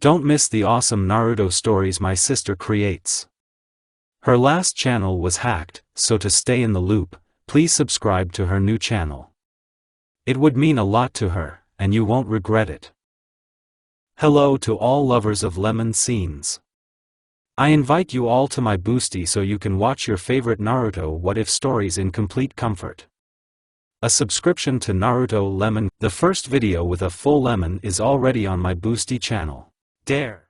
Don't miss the awesome Naruto stories my sister creates. Her last channel was hacked, so to stay in the loop, please subscribe to her new channel. It would mean a lot to her, and you won't regret it. Hello to all lovers of lemon scenes. I invite you all to my boosty so you can watch your favorite Naruto What If stories in complete comfort. A subscription to Naruto Lemon, the first video with a full lemon, is already on my boosty channel. Dare!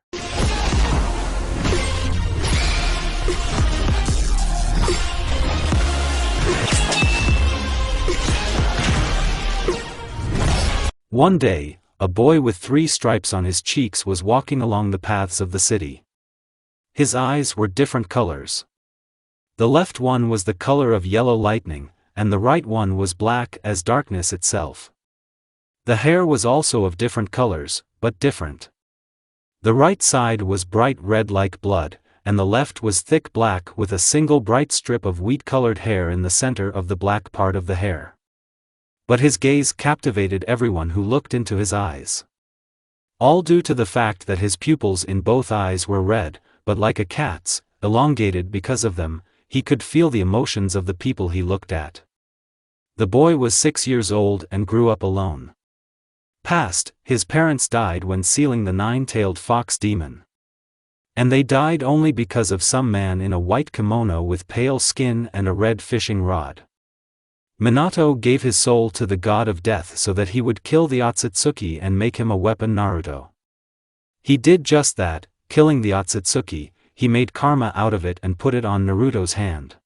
One day, a boy with 3 stripes on his cheeks was walking along the paths of the city. His eyes were different colors. The left one was the color of yellow lightning, and the right one was black as darkness itself. The hair was also of different colors, but different. The right side was bright red like blood, and the left was thick black with a single bright strip of wheat-colored hair in the center of the black part of the hair. But his gaze captivated everyone who looked into his eyes. All due to the fact that his pupils in both eyes were red, but like a cat's, elongated because of them, he could feel the emotions of the people he looked at. The boy was 6 years old and grew up alone. His parents died when sealing the 9-tailed fox demon. And they died only because of some man in a white kimono with pale skin and a red fishing rod. Minato gave his soul to the god of death so that he would kill the Otsutsuki and make him a weapon Naruto. He did just that, killing the Otsutsuki. He made karma out of it and put it on Naruto's hand.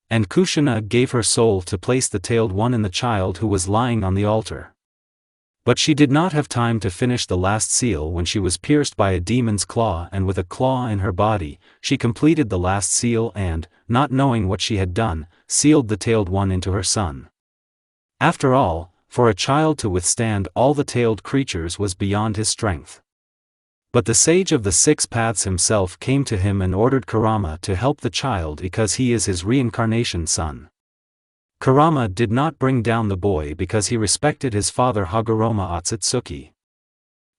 And Kushina gave her soul to place the tailed one in the child who was lying on the altar. But she did not have time to finish the last seal when she was pierced by a demon's claw, and with a claw in her body, she completed the last seal and, not knowing what she had done, sealed the tailed one into her son. After all, for a child to withstand all the tailed creatures was beyond his strength. But the sage of the 6 paths himself came to him and ordered Kurama to help the child because he is his reincarnation son. Kurama did not bring down the boy because he respected his father Hagoromo Otsutsuki.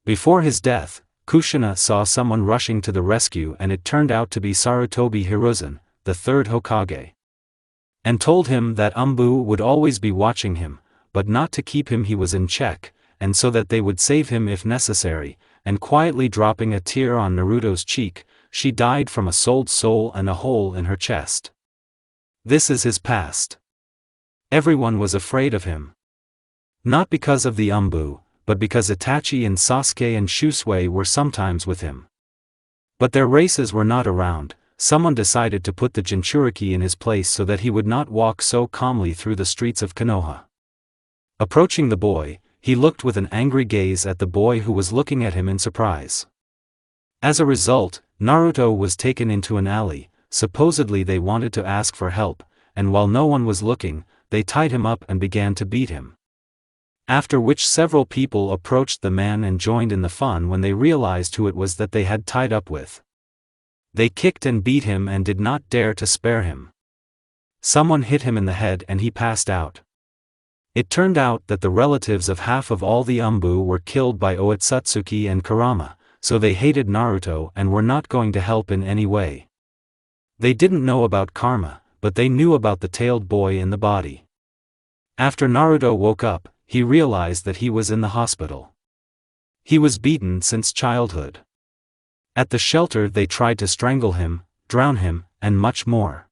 Before his death, Kushina saw someone rushing to the rescue, and it turned out to be Sarutobi Hiruzen, the 3rd Hokage. And told him that Umbu would always be watching him, but not to keep him he was in check, and so that they would save him if necessary. And quietly dropping a tear on Naruto's cheek, she died from a sold soul and a hole in her chest. This is his past. Everyone was afraid of him. Not because of the Umbu, but because Itachi and Sasuke and Shusui were sometimes with him. But their races were not around. Someone decided to put the Jinchuriki in his place so that he would not walk so calmly through the streets of Konoha. Approaching the boy, he looked with an angry gaze at the boy who was looking at him in surprise. As a result, Naruto was taken into an alley. Supposedly they wanted to ask for help, and while no one was looking, they tied him up and began to beat him. After which several people approached the man and joined in the fun when they realized who it was that they had tied up with. They kicked and beat him and did not dare to spare him. Someone hit him in the head and he passed out. It turned out that the relatives of half of all the Umbu were killed by Otsutsuki and Kurama, so they hated Naruto and were not going to help in any way. They didn't know about karma, but they knew about the tailed boy in the body. After Naruto woke up, he realized that he was in the hospital. He was beaten since childhood. At the shelter they tried to strangle him, drown him, and much more.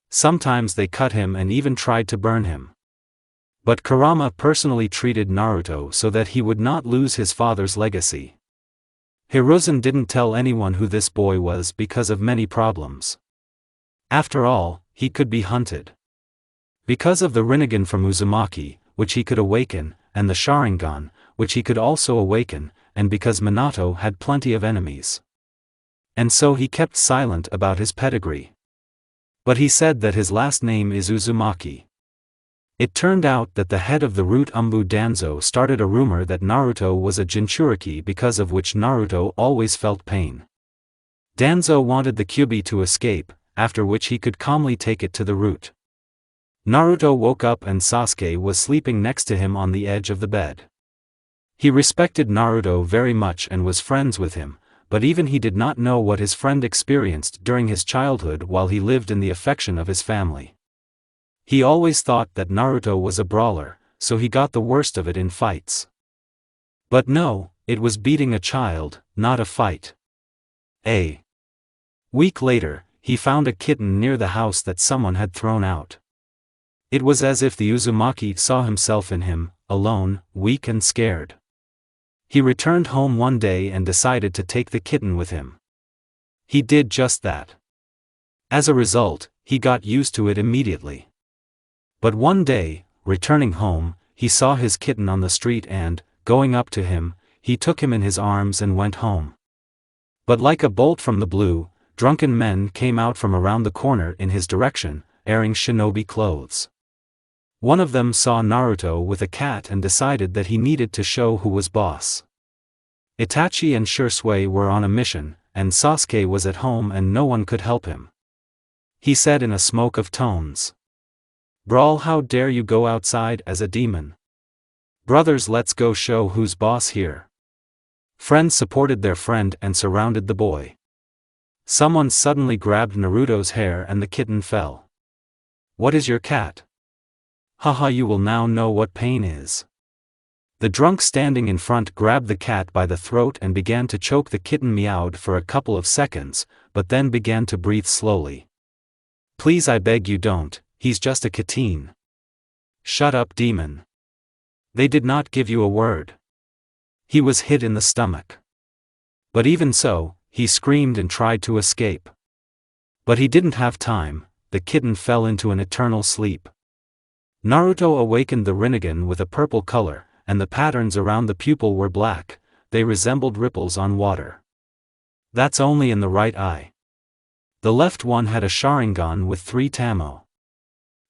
Sometimes they cut him and even tried to burn him. But Kurama personally treated Naruto so that he would not lose his father's legacy. Hiruzen didn't tell anyone who this boy was because of many problems. After all, he could be hunted. Because of the Rinnegan from Uzumaki, which he could awaken, and the Sharingan, which he could also awaken, and because Minato had plenty of enemies. And so he kept silent about his pedigree. But he said that his last name is Uzumaki. It turned out that the head of the root Umbu Danzo started a rumor that Naruto was a Jinchuriki, because of which Naruto always felt pain. Danzo wanted the Kyuubi to escape, after which he could calmly take it to the root. Naruto woke up and Sasuke was sleeping next to him on the edge of the bed. He respected Naruto very much and was friends with him, but even he did not know what his friend experienced during his childhood while he lived in the affection of his family. He always thought that Naruto was a brawler, so he got the worst of it in fights. But no, it was beating a child, not a fight. A week later, he found a kitten near the house that someone had thrown out. It was as if the Uzumaki saw himself in him, alone, weak and scared. He returned home one day and decided to take the kitten with him. He did just that. As a result, he got used to it immediately. But one day, returning home, he saw his kitten on the street and, going up to him, he took him in his arms and went home. But like a bolt from the blue, drunken men came out from around the corner in his direction, wearing shinobi clothes. One of them saw Naruto with a cat and decided that he needed to show who was boss. Itachi and Shisui were on a mission, and Sasuke was at home and no one could help him. He said in a smoke of tones, "Brawl, how dare you go outside as a demon? Brothers, let's go show who's boss here." Friends supported their friend and surrounded the boy. Someone suddenly grabbed Naruto's hair and the kitten fell. "What is your cat? Haha, you will now know what pain is." The drunk standing in front grabbed the cat by the throat and began to choke the kitten. Meowed for a couple of seconds, but then began to breathe slowly. "Please, I beg you don't, he's just a kitten." "Shut up, demon. They did not give you a word." He was hit in the stomach. But even so, he screamed and tried to escape. But he didn't have time, the kitten fell into an eternal sleep. Naruto awakened the Rinnegan with a purple color, and the patterns around the pupil were black, they resembled ripples on water. That's only in the right eye. The left one had a Sharingan with 3 tamo.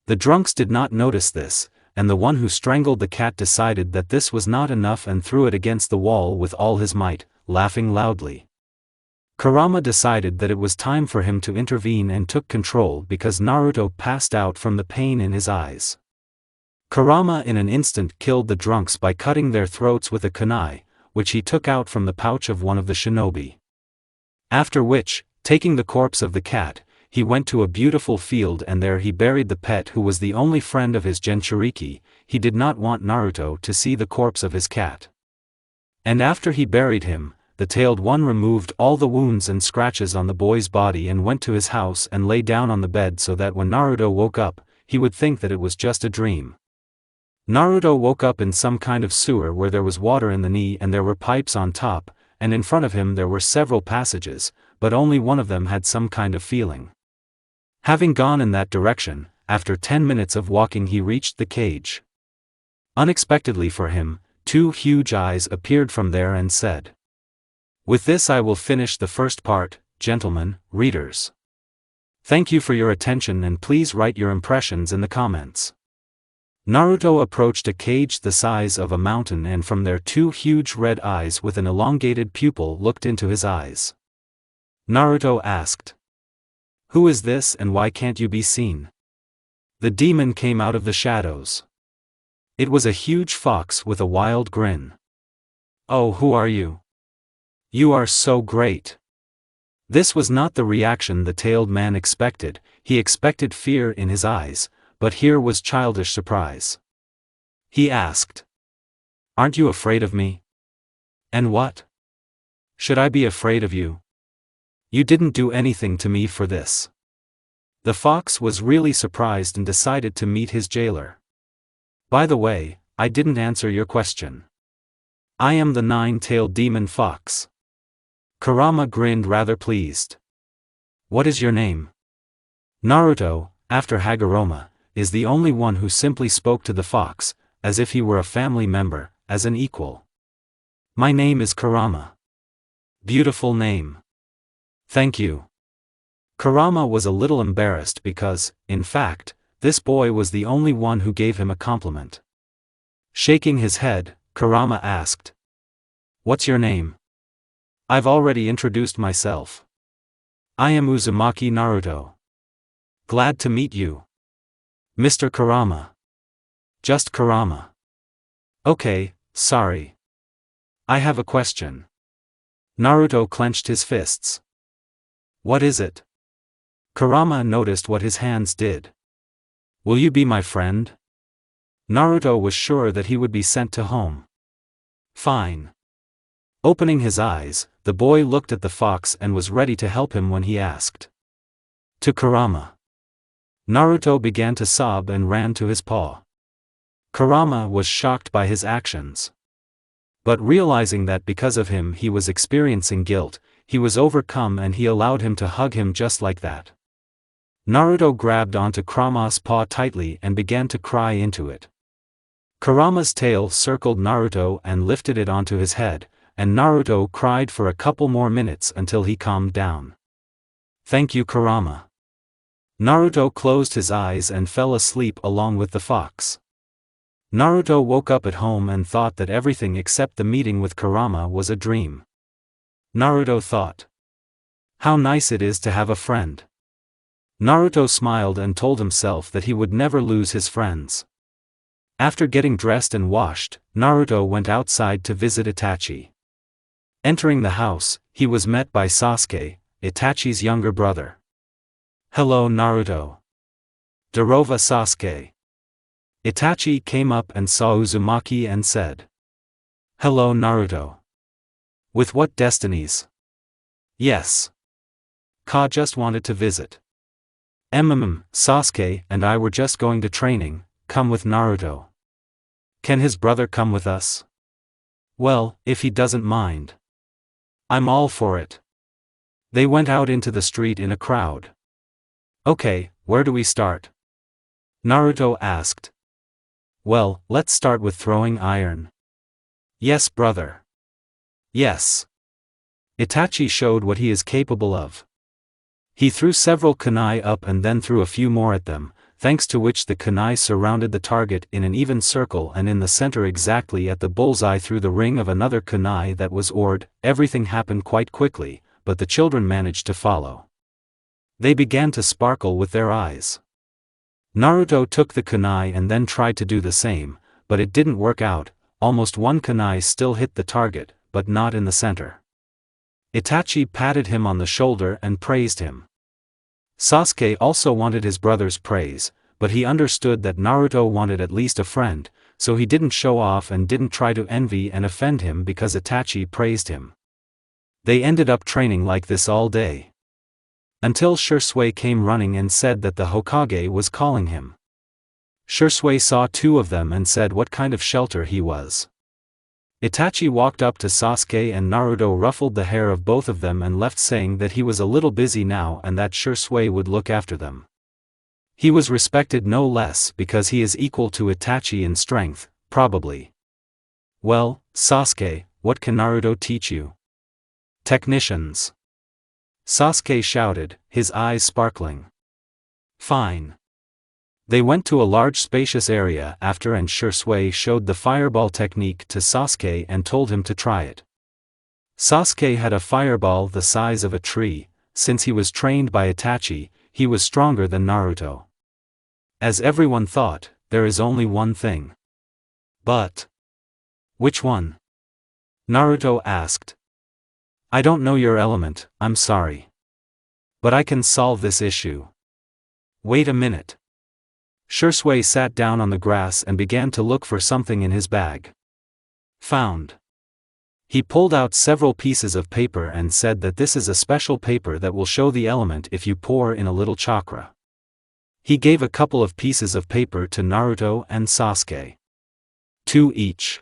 The drunks did not notice this, and the one who strangled the cat decided that this was not enough and threw it against the wall with all his might, laughing loudly. Kurama decided that it was time for him to intervene and took control because Naruto passed out from the pain in his eyes. Kurama in an instant killed the drunks by cutting their throats with a kunai, which he took out from the pouch of one of the shinobi. After which, taking the corpse of the cat, he went to a beautiful field and there he buried the pet who was the only friend of his Jinchuriki. He did not want Naruto to see the corpse of his cat. And after he buried him, the tailed one removed all the wounds and scratches on the boy's body and went to his house and lay down on the bed so that when Naruto woke up, he would think that it was just a dream. Naruto woke up in some kind of sewer where there was water in the knee and there were pipes on top, and in front of him there were several passages, but only one of them had some kind of feeling. Having gone in that direction, after 10 minutes of walking he reached the cage. Unexpectedly for him, 2 huge eyes appeared from there and said, "With this I will finish the first part, gentlemen, readers. Thank you for your attention and please write your impressions in the comments." Naruto approached a cage the size of a mountain and from there 2 huge red eyes with an elongated pupil looked into his eyes. Naruto asked, "Who is this and why can't you be seen?" The demon came out of the shadows. It was a huge fox with a wild grin. "Oh, who are you? You are so great." This was not the reaction the tailed man expected. He expected fear in his eyes, but here was childish surprise. He asked, "Aren't you afraid of me?" "And what? Should I be afraid of you? You didn't do anything to me for this." The fox was really surprised and decided to meet his jailer. "By the way, I didn't answer your question. I am the 9-tailed demon fox." Kurama grinned rather pleased. "What is your name?" Naruto, after Hagoromo, is the only one who simply spoke to the fox, as if he were a family member, as an equal. "My name is Kurama." "Beautiful name." "Thank you." Kurama was a little embarrassed because, in fact, this boy was the only one who gave him a compliment. Shaking his head, Kurama asked, "What's your name?" "I've already introduced myself. I am Uzumaki Naruto." "Glad to meet you, Mr. Kurama." "Just Kurama." "Okay, sorry. I have a question. Naruto clenched his fists. What is it? Kurama noticed what his hands did. Will you be my friend? Naruto was sure that he would be sent to home. Fine. Opening his eyes, the boy looked at the fox and was ready to help him when he asked. To Kurama. Naruto began to sob and ran to his paw. Kurama was shocked by his actions. But realizing that because of him he was experiencing guilt, he was overcome and he allowed him to hug him just like that. Naruto grabbed onto Kurama's paw tightly and began to cry into it. Kurama's tail circled Naruto and lifted it onto his head, and Naruto cried for a couple more minutes until he calmed down. Thank you, Kurama. Naruto closed his eyes and fell asleep along with the fox. Naruto woke up at home and thought that everything except the meeting with Kurama was a dream. Naruto thought. How nice it is to have a friend. Naruto smiled and told himself that he would never lose his friends. After getting dressed and washed, Naruto went outside to visit Itachi. Entering the house, he was met by Sasuke, Itachi's younger brother. Hello Naruto. Darova Sasuke. Itachi came up and saw Uzumaki and said. Hello Naruto. With what destinies? Yes. Ka just wanted to visit. Sasuke and I were just going to training, come with Naruto. Can his brother come with us? Well, if he doesn't mind. I'm all for it. They went out into the street in a crowd. Okay, where do we start? Naruto asked. Well, let's start with throwing iron. Yes, brother. Yes. Itachi showed what he is capable of. He threw several kunai up and then threw a few more at them, thanks to which the kunai surrounded the target in an even circle and in the center exactly at the bullseye through the ring of another kunai that was ored. Everything happened quite quickly, but the children managed to follow. They began to sparkle with their eyes. Naruto took the kunai and then tried to do the same, but it didn't work out. Almost one kunai still hit the target, but not in the center. Itachi patted him on the shoulder and praised him. Sasuke also wanted his brother's praise, but he understood that Naruto wanted at least a friend, so he didn't show off and didn't try to envy and offend him because Itachi praised him. They ended up training like this all day. Until Shisui came running and said that the Hokage was calling him. Shisui saw two of them and said what kind of shelter he was. Itachi walked up to Sasuke and Naruto ruffled the hair of both of them and left saying that he was a little busy now and that Shisui would look after them. He was respected no less because he is equal to Itachi in strength, probably. Well, Sasuke, what can Naruto teach you? Technicians. Sasuke shouted, his eyes sparkling. Fine. They went to a large spacious area after and Shisui showed the fireball technique to Sasuke and told him to try it. Sasuke had a fireball the size of a tree. Since he was trained by Itachi, he was stronger than Naruto. As everyone thought, there is only one thing. But which one? Naruto asked. I don't know your element, I'm sorry. But I can solve this issue. Wait a minute. Shisui sat down on the grass and began to look for something in his bag. Found. He pulled out several pieces of paper and said that this is a special paper that will show the element if you pour in a little chakra. He gave a couple of pieces of paper to Naruto and Sasuke. 2 each.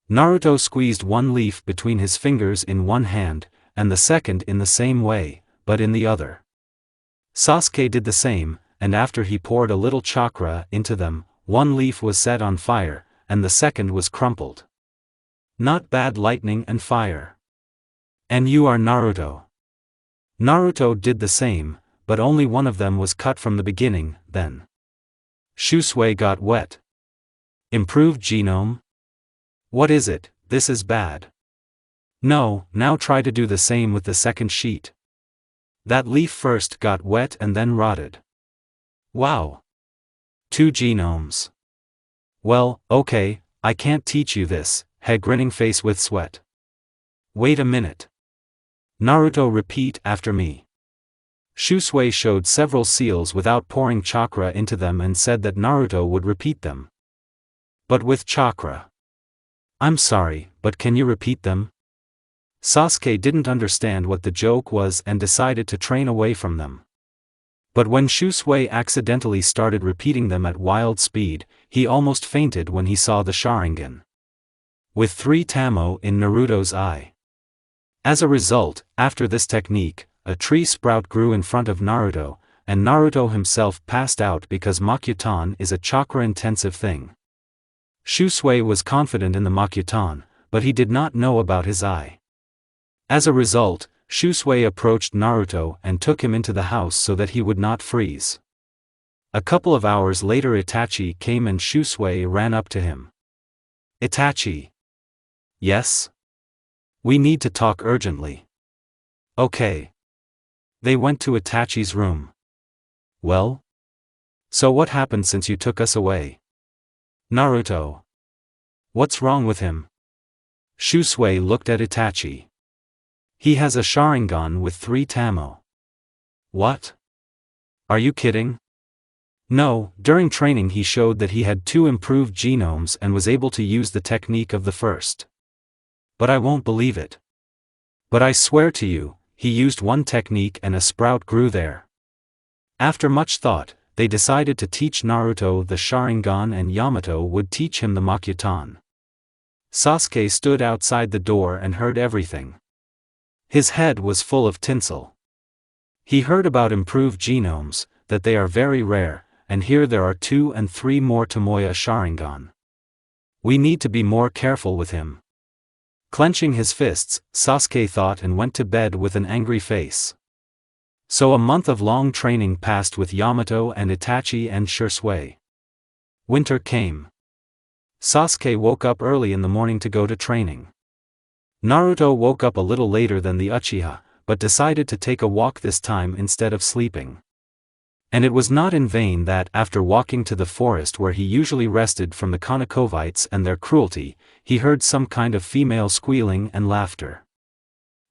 Naruto squeezed one leaf between his fingers in one hand, and the second in the same way, but in the other. Sasuke did the same, and after he poured a little chakra into them, one leaf was set on fire, and the second was crumpled. Not bad lightning and fire. And you are Naruto. Naruto did the same, but only one of them was cut from the beginning, then. Shisui got wet. Improved genome? What is it? This is bad. No, now try to do the same with the second sheet. That leaf first got wet and then rotted. Wow. 2 genomes. Well, okay, I can't teach you this, head grinning face with sweat. Wait a minute. Naruto, repeat after me. Shusui showed several seals without pouring chakra into them and said that Naruto would repeat them. But with chakra. I'm sorry, but can you repeat them? Sasuke didn't understand what the joke was and decided to train away from them. But when Shusui accidentally started repeating them at wild speed, he almost fainted when he saw the Sharingan. With 3 Tamo in Naruto's eye. As a result, after this technique, a tree sprout grew in front of Naruto, and Naruto himself passed out because Makutan is a chakra-intensive thing. Shusui was confident in the Makutan, but he did not know about his eye. As a result, Shusui approached Naruto and took him into the house so that he would not freeze. A couple of hours later Itachi came and Shusui ran up to him. Itachi. Yes? We need to talk urgently. Okay. They went to Itachi's room. Well? So what happened since you took us away? Naruto. What's wrong with him? Shusui looked at Itachi. He has a Sharingan with 3 Tamo. What? Are you kidding? No, during training he showed that he had 2 improved genomes and was able to use the technique of the first. But I won't believe it. But I swear to you, he used 1 technique and a sprout grew there. After much thought, they decided to teach Naruto the Sharingan and Yamato would teach him the Makutan. Sasuke stood outside the door and heard everything. His head was full of tinsel. He heard about improved genomes, that they are very rare, and here there are 2 and 3 more Tomoya Sharingan. We need to be more careful with him. Clenching his fists, Sasuke thought and went to bed with an angry face. So a month of long training passed with Yamato and Itachi and Shusui. Winter came. Sasuke woke up early in the morning to go to training. Naruto woke up a little later than the Uchiha, but decided to take a walk this time instead of sleeping. And it was not in vain that, after walking to the forest where he usually rested from the Konokovites and their cruelty, he heard some kind of female squealing and laughter.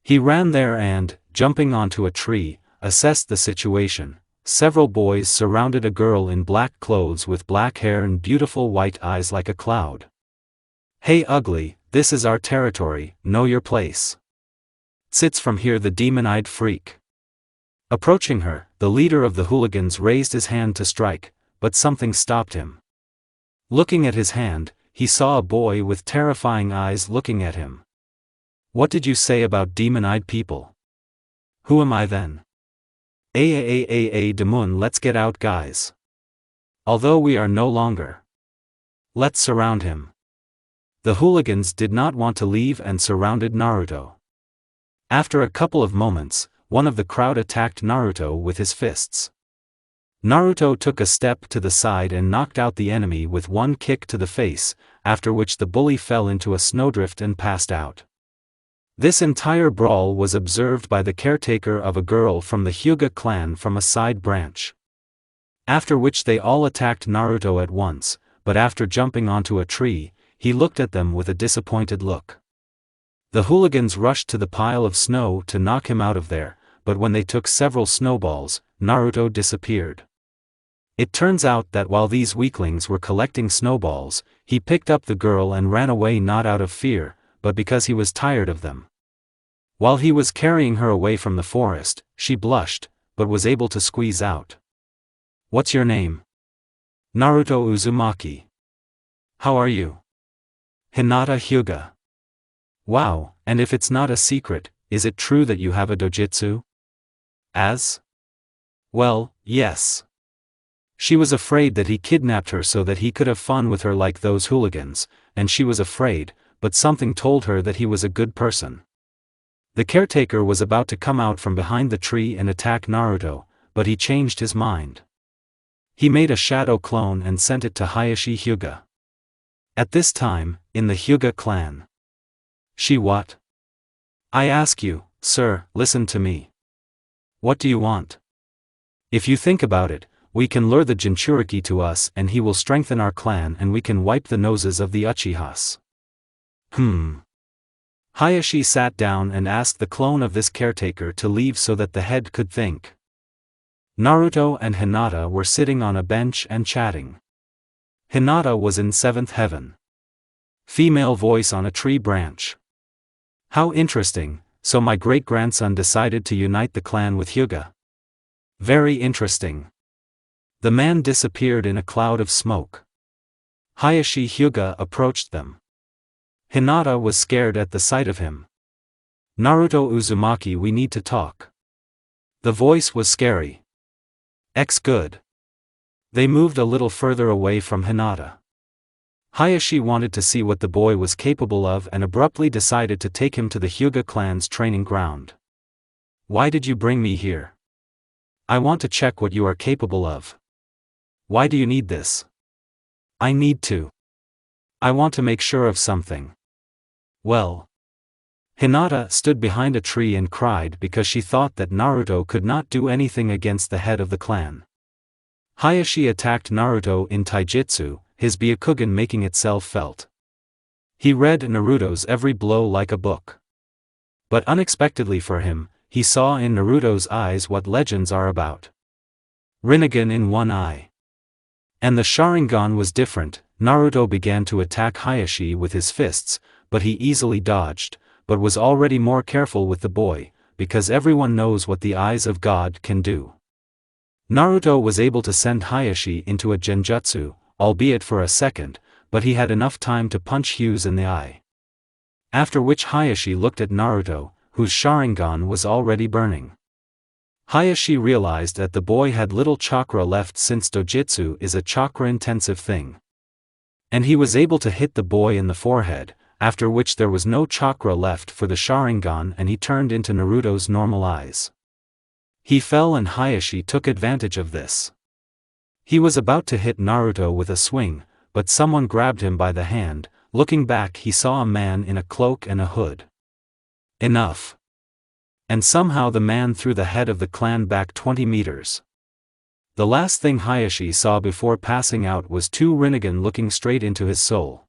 He ran there and, jumping onto a tree, assessed the situation. Several boys surrounded a girl in black clothes with black hair and beautiful white eyes like a cloud. Hey ugly, this is our territory, know your place. Sits from here the demon-eyed freak. Approaching her, the leader of the hooligans raised his hand to strike, but something stopped him. Looking at his hand, he saw a boy with terrifying eyes looking at him. What did you say about demon-eyed people? Who am I then? Demun, let's get out guys. Although we are no longer. Let's surround him. The hooligans did not want to leave and surrounded Naruto. After a couple of moments, one of the crowd attacked Naruto with his fists. Naruto took a step to the side and knocked out the enemy with 1 kick to the face, after which the bully fell into a snowdrift and passed out. This entire brawl was observed by the caretaker of a girl from the Hyuga clan from a side branch. After which they all attacked Naruto at once, but after jumping onto a tree, he looked at them with a disappointed look. The hooligans rushed to the pile of snow to knock him out of there, but when they took several snowballs, Naruto disappeared. It turns out that while these weaklings were collecting snowballs, he picked up the girl and ran away not out of fear, but because he was tired of them. While he was carrying her away from the forest, she blushed, but was able to squeeze out. What's your name? Naruto Uzumaki. How are you? Hinata Hyuga. Wow, and if it's not a secret, is it true that you have a dojutsu? As? Well, yes. She was afraid that he kidnapped her so that he could have fun with her like those hooligans, and she was afraid, but something told her that he was a good person. The caretaker was about to come out from behind the tree and attack Naruto, but he changed his mind. He made a shadow clone and sent it to Hayashi Hyuga. At this time, in the Hyuga clan. She what? I ask you, sir, listen to me. What do you want? If you think about it, we can lure the Jinchuriki to us and he will strengthen our clan and we can wipe the noses of the Uchihas. Hayashi sat down and asked the clone of this caretaker to leave so that the head could think. Naruto and Hinata were sitting on a bench and chatting. Hinata was in seventh heaven. Female voice on a tree branch. How interesting, so my great-grandson decided to unite the clan with Hyuga. Very interesting. The man disappeared in a cloud of smoke. Hayashi Hyuga approached them. Hinata was scared at the sight of him. Naruto Uzumaki, we need to talk. The voice was scary. Good. They moved a little further away from Hinata. Hayashi wanted to see what the boy was capable of and abruptly decided to take him to the Hyuga clan's training ground. Why did you bring me here? I want to check what you are capable of. Why do you need this? I need to. I want to make sure of something. Well. Hinata stood behind a tree and cried because she thought that Naruto could not do anything against the head of the clan. Hayashi attacked Naruto in taijutsu, his Byakugan making itself felt. He read Naruto's every blow like a book. But unexpectedly for him, he saw in Naruto's eyes what legends are about. Rinnegan in one eye. And the Sharingan was different. Naruto began to attack Hayashi with his fists, but he easily dodged, but was already more careful with the boy, because everyone knows what the eyes of God can do. Naruto was able to send Hayashi into a genjutsu, albeit for a second, but he had enough time to punch Hughes in the eye. After which Hayashi looked at Naruto, whose Sharingan was already burning. Hayashi realized that the boy had little chakra left since dojutsu is a chakra-intensive thing. And he was able to hit the boy in the forehead, after which there was no chakra left for the Sharingan and he turned into Naruto's normal eyes. He fell and Hayashi took advantage of this. He was about to hit Naruto with a swing, but someone grabbed him by the hand. Looking back, he saw a man in a cloak and a hood. Enough. And somehow the man threw the head of the clan back 20 meters. The last thing Hayashi saw before passing out was two Rinnegan looking straight into his soul.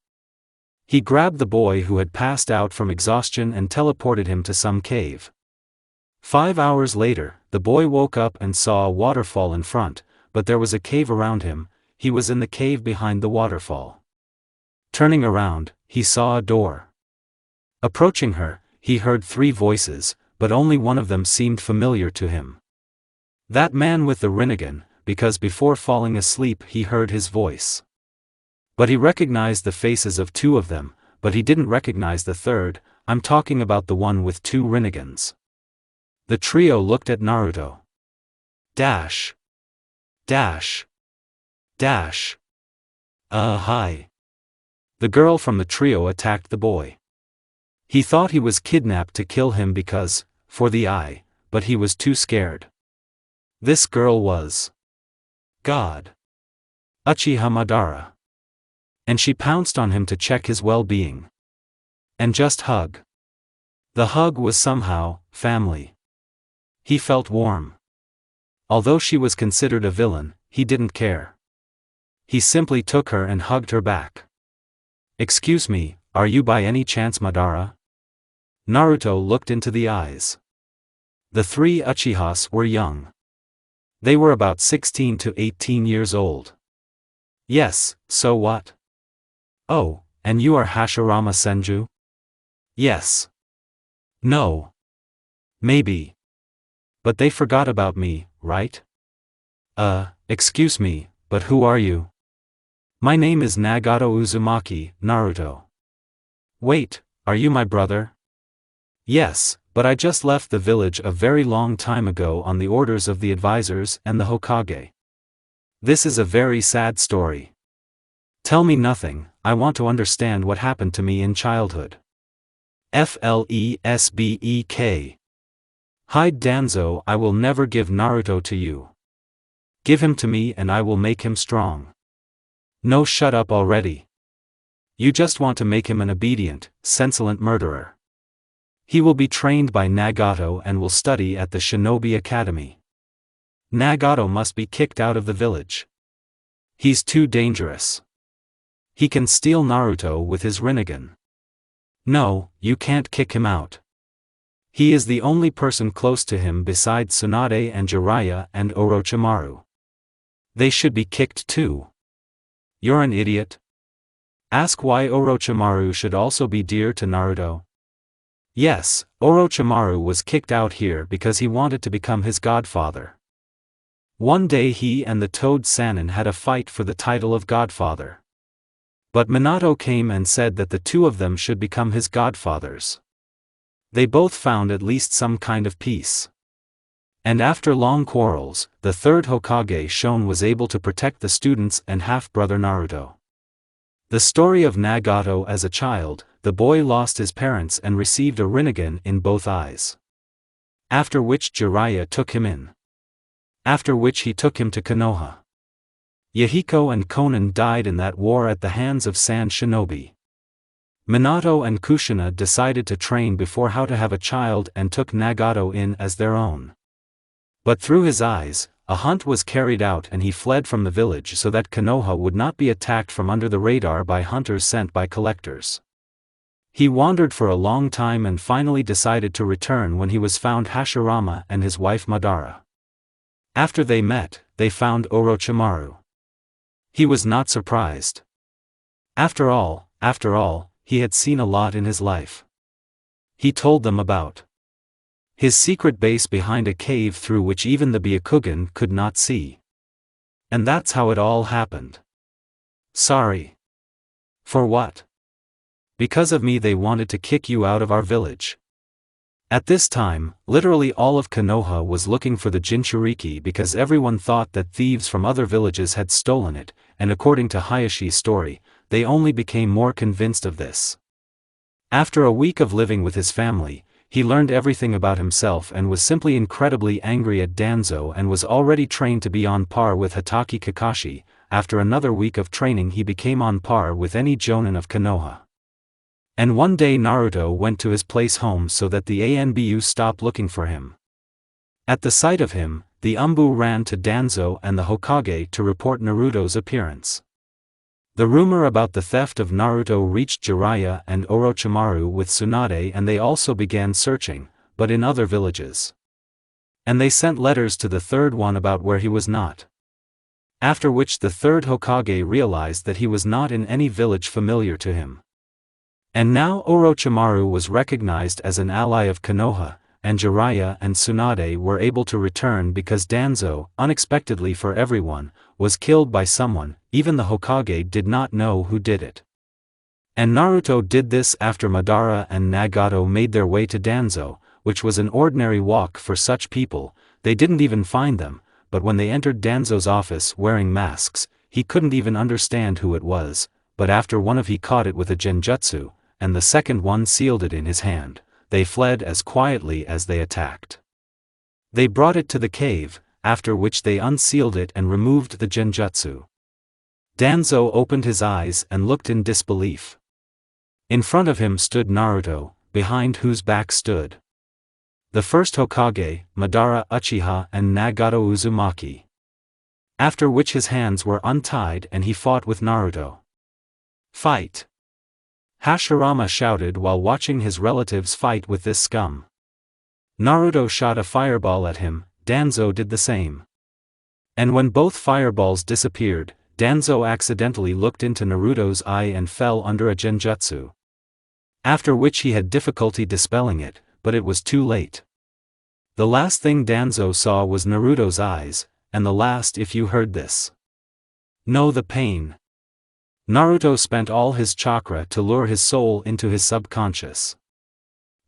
He grabbed the boy who had passed out from exhaustion and teleported him to some cave. 5 hours later, the boy woke up and saw a waterfall in front, but there was a cave around him. He was in the cave behind the waterfall. Turning around, he saw a door. Approaching her, he heard 3 voices, but only one of them seemed familiar to him. That man with the Rinnegan, because before falling asleep he heard his voice. But he recognized the faces of 2 of them, but he didn't recognize the third. I'm talking about the one with 2 Rinnegans. The trio looked at Naruto. Dash. Dash. Dash. Hi. The girl from the trio attacked the boy. He thought he was kidnapped to kill him because, for the eye, but he was too scared. This girl was God. Uchiha Madara. And she pounced on him to check his well-being. And just hug. The hug was somehow family. He felt warm. Although she was considered a villain, he didn't care. He simply took her and hugged her back. Excuse me, are you by any chance Madara? Naruto looked into the eyes. The 3 Uchihas were young. They were about 16 to 18 years old. Yes, so what? Oh, and you are Hashirama Senju? Yes. No. Maybe. But they forgot about me, right? Excuse me, but who are you? My name is Nagato Uzumaki, Naruto. Wait, are you my brother? Yes, but I just left the village a very long time ago on the orders of the advisors and the Hokage. This is a very sad story. Tell me nothing, I want to understand what happened to me in childhood. Flesbek. Hide Danzo, I will never give Naruto to you. Give him to me and I will make him strong. No, shut up already. You just want to make him an obedient, senseless murderer. He will be trained by Nagato and will study at the Shinobi Academy. Nagato must be kicked out of the village. He's too dangerous. He can steal Naruto with his Rinnegan. No, you can't kick him out. He is the only person close to him besides Tsunade and Jiraiya and Orochimaru. They should be kicked too. You're an idiot. Ask why Orochimaru should also be dear to Naruto. Yes, Orochimaru was kicked out here because he wanted to become his godfather. One day he and the Toad Sannin had a fight for the title of godfather. But Minato came and said that the two of them should become his godfathers. They both found at least some kind of peace. And after long quarrels, the third Hokage Shon was able to protect the students and half-brother Naruto. The story of Nagato. As a child, the boy lost his parents and received a Rinnegan in both eyes. After which Jiraiya took him in. After which he took him to Konoha. Yahiko and Konan died in that war at the hands of Sand Shinobi. Minato and Kushina decided to train before how to have a child and took Nagato in as their own. But through his eyes, a hunt was carried out and he fled from the village so that Konoha would not be attacked from under the radar by hunters sent by collectors. He wandered for a long time and finally decided to return when he was found Hashirama and his wife Madara. After they met, they found Orochimaru. He was not surprised. After all, he had seen a lot in his life. He told them about his secret base behind a cave through which even the Byakugan could not see. And that's how it all happened. Sorry. For what? Because of me they wanted to kick you out of our village. At this time, literally all of Konoha was looking for the Jinchuriki because everyone thought that thieves from other villages had stolen it, and according to Hayashi's story, they only became more convinced of this. After a week of living with his family, he learned everything about himself and was simply incredibly angry at Danzo and was already trained to be on par with Hatake Kakashi. After another week of training he became on par with any Jonin of Konoha. And one day Naruto went to his place home so that the Anbu stopped looking for him. At the sight of him, the Umbu ran to Danzo and the Hokage to report Naruto's appearance. The rumor about the theft of Naruto reached Jiraiya and Orochimaru with Tsunade and they also began searching, but in other villages. And they sent letters to the third one about where he was not. After which the third Hokage realized that he was not in any village familiar to him. And now Orochimaru was recognized as an ally of Konoha, and Jiraiya and Tsunade were able to return because Danzo, unexpectedly for everyone, was killed by someone. Even the Hokage did not know who did it. And Naruto did this after Madara and Nagato made their way to Danzo, which was an ordinary walk for such people. They didn't even find them, but when they entered Danzo's office wearing masks, he couldn't even understand who it was, but after one of he caught it with a genjutsu, and the second one sealed it in his hand, they fled as quietly as they attacked. They brought it to the cave, after which they unsealed it and removed the genjutsu. Danzo opened his eyes and looked in disbelief. In front of him stood Naruto, behind whose back stood the first Hokage, Madara Uchiha and Nagato Uzumaki. After which his hands were untied and he fought with Naruto. Fight! Hashirama shouted while watching his relatives fight with this scum. Naruto shot a fireball at him, Danzo did the same. And when both fireballs disappeared, Danzo accidentally looked into Naruto's eye and fell under a genjutsu. After which he had difficulty dispelling it, but it was too late. The last thing Danzo saw was Naruto's eyes, and the last if you heard this. Know the pain. Naruto spent all his chakra to lure his soul into his subconscious.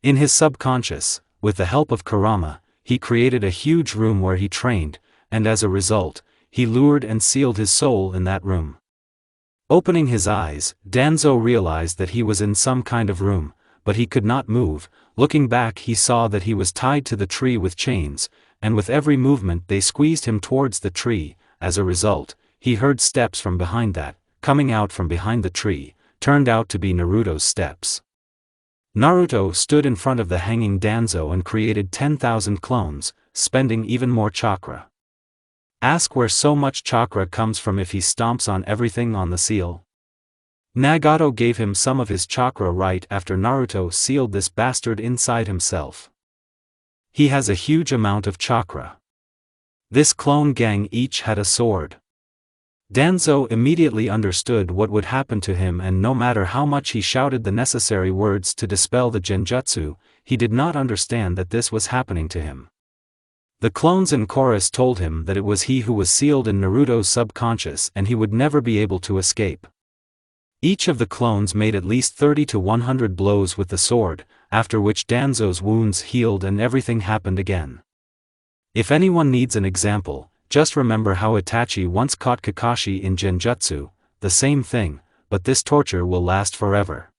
In his subconscious, with the help of kurama, he created a huge room where he trained, and as a result, he lured and sealed his soul in that room. Opening his eyes, Danzo realized that he was in some kind of room, but he could not move. Looking back he saw that he was tied to the tree with chains, and with every movement they squeezed him towards the tree. As a result, he heard steps from behind that, coming out from behind the tree, turned out to be Naruto's steps. Naruto stood in front of the hanging Danzo and created 10,000 clones, spending even more chakra. Ask where so much chakra comes from if he stomps on everything on the seal. Nagato gave him some of his chakra right after Naruto sealed this bastard inside himself. He has a huge amount of chakra. This clone gang each had a sword. Danzo immediately understood what would happen to him, and no matter how much he shouted the necessary words to dispel the genjutsu, he did not understand that this was happening to him. The clones in chorus told him that it was he who was sealed in Naruto's subconscious and he would never be able to escape. Each of the clones made at least 30 to 100 blows with the sword, after which Danzo's wounds healed and everything happened again. If anyone needs an example, just remember how Itachi once caught Kakashi in genjutsu, the same thing, but this torture will last forever.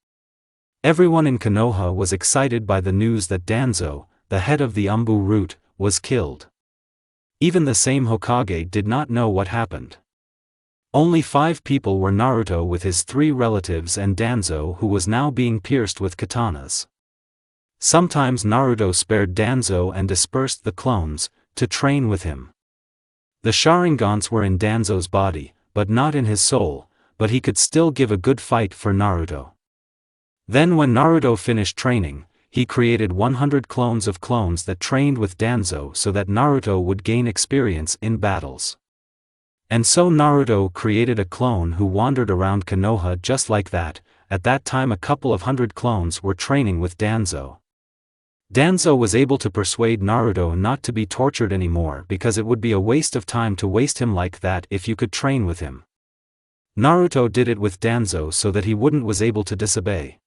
Everyone in Konoha was excited by the news that Danzo, the head of the Umbu root, was killed. Even the same Hokage did not know what happened. Only 5 people were Naruto with his 3 relatives and Danzo, who was now being pierced with katanas. Sometimes Naruto spared Danzo and dispersed the clones, to train with him. The Sharingans were in Danzo's body, but not in his soul, but he could still give a good fight for Naruto. Then when Naruto finished training, he created 100 clones of clones that trained with Danzo so that Naruto would gain experience in battles. And so Naruto created a clone who wandered around Konoha just like that. At that time a couple of 100 clones were training with Danzo. Danzo was able to persuade Naruto not to be tortured anymore because it would be a waste of time to waste him like that if you could train with him. Naruto did it with Danzo so that he wouldn't was able to disobey.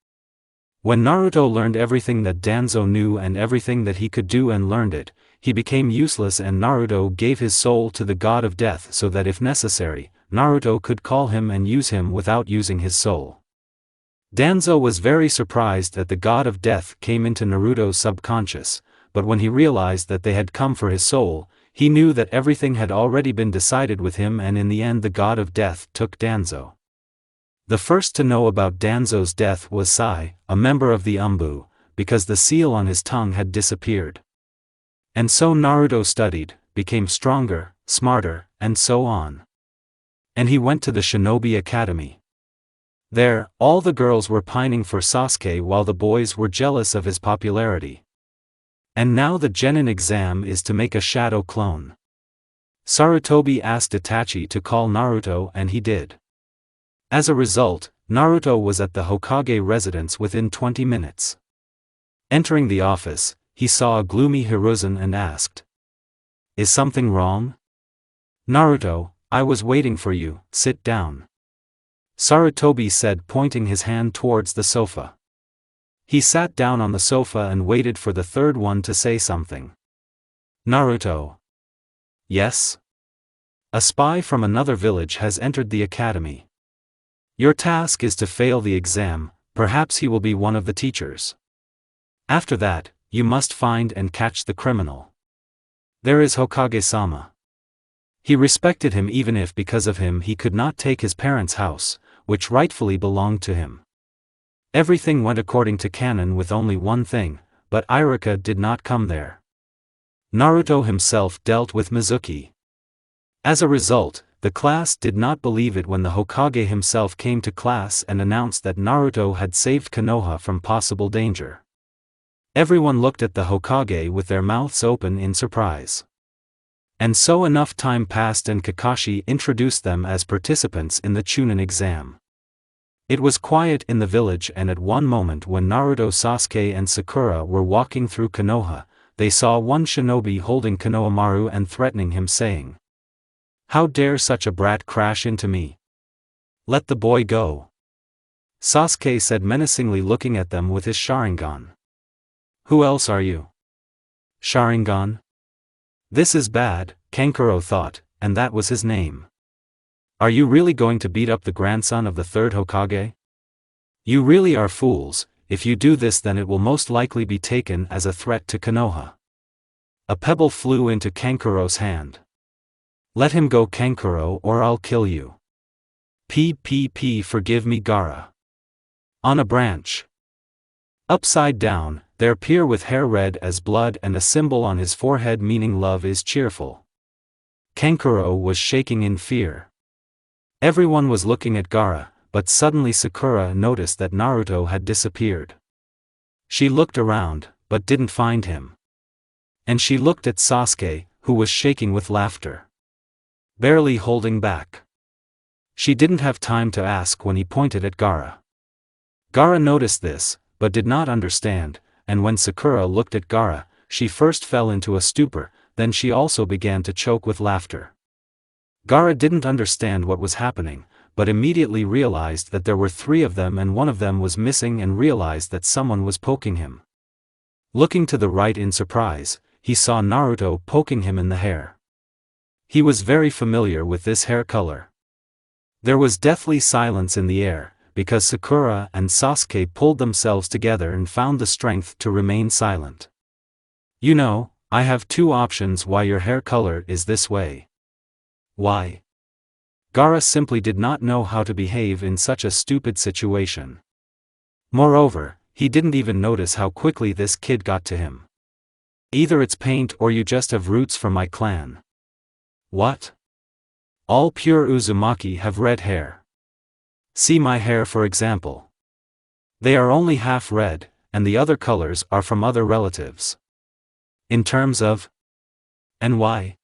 When Naruto learned everything that Danzo knew and everything that he could do and learned it, he became useless and Naruto gave his soul to the god of death so that if necessary, Naruto could call him and use him without using his soul. Danzo was very surprised that the god of death came into Naruto's subconscious, but when he realized that they had come for his soul, he knew that everything had already been decided with him, and in the end the god of death took Danzo. The first to know about Danzo's death was Sai, a member of the Umbu, because the seal on his tongue had disappeared. And so Naruto studied, became stronger, smarter, and so on. And he went to the Shinobi Academy. There, all the girls were pining for Sasuke while the boys were jealous of his popularity. And now the Genin exam is to make a shadow clone. Sarutobi asked Itachi to call Naruto and he did. As a result, Naruto was at the Hokage residence within 20 minutes. Entering the office, he saw a gloomy Hiruzen and asked, "Is something wrong?" "Naruto, I was waiting for you, sit down," Sarutobi said, pointing his hand towards the sofa. He sat down on the sofa and waited for the third one to say something. "Naruto." "Yes?" "A spy from another village has entered the academy. Your task is to fail the exam, perhaps he will be one of the teachers. After that, you must find and catch the criminal. There is Hokage-sama. He respected him even if because of him he could not take his parents' house, which rightfully belonged to him. Everything went according to canon with only one thing, but Iruka did not come there. Naruto himself dealt with Mizuki. As a result, the class did not believe it when the Hokage himself came to class and announced that Naruto had saved Konoha from possible danger. Everyone looked at the Hokage with their mouths open in surprise. And so enough time passed and Kakashi introduced them as participants in the Chunin exam. It was quiet in the village, and at one moment when Naruto, Sasuke and Sakura were walking through Konoha, they saw one shinobi holding Konohamaru and threatening him, saying, "How dare such a brat crash into me? Let the boy go." Sasuke said menacingly, looking at them with his Sharingan. "Who else are you? Sharingan? This is bad," Kankuro thought, and that was his name. "Are you really going to beat up the grandson of the third Hokage? You really are fools. If you do this, then it will most likely be taken as a threat to Konoha." A pebble flew into Kankuro's hand. "Let him go, Kankuro, or I'll kill you." Forgive me, Gaara." On a branch, upside down, there appear with hair red as blood and a symbol on his forehead meaning love is cheerful. Kankuro was shaking in fear. Everyone was looking at Gaara, but suddenly Sakura noticed that Naruto had disappeared. She looked around, but didn't find him. And she looked at Sasuke, who was shaking with laughter, barely holding back. She didn't have time to ask when he pointed at Gaara. Gaara noticed this, but did not understand, and when Sakura looked at Gaara, she first fell into a stupor, then she also began to choke with laughter. Gaara didn't understand what was happening, but immediately realized that there were three of them and one of them was missing and realized that someone was poking him. Looking to the right in surprise, he saw Naruto poking him in the hair. He was very familiar with this hair color. There was deathly silence in the air, because Sakura and Sasuke pulled themselves together and found the strength to remain silent. You know, I have two options why your hair color is this way. Why? Gaara simply did not know how to behave in such a stupid situation. Moreover, he didn't even notice how quickly this kid got to him. Either it's paint or you just have roots from my clan. What? All pure Uzumaki have red hair. See my hair for example. They are only half red, and the other colors are from other relatives. In terms of? And why?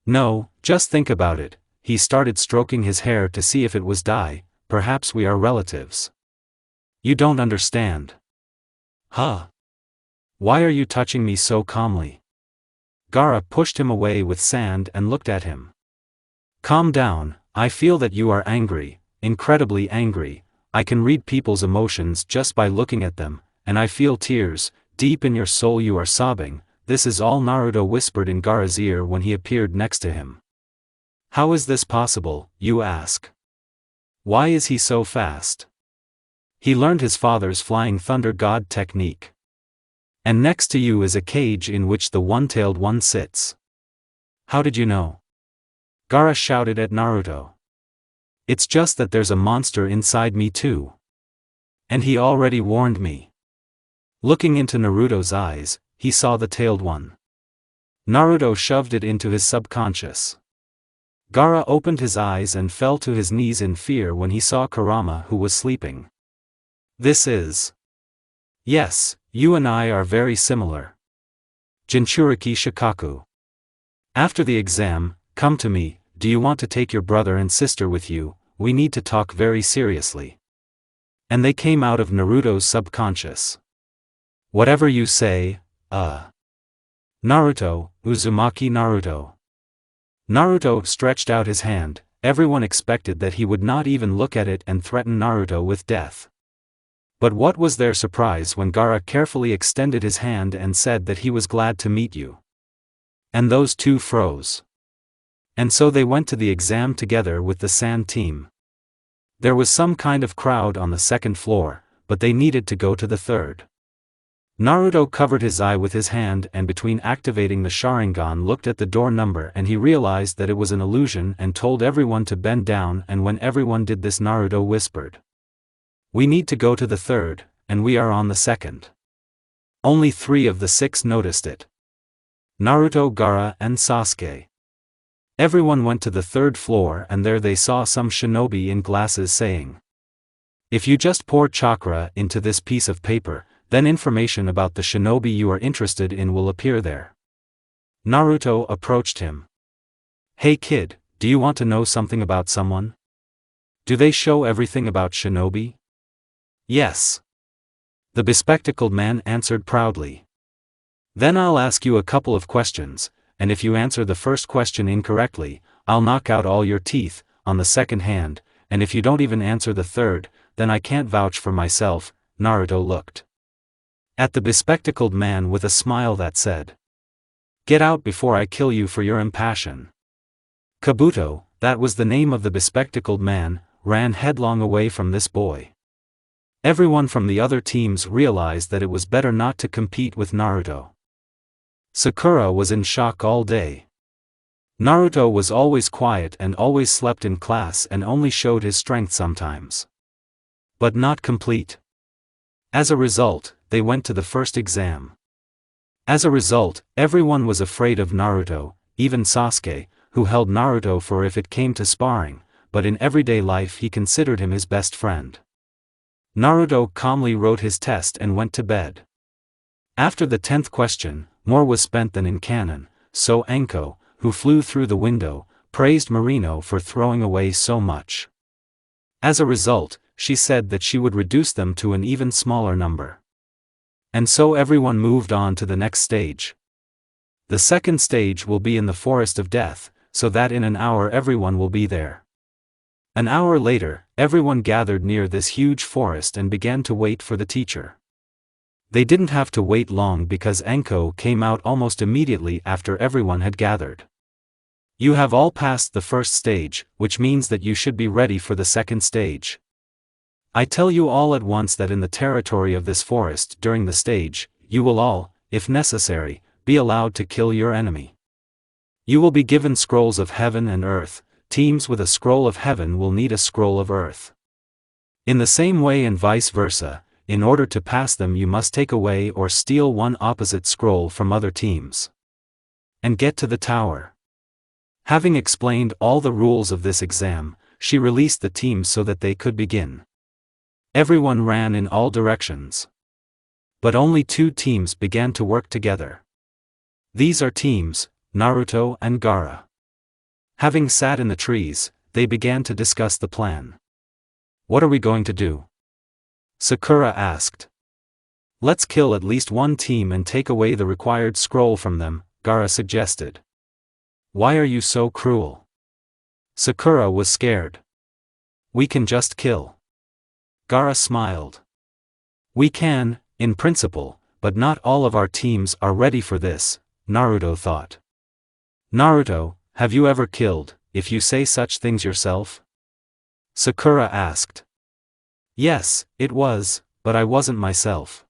No, just think about it. He started stroking his hair to see if it was dye. Perhaps we are relatives. You don't understand. Huh? Why are you touching me so calmly? Gaara pushed him away with sand and looked at him. Calm down, I feel that you are angry, incredibly angry. I can read people's emotions just by looking at them, and I feel tears. Deep in your soul you are sobbing. This is all Naruto whispered in Gaara's ear when he appeared next to him. How is this possible, you ask? Why is he so fast? He learned his father's flying thunder god technique. And next to you is a cage in which the one-tailed one sits. How did you know? Gaara shouted at Naruto. It's just that there's a monster inside me too. And he already warned me. Looking into Naruto's eyes, he saw the tailed one. Naruto shoved it into his subconscious. Gaara opened his eyes and fell to his knees in fear when he saw Kurama who was sleeping. This is... Yes, you and I are very similar. Jinchuriki Shikaku. After the exam, come to me. Do you want to take your brother and sister with you? We need to talk very seriously. And they came out of Naruto's subconscious. Whatever you say, Naruto, Uzumaki Naruto. Naruto stretched out his hand. Everyone expected that he would not even look at it and threaten Naruto with death. But what was their surprise when Gaara carefully extended his hand and said that he was glad to meet you. And those two froze. And so they went to the exam together with the sand team. There was some kind of crowd on the second floor, but they needed to go to the third. Naruto covered his eye with his hand and between activating the Sharingan looked at the door number and he realized that it was an illusion and told everyone to bend down, and when everyone did this Naruto whispered. We need to go to the third, and we are on the second. Only 3 of the 6 noticed it. Naruto, Gaara and Sasuke. Everyone went to the third floor and there they saw some shinobi in glasses saying, if you just pour chakra into this piece of paper, then information about the shinobi you are interested in will appear there. Naruto approached him. Hey kid, do you want to know something about someone? Do they show everything about shinobi? Yes. The bespectacled man answered proudly. Then I'll ask you a couple of questions, and if you answer the first question incorrectly, I'll knock out all your teeth. On the second hand, and if you don't even answer the third, then I can't vouch for myself. Naruto looked at the bespectacled man with a smile that said, get out before I kill you for your impassion. Kabuto, that was the name of the bespectacled man, ran headlong away from this boy. Everyone from the other teams realized that it was better not to compete with Naruto. Sakura was in shock all day. Naruto was always quiet and always slept in class and only showed his strength sometimes. But not complete. As a result, they went to the first exam. As a result, everyone was afraid of Naruto, even Sasuke, who held Naruto for if it came to sparring, but in everyday life he considered him his best friend. Naruto calmly wrote his test and went to bed. After the 10th question, more was spent than in canon, so Anko, who flew through the window, praised Marino for throwing away so much. As a result, she said that she would reduce them to an even smaller number. And so everyone moved on to the next stage. The second stage will be in the Forest of Death, so that in an hour everyone will be there. An hour later, everyone gathered near this huge forest and began to wait for the teacher. They didn't have to wait long because Anko came out almost immediately after everyone had gathered. You have all passed the first stage, which means that you should be ready for the second stage. I tell you all at once that in the territory of this forest during the stage, you will all, if necessary, be allowed to kill your enemy. You will be given scrolls of heaven and earth. Teams with a scroll of heaven will need a scroll of earth. In the same way and vice versa, in order to pass them you must take away or steal one opposite scroll from other teams. And get to the tower. Having explained all the rules of this exam, she released the teams so that they could begin. Everyone ran in all directions. But only 2 teams began to work together. These are teams, Naruto and Gaara. Having sat in the trees, they began to discuss the plan. What are we going to do? Sakura asked. Let's kill at least one team and take away the required scroll from them, Gaara suggested. Why are you so cruel? Sakura was scared. We can just kill. Gaara smiled. We can, in principle, but not all of our teams are ready for this, Naruto thought. Naruto, have you ever killed, if you say such things yourself? Sakura asked. Yes, it was, but I wasn't myself.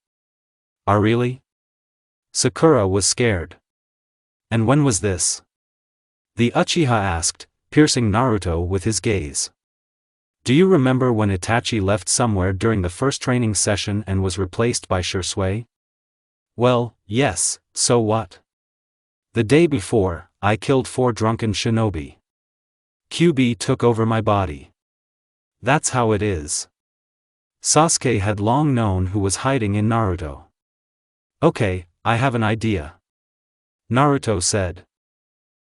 Really? Sakura was scared. And when was this? The Uchiha asked, piercing Naruto with his gaze. Do you remember when Itachi left somewhere during the first training session and was replaced by Shisui? Well, yes, so what? The day before, I killed 4 drunken shinobi. QB took over my body. That's how it is. Sasuke had long known who was hiding in Naruto. Okay, I have an idea. Naruto said.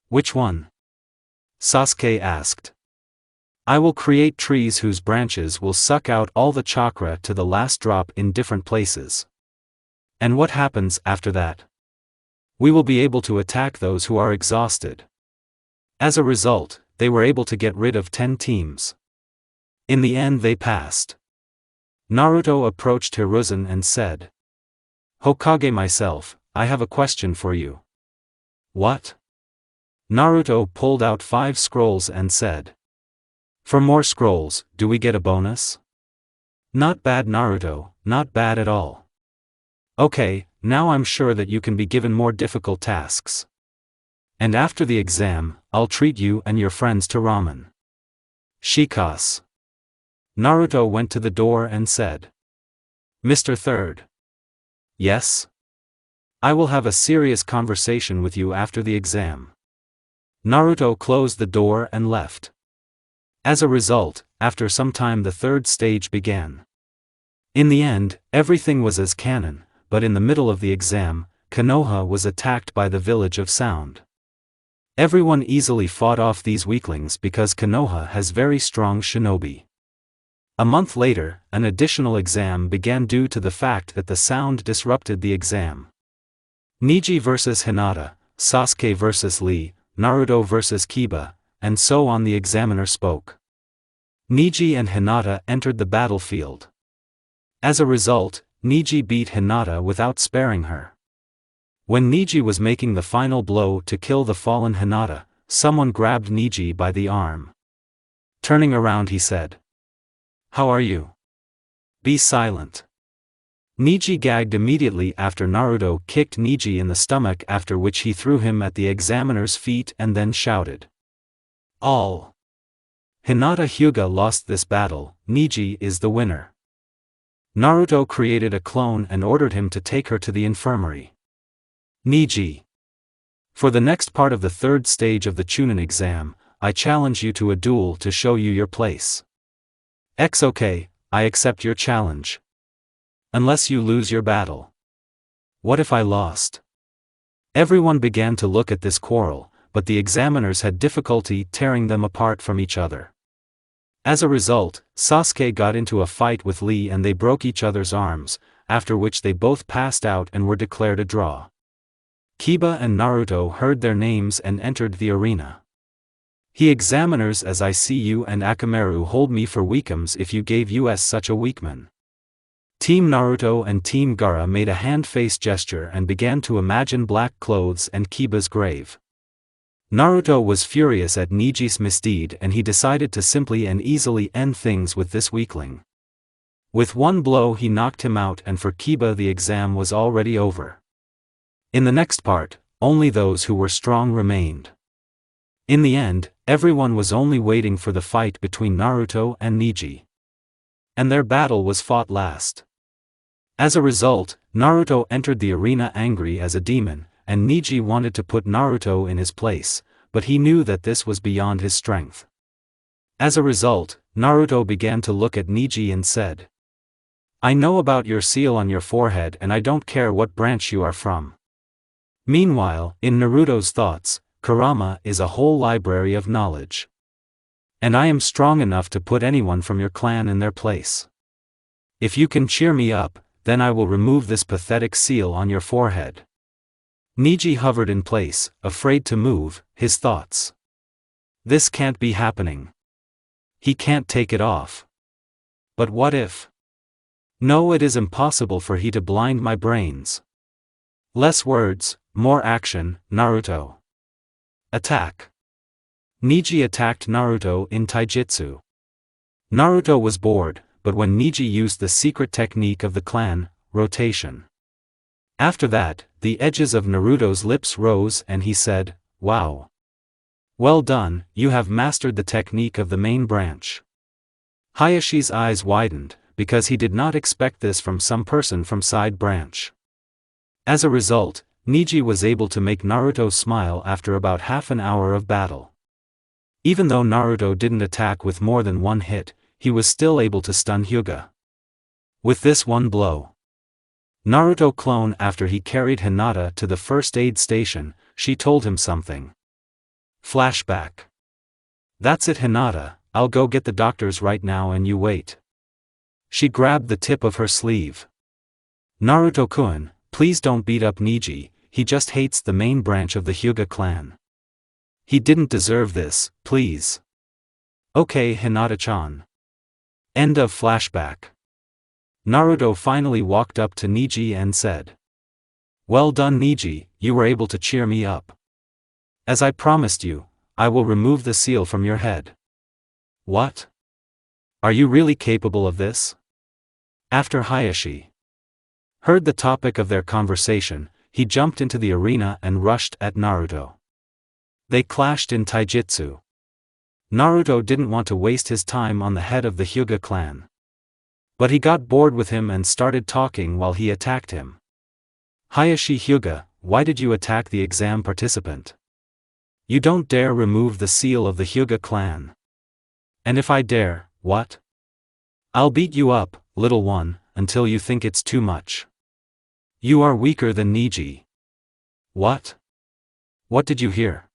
Which one? Sasuke asked. I will create trees whose branches will suck out all the chakra to the last drop in different places. And what happens after that? We will be able to attack those who are exhausted. As a result, they were able to get rid of 10 teams. In the end they passed. Naruto approached Hiruzen and said. Hokage myself, I have a question for you. What? Naruto pulled out 5 scrolls and said. For more scrolls, do we get a bonus? Not bad Naruto, not bad at all. Okay, now I'm sure that you can be given more difficult tasks. And after the exam, I'll treat you and your friends to ramen. Shikaze. Naruto went to the door and said. Mr. Third. Yes? I will have a serious conversation with you after the exam. Naruto closed the door and left. As a result, after some time the third stage began. In the end, everything was as canon, but in the middle of the exam, Konoha was attacked by the Village of Sound. Everyone easily fought off these weaklings because Konoha has very strong shinobi. A month later, an additional exam began due to the fact that the sound disrupted the exam. Neji vs Hinata, Sasuke vs Lee, Naruto vs Kiba, and so on. The examiner spoke. Neji and Hinata entered the battlefield. As a result, Neji beat Hinata without sparing her. When Neji was making the final blow to kill the fallen Hinata, someone grabbed Neji by the arm. Turning around he said. How are you? Be silent. Neji gagged immediately after Naruto kicked Neji in the stomach, after which he threw him at the examiner's feet and then shouted. All. Hinata Hyuga lost this battle, Neji is the winner. Naruto created a clone and ordered him to take her to the infirmary. Neji. For the next part of the third stage of the Chunin exam, I challenge you to a duel to show you your place. Okay, I accept your challenge. Unless you lose your battle. What if I lost? Everyone began to look at this quarrel, but the examiners had difficulty tearing them apart from each other. As a result, Sasuke got into a fight with Lee and they broke each other's arms, after which they both passed out and were declared a draw. Kiba and Naruto heard their names and entered the arena. "He examiners as I see you and Akamaru hold me for weakums if you gave us such a weakman." Team Naruto and Team Gaara made a hand-face gesture and began to imagine black clothes and Kiba's grave. Naruto was furious at Niji's misdeed and he decided to simply and easily end things with this weakling. With one blow he knocked him out, and for Kiba the exam was already over. In the next part, only those who were strong remained. In the end, everyone was only waiting for the fight between Naruto and Niji. And their battle was fought last. As a result, Naruto entered the arena angry as a demon, and Niji wanted to put Naruto in his place, but he knew that this was beyond his strength. As a result, Naruto began to look at Niji and said, "I know about your seal on your forehead and I don't care what branch you are from." Meanwhile, in Naruto's thoughts, Kurama is a whole library of knowledge. And I am strong enough to put anyone from your clan in their place. If you can cheer me up, then I will remove this pathetic seal on your forehead. Niji hovered in place, afraid to move, his thoughts. This can't be happening. He can't take it off. But what if? No, it is impossible for he to blind my brains. Less words, more action, Naruto. Attack. Niji attacked Naruto in taijutsu. Naruto was bored, but when Niji used the secret technique of the clan, rotation. After that, the edges of Naruto's lips rose and he said, "Wow. Well done, you have mastered the technique of the main branch." Hayashi's eyes widened, because he did not expect this from some person from side branch. As a result, Niji was able to make Naruto smile after about half an hour of battle. Even though Naruto didn't attack with more than one hit, he was still able to stun Hyuga. With this one blow. Naruto clone after he carried Hinata to the first aid station, she told him something. Flashback. "That's it Hinata, I'll go get the doctors right now and you wait." She grabbed the tip of her sleeve. "Naruto-kun, please don't beat up Niji, he just hates the main branch of the Hyuga clan. He didn't deserve this, please." "Okay Hinata-chan." End of flashback. Naruto finally walked up to Niji and said, "Well done Niji, you were able to cheer me up. As I promised you, I will remove the seal from your head." "What? Are you really capable of this?" After Hayashi heard the topic of their conversation, he jumped into the arena and rushed at Naruto. They clashed in taijutsu. Naruto didn't want to waste his time on the head of the Hyuga clan. But he got bored with him and started talking while he attacked him. "Hayashi Hyuga, why did you attack the exam participant? You don't dare remove the seal of the Hyuga clan. And if I dare, what? I'll beat you up, little one, until you think it's too much. You are weaker than Niji." "What? What did you hear?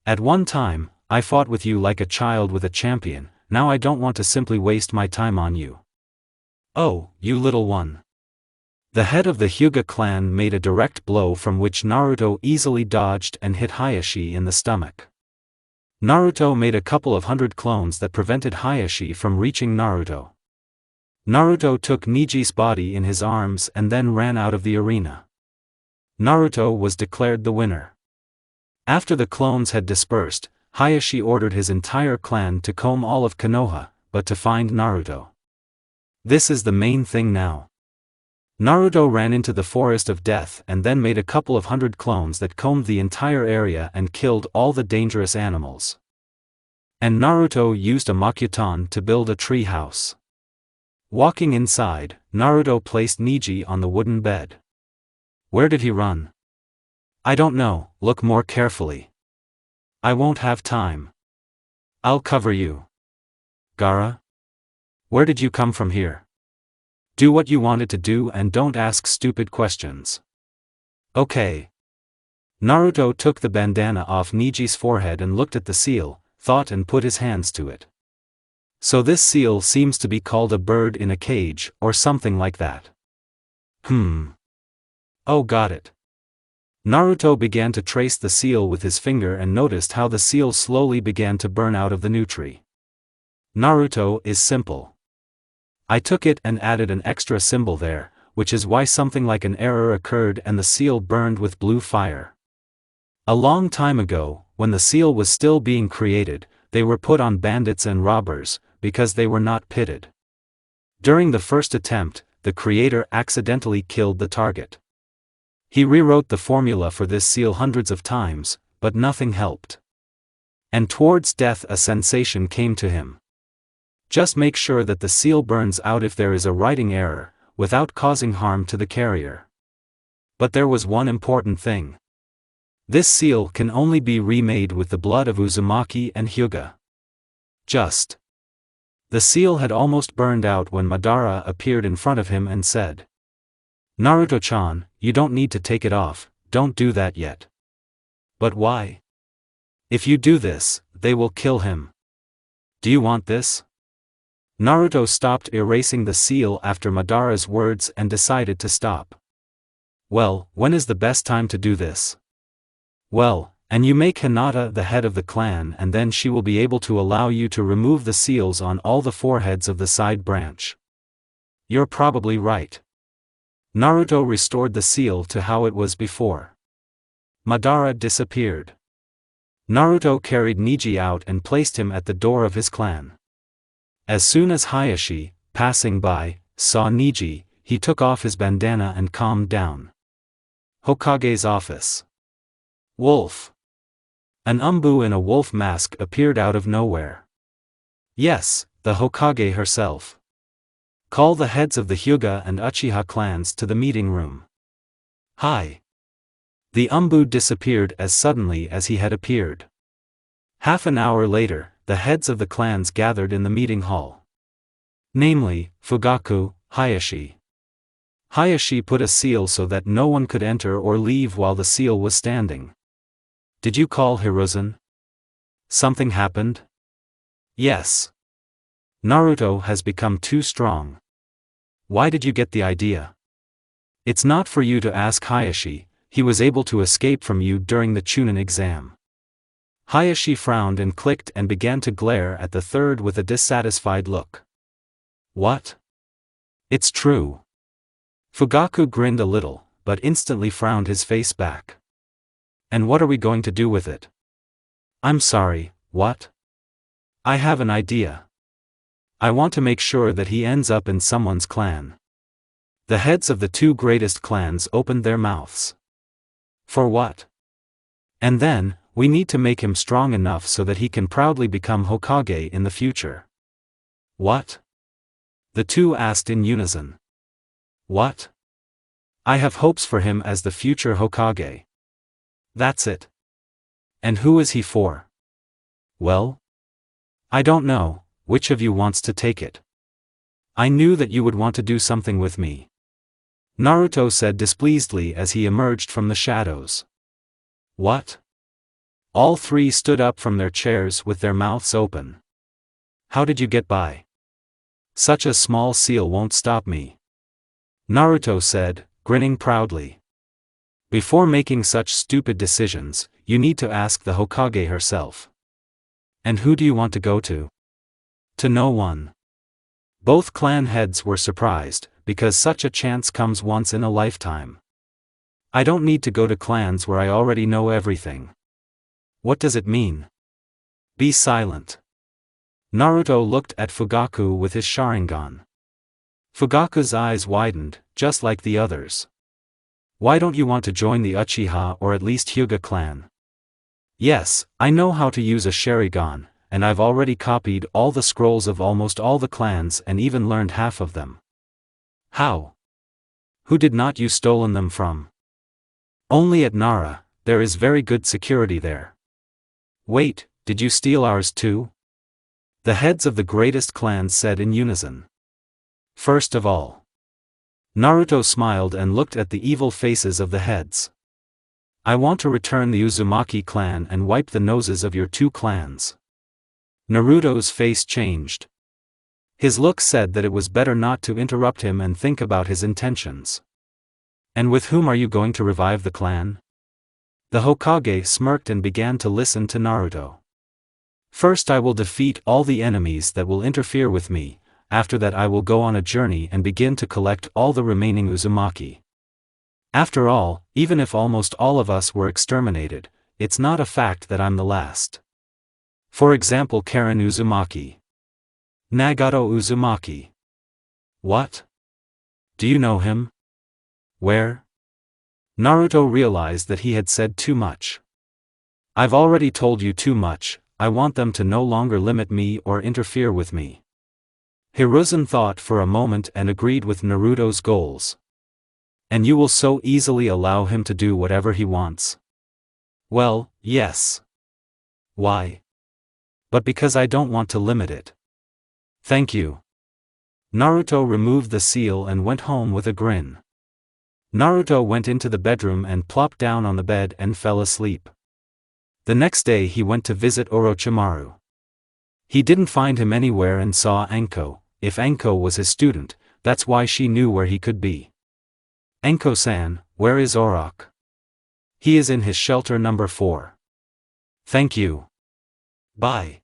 At one time, I fought with you like a child with a champion, now I don't want to simply waste my time on you." "Oh, you little one." The head of the Hyuga clan made a direct blow from which Naruto easily dodged and hit Hayashi in the stomach. Naruto made a couple of hundred clones that prevented Hayashi from reaching Naruto. Naruto took Niji's body in his arms and then ran out of the arena. Naruto was declared the winner. After the clones had dispersed, Hayashi ordered his entire clan to comb all of Konoha, but to find Naruto. This is the main thing now. Naruto ran into the forest of death and then made a couple of hundred clones that combed the entire area and killed all the dangerous animals. And Naruto used a Makuton to build a tree house. Walking inside, Naruto placed Niji on the wooden bed. Where did he run? I don't know, look more carefully. I won't have time. I'll cover you. Gaara? Where did you come from here? Do what you wanted to do and don't ask stupid questions. Okay. Naruto took the bandana off Niji's forehead and looked at the seal, thought and put his hands to it. So this seal seems to be called a bird in a cage, or something like that. Oh, got it. Naruto began to trace the seal with his finger and noticed how the seal slowly began to burn out of the nutri. Naruto is simple. I took it and added an extra symbol there, which is why something like an error occurred and the seal burned with blue fire. A long time ago, when the seal was still being created, they were put on bandits and robbers, because they were not pitted. During the first attempt, the creator accidentally killed the target. He rewrote the formula for this seal hundreds of times, but nothing helped. And towards death a sensation came to him. Just make sure that the seal burns out if there is a writing error, without causing harm to the carrier. But there was one important thing. This seal can only be remade with the blood of Uzumaki and Hyuga. The seal had almost burned out when Madara appeared in front of him and said, "Naruto-chan, you don't need to take it off, don't do that yet." "But why? If you do this, they will kill him. Do you want this?" Naruto stopped erasing the seal after Madara's words and decided to stop. "Well, when is the best time to do this?" "Well, and you make Hinata the head of the clan and then she will be able to allow you to remove the seals on all the foreheads of the side branch." "You're probably right." Naruto restored the seal to how it was before. Madara disappeared. Naruto carried Niji out and placed him at the door of his clan. As soon as Hayashi, passing by, saw Niji, he took off his bandana and calmed down. Hokage's office. Wolf. An umbu in a wolf mask appeared out of nowhere. Yes, the Hokage herself. "Call the heads of the Hyuga and Uchiha clans to the meeting room." "Hi." The umbu disappeared as suddenly as he had appeared. Half an hour later, the heads of the clans gathered in the meeting hall. Namely, Fugaku, Hayashi. Hayashi put a seal so that no one could enter or leave while the seal was standing. "Did you call Hiruzen? Something happened?" "Yes. Naruto has become too strong." "Why did you get the idea?" "It's not for you to ask Hayashi, he was able to escape from you during the Chunin exam." Hayashi frowned and clicked and began to glare at the third with a dissatisfied look. "What? It's true." Fugaku grinned a little, but instantly frowned his face back. "And what are we going to do with it?" "I'm sorry, what?" "I have an idea. I want to make sure that he ends up in someone's clan." The heads of the two greatest clans opened their mouths. "For what?" "And then, we need to make him strong enough so that he can proudly become Hokage in the future." "What?" the two asked in unison. "What?" "I have hopes for him as the future Hokage." "That's it." "And who is he for?" "Well? I don't know, which of you wants to take it?" "I knew that you would want to do something with me," Naruto said displeasedly as he emerged from the shadows. "What?" All three stood up from their chairs with their mouths open. "How did you get by?" "Such a small seal won't stop me," Naruto said, grinning proudly. "Before making such stupid decisions, you need to ask the Hokage herself." "And who do you want to go to?" "To no one." Both clan heads were surprised, because such a chance comes once in a lifetime. "I don't need to go to clans where I already know everything." "What does it mean?" "Be silent." Naruto looked at Fugaku with his Sharingan. Fugaku's eyes widened, just like the others. "Why don't you want to join the Uchiha or at least Hyuga clan?" "Yes, I know how to use a Sharingan, and I've already copied all the scrolls of almost all the clans and even learned half of them." "How? Who did not you stolen them from?" "Only at Nara, there is very good security there." "Wait, did you steal ours too?" The heads of the greatest clans said in unison. First of all. Naruto smiled and looked at the evil faces of the heads. I want to return the Uzumaki clan and wipe the noses of your two clans. Naruto's face changed. His look said that it was better not to interrupt him and think about his intentions. And with whom are you going to revive the clan? The Hokage smirked and began to listen to Naruto. First I will defeat all the enemies that will interfere with me, after that I will go on a journey and begin to collect all the remaining Uzumaki. After all, even if almost all of us were exterminated, it's not a fact that I'm the last. For example, Karen Uzumaki. Nagato Uzumaki. What? Do you know him? Where? Naruto realized that he had said too much. I've already told you too much, I want them to no longer limit me or interfere with me. Hiruzen thought for a moment and agreed with Naruto's goals. And you will so easily allow him to do whatever he wants? Well, yes. Why? But because I don't want to limit it. Thank you. Naruto removed the seal and went home with a grin. Naruto went into the bedroom and plopped down on the bed and fell asleep. The next day he went to visit Orochimaru. He didn't find him anywhere and saw Anko. If Anko was his student, that's why she knew where he could be. Anko-san, where is Orok? He is in his shelter number 4. Thank you. Bye.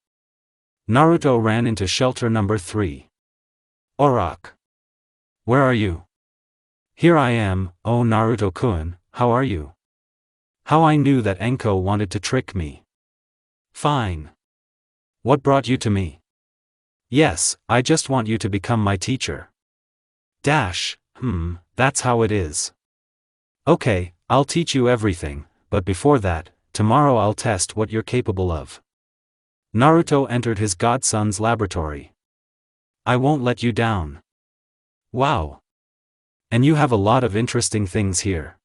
Naruto ran into shelter number 3. Orok. Where are you? Here I am, oh Naruto-kun, how are you? How I knew that Anko wanted to trick me. Fine. What brought you to me? Yes, I just want you to become my teacher. That's how it is. Okay, I'll teach you everything, but before that, tomorrow I'll test what you're capable of. Naruto entered his godson's laboratory. I won't let you down. Wow. And you have a lot of interesting things here.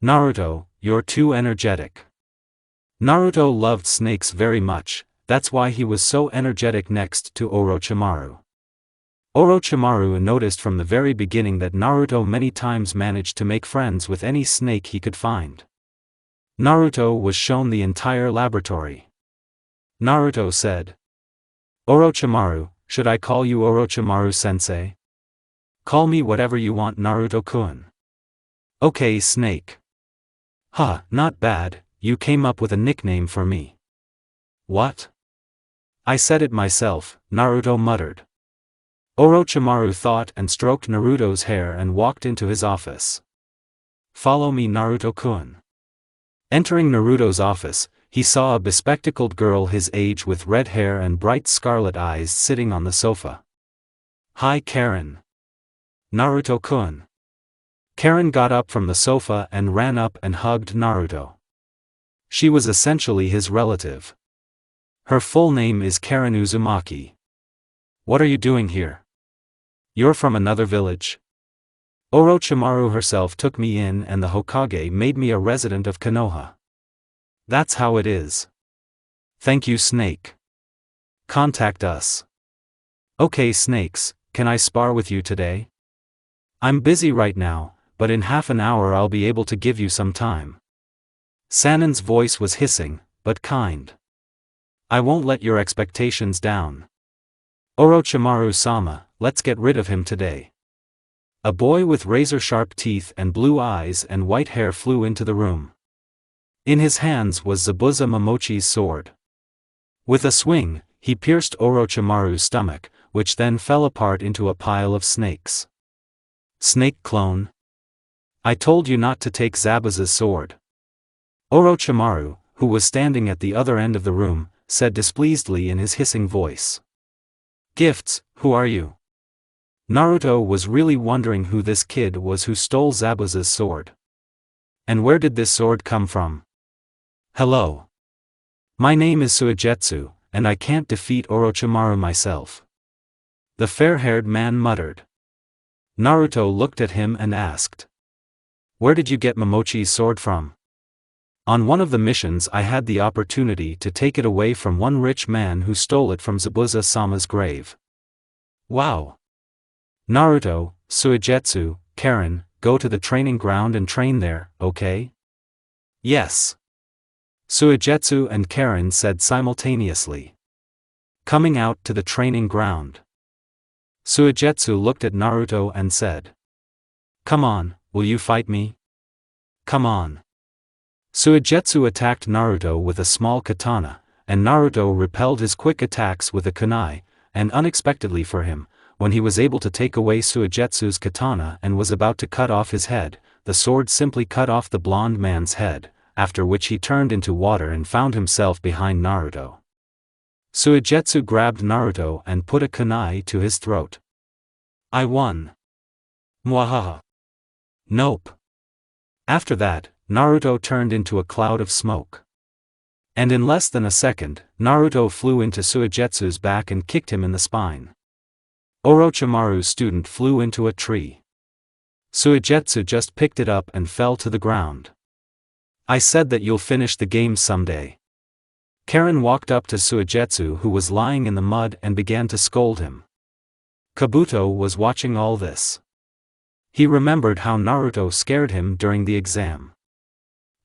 Naruto, you're too energetic. Naruto loved snakes very much, that's why he was so energetic next to Orochimaru. Orochimaru noticed from the very beginning that Naruto many times managed to make friends with any snake he could find. Naruto was shown the entire laboratory. Naruto said. Orochimaru, should I call you Orochimaru-sensei? Call me whatever you want, Naruto-kun. Okay, snake. Not bad, you came up with a nickname for me. What? I said it myself, Naruto muttered. Orochimaru thought and stroked Naruto's hair and walked into his office. Follow me, Naruto-kun. Entering Naruto's office, he saw a bespectacled girl his age with red hair and bright scarlet eyes sitting on the sofa. Hi Karen. Naruto-kun. Karen got up from the sofa and ran up and hugged Naruto. She was essentially his relative. Her full name is Karen Uzumaki. What are you doing here? You're from another village? Orochimaru herself took me in and the Hokage made me a resident of Konoha. That's how it is. Thank you, Snake. Contact us. Okay, snakes, can I spar with you today? I'm busy right now, but in half an hour I'll be able to give you some time. Sannin's voice was hissing, but kind. I won't let your expectations down. Orochimaru-sama, let's get rid of him today. A boy with razor-sharp teeth and blue eyes and white hair flew into the room. In his hands was Zabuza Momochi's sword. With a swing, he pierced Orochimaru's stomach, which then fell apart into a pile of snakes. Snake clone? I told you not to take Zabuza's sword. Orochimaru, who was standing at the other end of the room, said displeasedly in his hissing voice. Gifts, who are you? Naruto was really wondering who this kid was who stole Zabuza's sword. And where did this sword come from? Hello. My name is Suigetsu, and I can't defeat Orochimaru myself. The fair-haired man muttered. Naruto looked at him and asked. Where did you get Momochi's sword from? On one of the missions I had the opportunity to take it away from one rich man who stole it from Zabuza-sama's grave. Wow! Naruto, Suigetsu, Karen, go to the training ground and train there, okay? Yes. Suigetsu and Karen said simultaneously. Coming out to the training ground. Suigetsu looked at Naruto and said. Come on, will you fight me? Come on. Suigetsu attacked Naruto with a small katana, and Naruto repelled his quick attacks with a kunai, and unexpectedly for him, when he was able to take away Suigetsu's katana and was about to cut off his head, the sword simply cut off the blonde man's head, after which he turned into water and found himself behind Naruto. Suigetsu grabbed Naruto and put a kunai to his throat. I won. Mwahaha. Nope. After that, Naruto turned into a cloud of smoke. And in less than a second, Naruto flew into Suigetsu's back and kicked him in the spine. Orochimaru's student flew into a tree. Suigetsu just picked it up and fell to the ground. I said that you'll finish the game someday. Karen walked up to Suigetsu who was lying in the mud and began to scold him. Kabuto was watching all this. He remembered how Naruto scared him during the exam.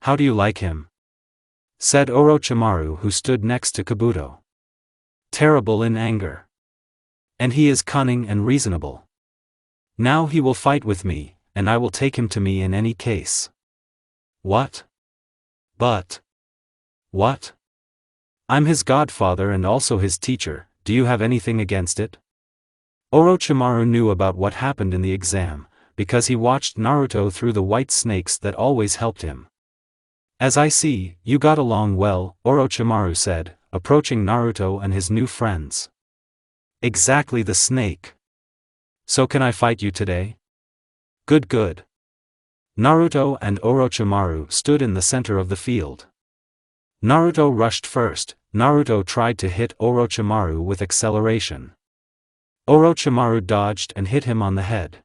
How do you like him? Said Orochimaru who stood next to Kabuto. Terrible in anger. And he is cunning and reasonable. Now he will fight with me, and I will take him to me in any case. What? But. What? I'm his godfather and also his teacher, do you have anything against it? Orochimaru knew about what happened in the exam, because he watched Naruto through the white snakes that always helped him. As I see, you got along well, Orochimaru said, approaching Naruto and his new friends. Exactly the snake. So can I fight you today? Good good. Naruto and Orochimaru stood in the center of the field. Naruto rushed first. Naruto tried to hit Orochimaru with acceleration. Orochimaru dodged and hit him on the head.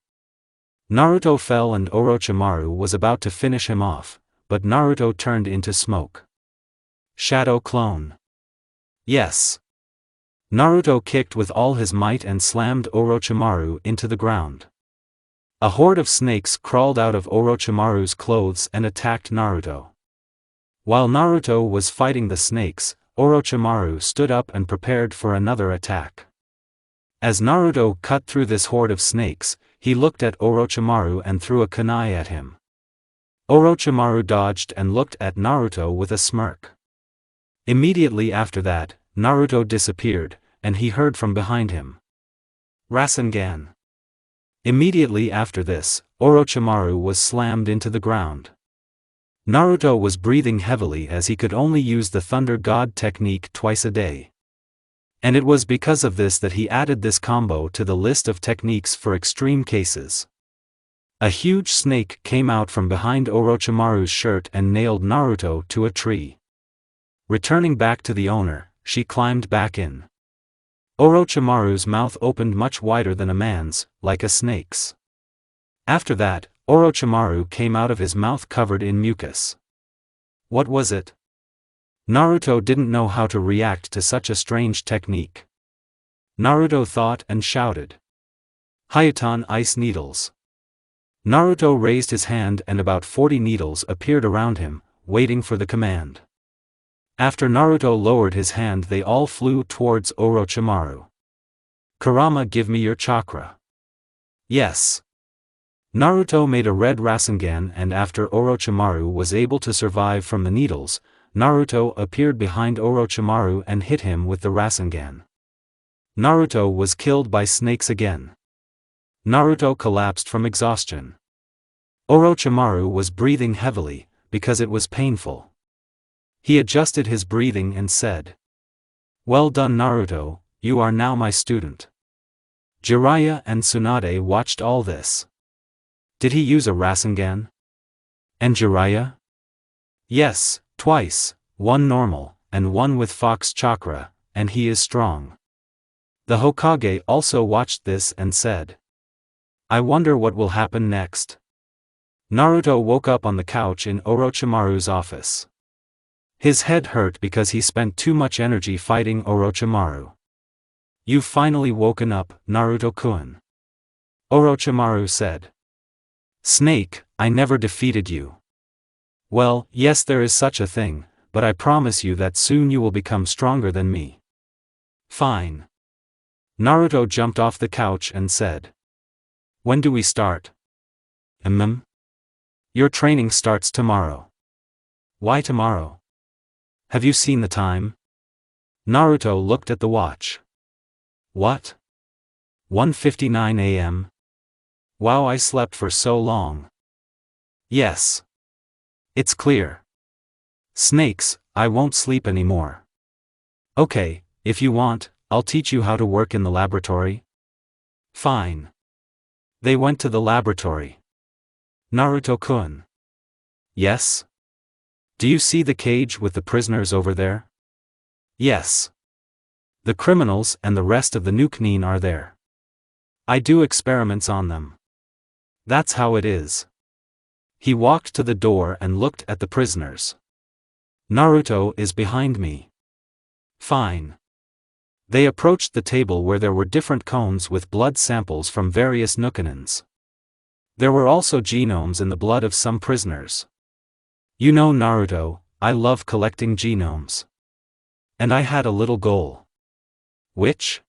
Naruto fell and Orochimaru was about to finish him off, but Naruto turned into smoke. Shadow clone. Yes. Naruto kicked with all his might and slammed Orochimaru into the ground. A horde of snakes crawled out of Orochimaru's clothes and attacked Naruto. While Naruto was fighting the snakes, Orochimaru stood up and prepared for another attack. As Naruto cut through this horde of snakes, he looked at Orochimaru and threw a kunai at him. Orochimaru dodged and looked at Naruto with a smirk. Immediately after that, Naruto disappeared, and he heard from behind him. Rasengan. Immediately after this, Orochimaru was slammed into the ground. Naruto was breathing heavily as he could only use the Thunder God technique twice a day. And it was because of this that he added this combo to the list of techniques for extreme cases. A huge snake came out from behind Orochimaru's shirt and nailed Naruto to a tree. Returning back to the owner, she climbed back in. Orochimaru's mouth opened much wider than a man's, like a snake's. After that, Orochimaru came out of his mouth covered in mucus. What was it? Naruto didn't know how to react to such a strange technique. Naruto thought and shouted. Hyuton ice needles. Naruto raised his hand and about 40 needles appeared around him, waiting for the command. After Naruto lowered his hand they all flew towards Orochimaru. Kurama, give me your chakra. Yes. Naruto made a red Rasengan and after Orochimaru was able to survive from the needles, Naruto appeared behind Orochimaru and hit him with the Rasengan. Naruto was killed by snakes again. Naruto collapsed from exhaustion. Orochimaru was breathing heavily, because it was painful. He adjusted his breathing and said. Well done Naruto, you are now my student. Jiraiya and Tsunade watched all this. Did he use a Rasengan? And Jiraiya? Yes, twice, one normal, and one with Fox Chakra, and he is strong. The Hokage also watched this and said. I wonder what will happen next. Naruto woke up on the couch in Orochimaru's office. His head hurt because he spent too much energy fighting Orochimaru. You've finally woken up, Naruto-kun. Orochimaru said. Snake, I never defeated you. Well, yes, there is such a thing, but I promise you that soon you will become stronger than me. Fine. Naruto jumped off the couch and said. When do we start? Your training starts tomorrow. Why tomorrow? Have you seen the time? Naruto looked at the watch. What? 1:59 a.m.? Wow, I slept for so long. Yes. It's clear. Snakes, I won't sleep anymore. Okay, if you want, I'll teach you how to work in the laboratory. Fine. They went to the laboratory. Naruto-kun. Yes? Do you see the cage with the prisoners over there? Yes. The criminals and the rest of the Nukenin are there. I do experiments on them. That's how it is. He walked to the door and looked at the prisoners. Naruto is behind me. Fine. They approached the table where there were different cones with blood samples from various Nukenins. There were also genomes in the blood of some prisoners. You know, Naruto, I love collecting genomes. And I had a little goal. Which?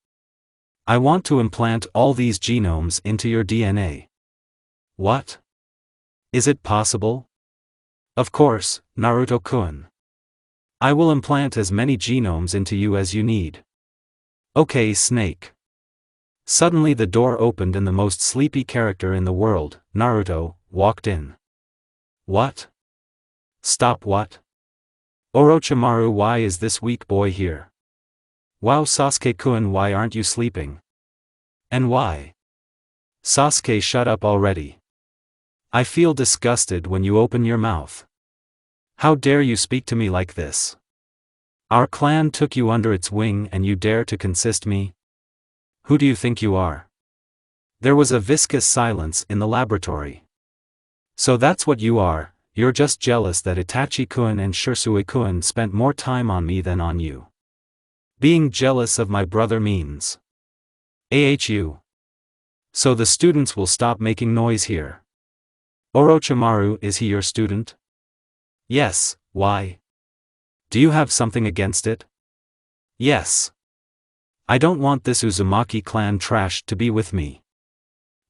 I want to implant all these genomes into your DNA. What? Is it possible? Of course, Naruto-kun. I will implant as many genomes into you as you need. Okay, Snake. Suddenly the door opened and the most sleepy character in the world, Naruto, walked in. What? Stop what? Orochimaru, why is this weak boy here? Wow, Sasuke-kun, why aren't you sleeping? And why? Sasuke, shut up already. I feel disgusted when you open your mouth. How dare you speak to me like this? Our clan took you under its wing and you dare to consist me? Who do you think you are? There was a viscous silence in the laboratory. So that's what you are, you're just jealous that Itachi-kun and Shisui-kun spent more time on me than on you. Being jealous of my brother means AHU. So the students will stop making noise here. Orochimaru, is he your student? Yes, why? Do you have something against it? Yes. I don't want this Uzumaki clan trash to be with me.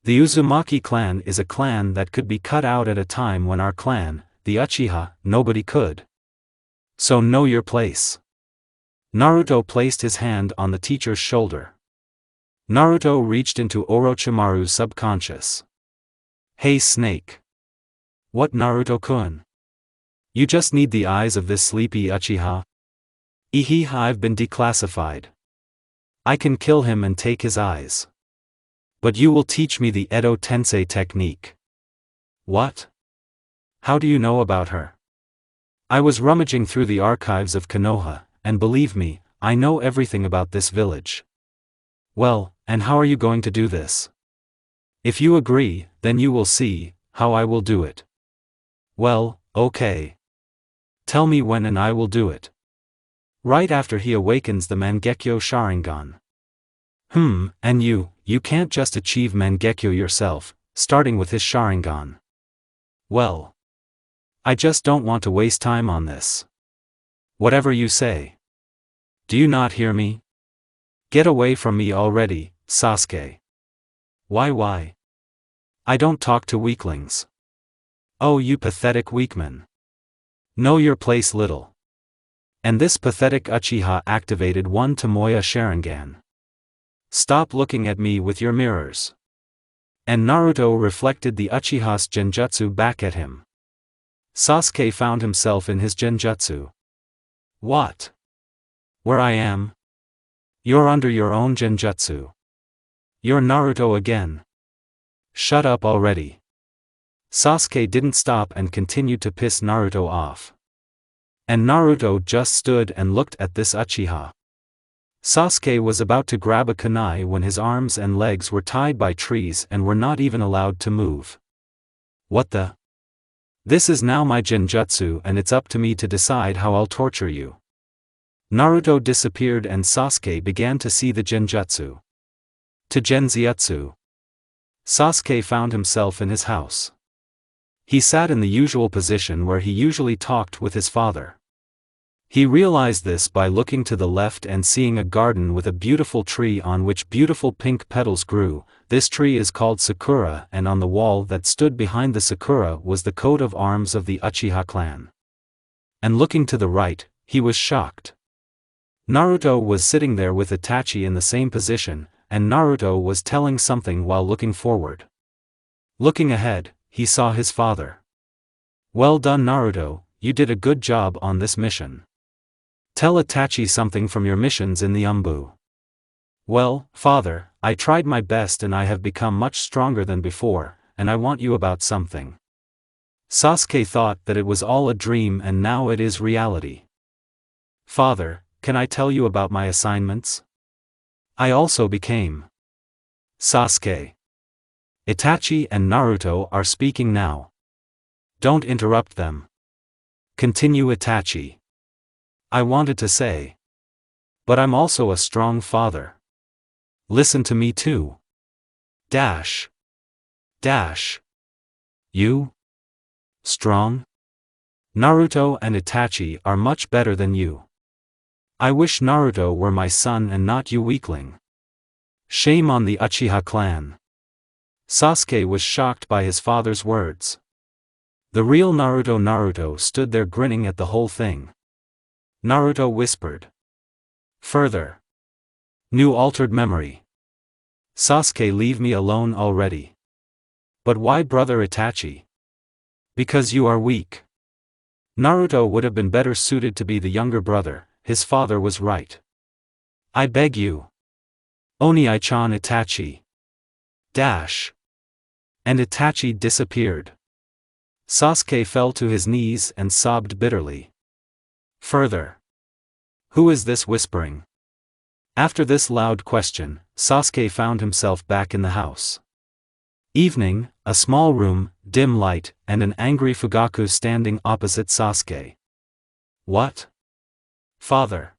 The Uzumaki clan is a clan that could be cut out at a time when our clan, the Uchiha, nobody could. So know your place. Naruto placed his hand on the teacher's shoulder. Naruto reached into Orochimaru's subconscious. Hey Snake. What, Naruto-kun? You just need the eyes of this sleepy Uchiha? I've been declassified. I can kill him and take his eyes. But you will teach me the Edo Tensei technique. What? How do you know about her? I was rummaging through the archives of Konoha, and believe me, I know everything about this village. Well, and how are you going to do this? If you agree, then you will see how I will do it. Well, okay. Tell me when and I will do it. Right after he awakens the Mangekyo Sharingan. And you can't just achieve Mangekyo yourself, starting with his Sharingan. Well, I just don't want to waste time on this. Whatever you say. Do you not hear me? Get away from me already, Sasuke. Why? I don't talk to weaklings. Oh, you pathetic weakman. Know your place, little. And this pathetic Uchiha activated one Tomoya Sharingan. Stop looking at me with your mirrors. And Naruto reflected the Uchiha's genjutsu back at him. Sasuke found himself in his genjutsu. What? Where I am? You're under your own genjutsu. You're Naruto again. Shut up already. Sasuke didn't stop and continued to piss Naruto off. And Naruto just stood and looked at this Uchiha. Sasuke was about to grab a kunai when his arms and legs were tied by trees and were not even allowed to move. What the? This is now my genjutsu and it's up to me to decide how I'll torture you. Naruto disappeared and Sasuke began to see the genjutsu. To genjutsu. Sasuke found himself in his house. He sat in the usual position where he usually talked with his father. He realized this by looking to the left and seeing a garden with a beautiful tree on which beautiful pink petals grew. This tree is called Sakura, and on the wall that stood behind the Sakura was the coat of arms of the Uchiha clan. And looking to the right, he was shocked. Naruto was sitting there with Itachi in the same position, and Naruto was telling something while looking forward. Looking ahead, he saw his father. Well done, Naruto, you did a good job on this mission. Tell Itachi something from your missions in the Umbu. Well, father, I tried my best and I have become much stronger than before, and I want you about something. Sasuke thought that it was all a dream and now it is reality. Father, can I tell you about my assignments? I also became. Sasuke. Itachi and Naruto are speaking now. Don't interrupt them. Continue, Itachi. I wanted to say. But I'm also a strong father. Listen to me too. Dash. Dash. You? Strong? Naruto and Itachi are much better than you. I wish Naruto were my son and not you, weakling. Shame on the Uchiha clan. Sasuke was shocked by his father's words. The real Naruto stood there grinning at the whole thing. Naruto whispered. Further. New altered memory. Sasuke, leave me alone already. But why, brother Itachi? Because you are weak. Naruto would have been better suited to be the younger brother, his father was right. I beg you. Oni-chan, Itachi. Dash. And Itachi disappeared. Sasuke fell to his knees and sobbed bitterly. Further. Who is this whispering? After this loud question, Sasuke found himself back in the house. Evening, a small room, dim light, and an angry Fugaku standing opposite Sasuke. What? Father.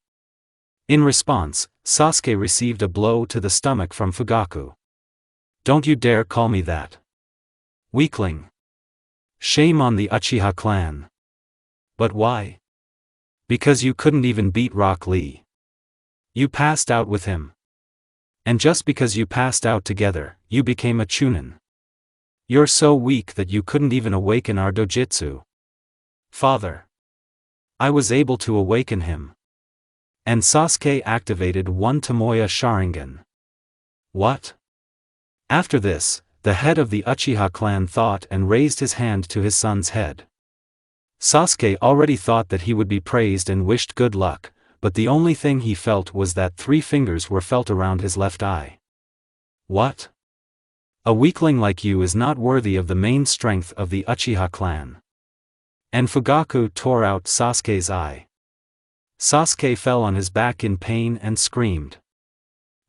In response, Sasuke received a blow to the stomach from Fugaku. Don't you dare call me that. Weakling. Shame on the Uchiha clan. But why? Because you couldn't even beat Rock Lee. You passed out with him. And just because you passed out together, you became a Chunin. You're so weak that you couldn't even awaken our dojutsu. Father. I was able to awaken him. And Sasuke activated one Tomoya Sharingan. What? After this, the head of the Uchiha clan thought and raised his hand to his son's head. Sasuke already thought that he would be praised and wished good luck, but the only thing he felt was that 3 fingers were felt around his left eye. What? A weakling like you is not worthy of the main strength of the Uchiha clan. And Fugaku tore out Sasuke's eye. Sasuke fell on his back in pain and screamed.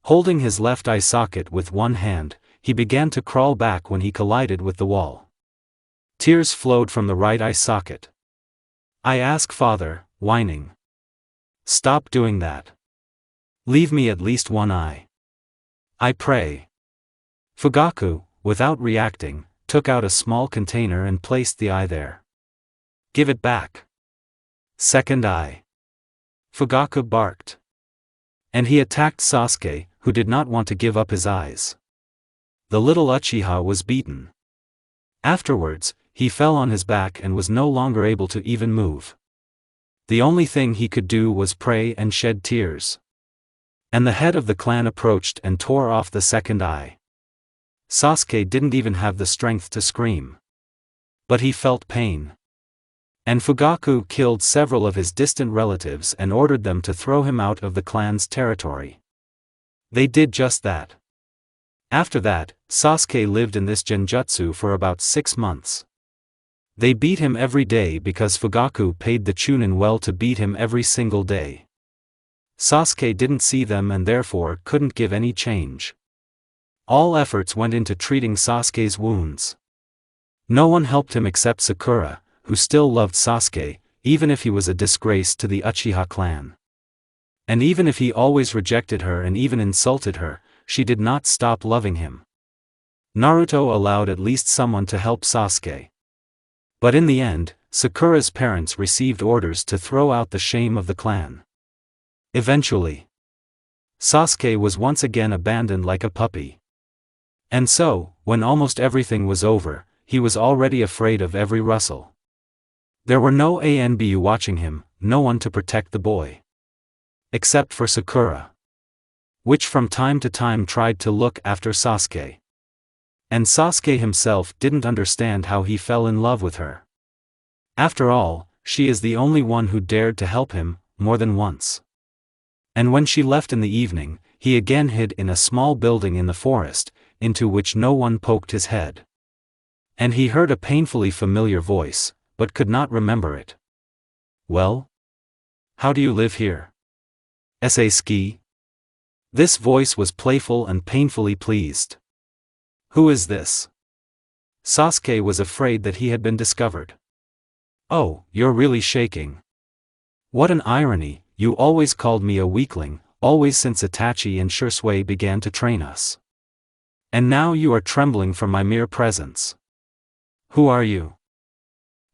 Holding his left eye socket with one hand, he began to crawl back when he collided with the wall. Tears flowed from the right eye socket. I ask, father, whining. Stop doing that. Leave me at least one eye. I pray. Fugaku, without reacting, took out a small container and placed the eye there. Give it back. Second eye. Fugaku barked. And he attacked Sasuke, who did not want to give up his eyes. The little Uchiha was beaten. Afterwards, he fell on his back and was no longer able to even move. The only thing he could do was pray and shed tears. And the head of the clan approached and tore off the second eye. Sasuke didn't even have the strength to scream. But he felt pain. And Fugaku killed several of his distant relatives and ordered them to throw him out of the clan's territory. They did just that. After that, Sasuke lived in this genjutsu for about 6 months. They beat him every day because Fugaku paid the Chunin well to beat him every single day. Sasuke didn't see them and therefore couldn't give any change. All efforts went into treating Sasuke's wounds. No one helped him except Sakura, who still loved Sasuke, even if he was a disgrace to the Uchiha clan. And even if he always rejected her and even insulted her, she did not stop loving him. Naruto allowed at least someone to help Sasuke. But in the end, Sakura's parents received orders to throw out the shame of the clan. Eventually, Sasuke was once again abandoned like a puppy. And so, when almost everything was over, he was already afraid of every rustle. There were no ANBU watching him, no one to protect the boy. Except for Sakura, which from time to time tried to look after Sasuke. And Sasuke himself didn't understand how he fell in love with her. After all, she is the only one who dared to help him, more than once. And when she left in the evening, he again hid in a small building in the forest, into which no one poked his head. And he heard a painfully familiar voice, but could not remember it. "Well? How do you live here? Ski?" This voice was playful and painfully pleased. "Who is this?" Sasuke was afraid that he had been discovered. "Oh, you're really shaking. What an irony, you always called me a weakling, always since Itachi and Shisui began to train us. And now you are trembling from my mere presence. Who are you?"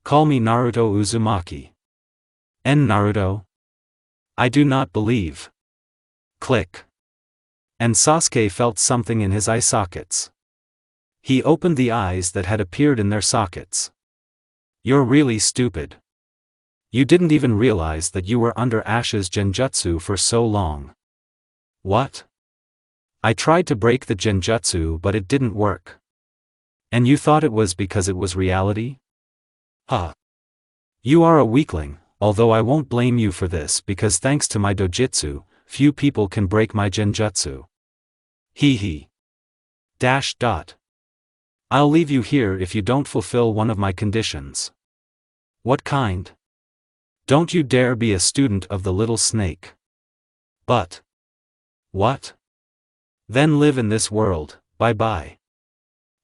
"Call me Naruto Uzumaki." Naruto? I do not believe." Click. And Sasuke felt something in his eye sockets. He opened the eyes that had appeared in their sockets. "You're really stupid. You didn't even realize that you were under Ash's genjutsu for so long." "What? I tried to break the genjutsu but it didn't work. And you thought it was because it was reality? Huh. You are a weakling, although I won't blame you for this because thanks to my dojutsu, few people can break my genjutsu. Hee. I'll leave you here if you don't fulfill one of my conditions." "What kind?" "Don't you dare be a student of the little snake." "But..." "What?" "Then live in this world, bye-bye."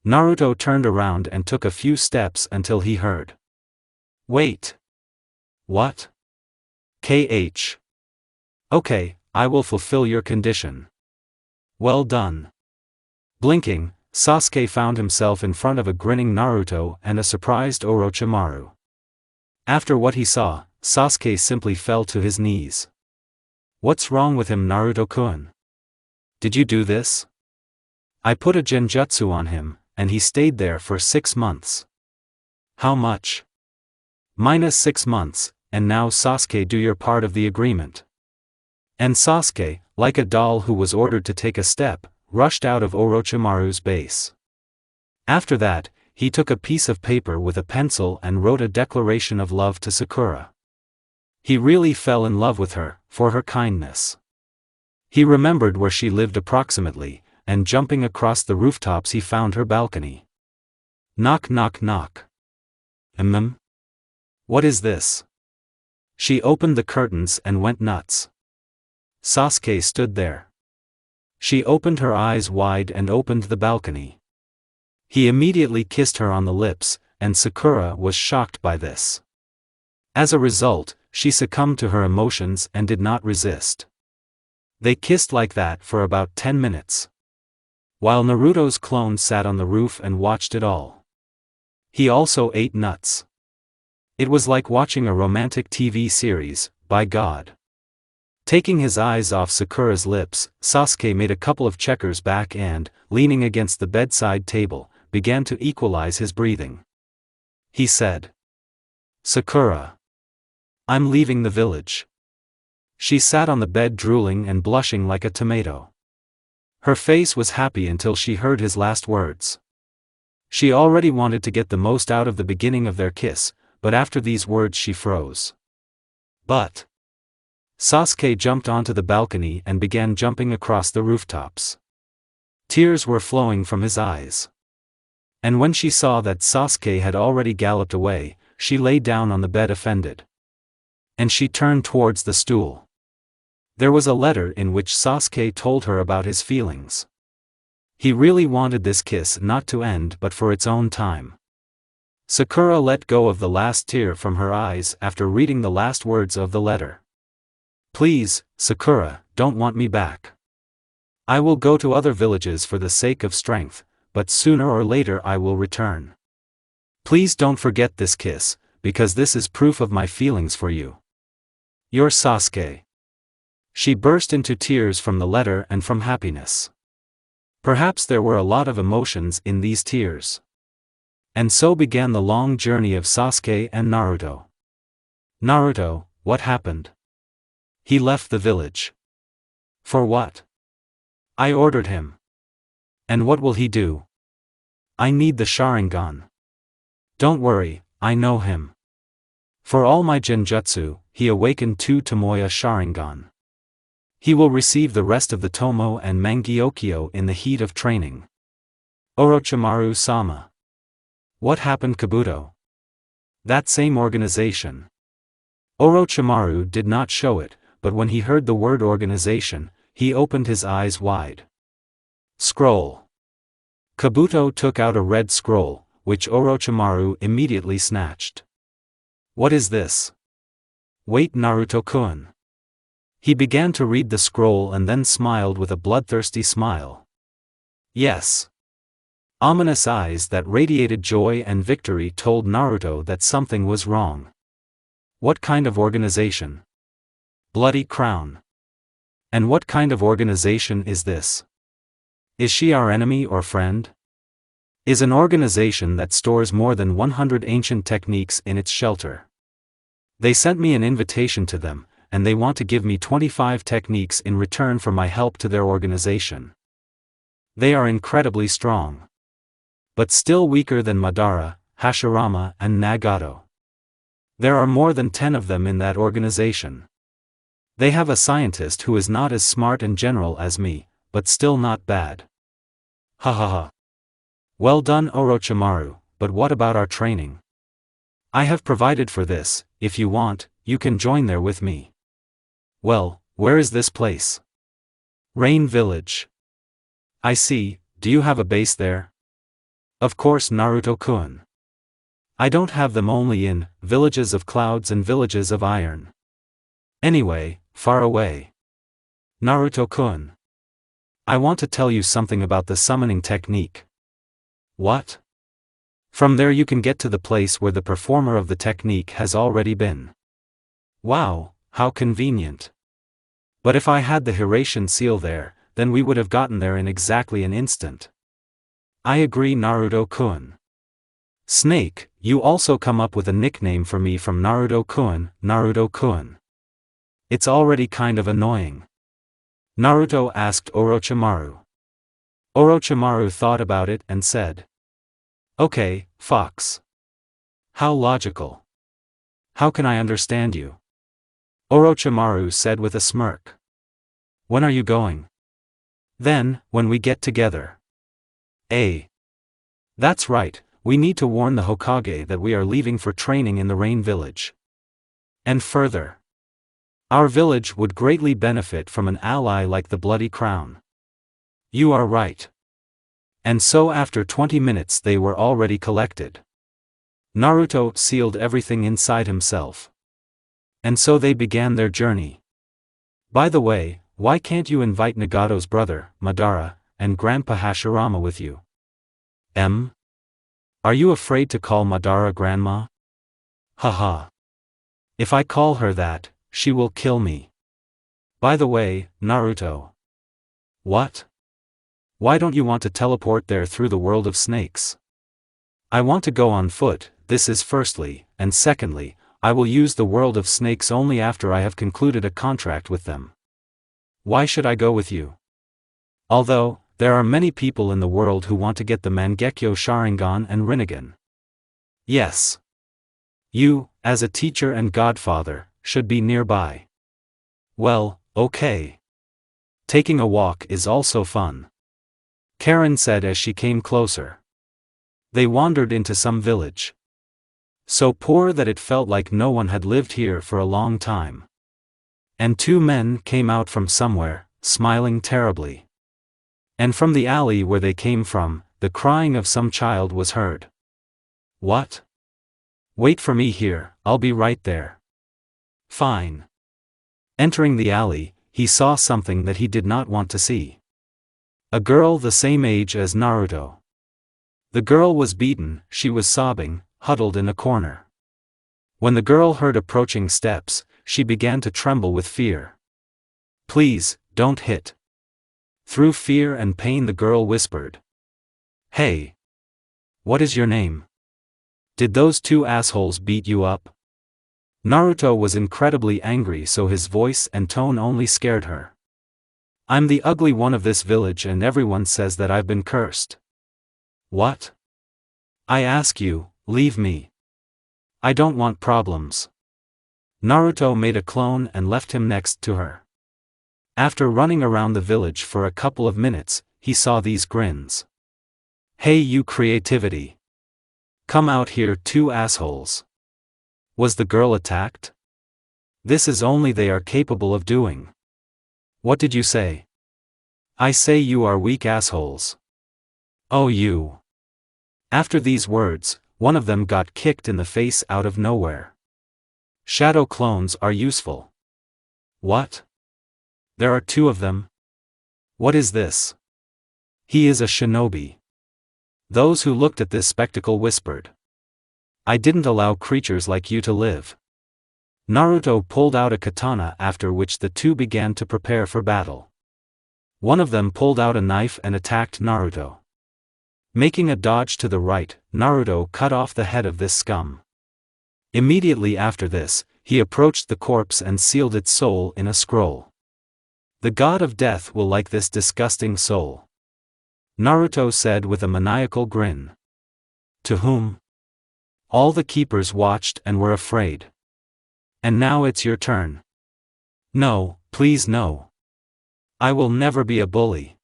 Naruto turned around and took a few steps until he heard. "Wait. What?" "Okay, I will fulfill your condition." "Well done." Blinking, Sasuke found himself in front of a grinning Naruto and a surprised Orochimaru. After what he saw, Sasuke simply fell to his knees. "What's wrong with him, Naruto-kun? Did you do this?" "I put a genjutsu on him, and he stayed there for 6 months." "How much?" -6 months, and now Sasuke, do your part of the agreement." And Sasuke, like a doll who was ordered to take a step, rushed out of Orochimaru's base. After that, he took a piece of paper with a pencil and wrote a declaration of love to Sakura. He really fell in love with her, for her kindness. He remembered where she lived approximately, and jumping across the rooftops he found her balcony. Knock knock knock. What is this?" She opened the curtains and went nuts. Sasuke stood there. She opened her eyes wide and opened the balcony. He immediately kissed her on the lips, and Sakura was shocked by this. As a result, she succumbed to her emotions and did not resist. They kissed like that for about 10 minutes. While Naruto's clone sat on the roof and watched it all. He also ate nuts. It was like watching a romantic TV series, by God. Taking his eyes off Sakura's lips, Sasuke made a couple of checkers back and, leaning against the bedside table, began to equalize his breathing. He said, "Sakura. I'm leaving the village." She sat on the bed drooling and blushing like a tomato. Her face was happy until she heard his last words. She already wanted to get the most out of the beginning of their kiss, but after these words she froze. "But..." Sasuke jumped onto the balcony and began jumping across the rooftops. Tears were flowing from his eyes. And when she saw that Sasuke had already galloped away, she lay down on the bed offended. And she turned towards the stool. There was a letter in which Sasuke told her about his feelings. He really wanted this kiss not to end but for its own time. Sakura let go of the last tear from her eyes after reading the last words of the letter. Please, Sakura, don't want me back. I will go to other villages for the sake of strength, but sooner or later I will return. Please don't forget this kiss, because this is proof of my feelings for you. Your Sasuke. She burst into tears from the letter and from happiness. Perhaps there were a lot of emotions in these tears. And so began the long journey of Sasuke and Naruto. Naruto, what happened? He left the village. For what? I ordered him. And what will he do? I need the Sharingan. Don't worry, I know him. For all my genjutsu, he awakened 2 Tomoya Sharingan. He will receive the rest of the Tomo and Mangyokyo in the heat of training. Orochimaru-sama. What happened, Kabuto? That same organization. Orochimaru did not show it, but when he heard the word organization, he opened his eyes wide. Scroll. Kabuto took out a red scroll, which Orochimaru immediately snatched. What is this? Wait, Naruto-kun. He began to read the scroll and then smiled with a bloodthirsty smile. Yes. Ominous eyes that radiated joy and victory told Naruto that something was wrong. What kind of organization? Bloody Crown. And what kind of organization is this? Is she our enemy or friend? Is an organization that stores more than 100 ancient techniques in its shelter. They sent me an invitation to them, and they want to give me 25 techniques in return for my help to their organization. They are incredibly strong. But still weaker than Madara, Hashirama and Nagato. There are more than 10 of them in that organization. They have a scientist who is not as smart and general as me, but still not bad. Ha ha ha. Well done, Orochimaru, but what about our training? I have provided for this. If you want, you can join there with me. Well, where is this place? Rain Village. I see, do you have a base there? Of course, Naruto-kun. I don't have them, only in villages of clouds and villages of iron. Anyway, far away. Naruto-kun. I want to tell you something about the summoning technique. What? From there you can get to the place where the performer of the technique has already been. Wow, how convenient. But if I had the Hiratian seal there, then we would have gotten there in exactly an instant. I agree, Naruto-kun. Snake, you also come up with a nickname for me from Naruto-kun, Naruto-kun. It's already kind of annoying. Naruto asked Orochimaru. Orochimaru thought about it and said. Okay, Fox. How logical. How can I understand you? Orochimaru said with a smirk. When are you going? Then, when we get together. That's right, we need to warn the Hokage that we are leaving for training in the Rain Village. And further. Our village would greatly benefit from an ally like the Bloody Crown. You are right. And so after 20 minutes they were already collected. Naruto sealed everything inside himself. And so they began their journey. By the way, why can't you invite Nagato's brother, Madara, and Grandpa Hashirama with you? Are you afraid to call Madara Grandma? Haha. If I call her that, she will kill me. By the way, Naruto. What? Why don't you want to teleport there through the world of snakes? I want to go on foot, this is firstly, and secondly, I will use the world of snakes only after I have concluded a contract with them. Why should I go with you? Although, there are many people in the world who want to get the Mangekyo Sharingan and Rinnegan. Yes. You, as a teacher and godfather, should be nearby. Well, okay. Taking a walk is also fun. Karen said as she came closer. They wandered into some village. So poor that it felt like no one had lived here for a long time. And 2 men came out from somewhere, smiling terribly. And from the alley where they came from, the crying of some child was heard. What? Wait for me here, I'll be right there. Fine. Entering the alley, he saw something that he did not want to see. A girl the same age as Naruto. The girl was beaten, she was sobbing, huddled in a corner. When the girl heard approaching steps, she began to tremble with fear. Please, don't hit. Through fear and pain the girl whispered. Hey. What is your name? Did those two assholes beat you up? Naruto was incredibly angry, so his voice and tone only scared her. I'm the ugly one of this village and everyone says that I've been cursed. What? I ask you, leave me. I don't want problems. Naruto made a clone and left him next to her. After running around the village for a couple of minutes, he saw these grins. Hey you creativity. Come out here, two assholes. Was the girl attacked? This is only they are capable of doing. What did you say? I say you are weak assholes. Oh you. After these words, one of them got kicked in the face out of nowhere. Shadow clones are useful. What? There are two of them? What is this? He is a shinobi. Those who looked at this spectacle whispered. I didn't allow creatures like you to live. Naruto pulled out a katana, after which the two began to prepare for battle. One of them pulled out a knife and attacked Naruto. Making a dodge to the right, Naruto cut off the head of this scum. Immediately after this, he approached the corpse and sealed its soul in a scroll. The god of death will like this disgusting soul. Naruto said with a maniacal grin. To whom? All the keepers watched and were afraid. And now it's your turn. No, please no. I will never be a bully.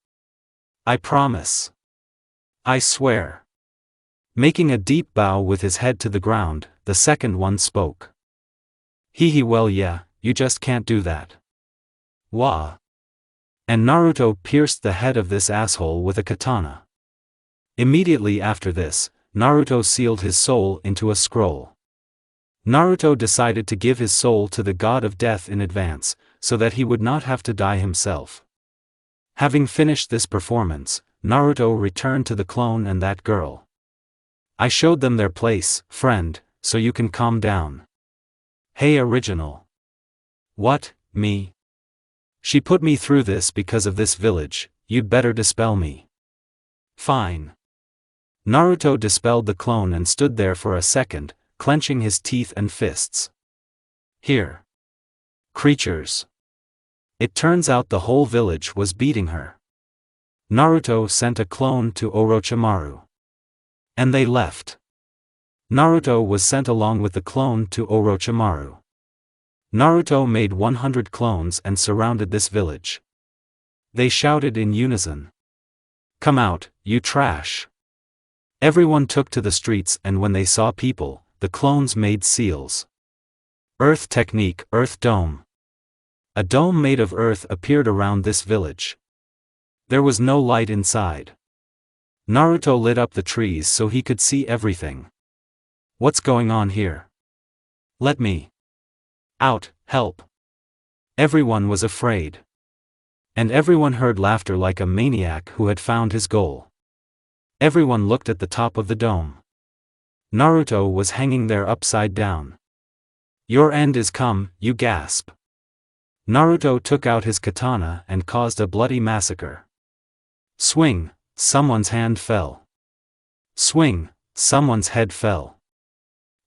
I promise. I swear. Making a deep bow with his head to the ground, the second one spoke. Hee well yeah, you just can't do that. Wah. And Naruto pierced the head of this asshole with a katana. Immediately after this, Naruto sealed his soul into a scroll. Naruto decided to give his soul to the god of death in advance, so that he would not have to die himself. Having finished this performance, Naruto returned to the clone and that girl. I showed them their place, friend, so you can calm down. Hey original. What, me? She put me through this because of this village, you'd better dispel me. Fine. Naruto dispelled the clone and stood there for a second, clenching his teeth and fists. Here. Creatures. It turns out the whole village was beating her. Naruto sent a clone to Orochimaru. And they left. Naruto was sent along with the clone to Orochimaru. Naruto made 100 clones and surrounded this village. They shouted in unison. Come out, you trash. Everyone took to the streets and when they saw people, the clones made seals. Earth technique, earth dome. A dome made of earth appeared around this village. There was no light inside. Naruto lit up the trees so he could see everything. What's going on here? Let me out, help. Everyone was afraid. And everyone heard laughter like a maniac who had found his goal. Everyone looked at the top of the dome. Naruto was hanging there upside down. Your end is come, you gasp. Naruto took out his katana and caused a bloody massacre. Swing, someone's hand fell. Swing, someone's head fell.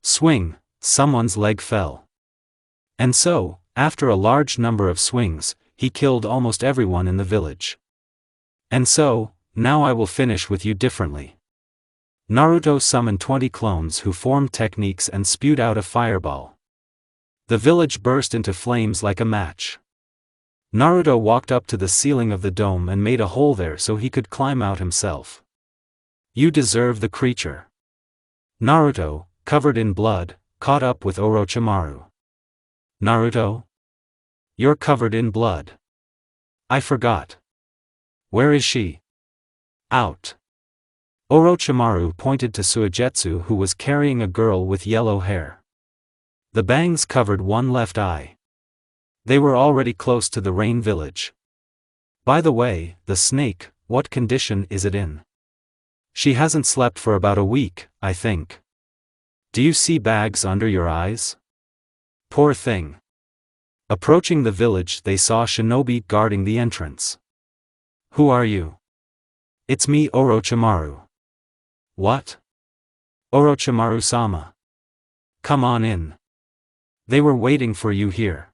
Swing, someone's leg fell. And so, after a large number of swings, he killed almost everyone in the village. And so, now I will finish with you differently. Naruto summoned 20 clones who formed techniques and spewed out a fireball. The village burst into flames like a match. Naruto walked up to the ceiling of the dome and made a hole there so he could climb out himself. You deserve the creature. Naruto, covered in blood, caught up with Orochimaru. Naruto? You're covered in blood. I forgot. Where is she? Out. Orochimaru pointed to Suigetsu, who was carrying a girl with yellow hair. The bangs covered one left eye. They were already close to the rain village. By the way, the snake, what condition is it in? She hasn't slept for about a week, I think. Do you see bags under your eyes? Poor thing. Approaching the village, they saw shinobi guarding the entrance. Who are you? It's me, Orochimaru. What? Orochimaru-sama. Come on in. They were waiting for you here.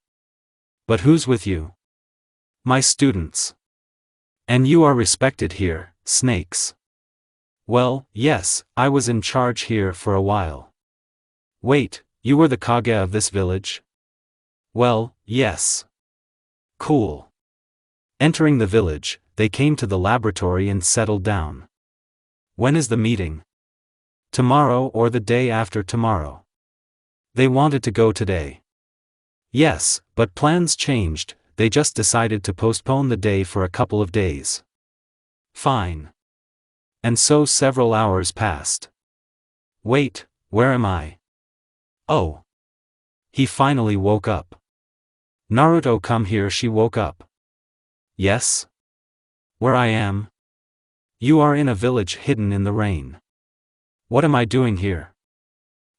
But who's with you? My students. And you are respected here, snakes. Well, yes, I was in charge here for a while. Wait, you were the Kage of this village? Well, yes. Cool. Entering the village, they came to the laboratory and settled down. When is the meeting? Tomorrow or the day after tomorrow. They wanted to go today. Yes, but plans changed, they just decided to postpone the day for a couple of days. Fine. And so several hours passed. Wait, where am I? Oh. He finally woke up. Naruto, come here. She woke up. Yes? Where I am? You are in a village hidden in the rain. What am I doing here?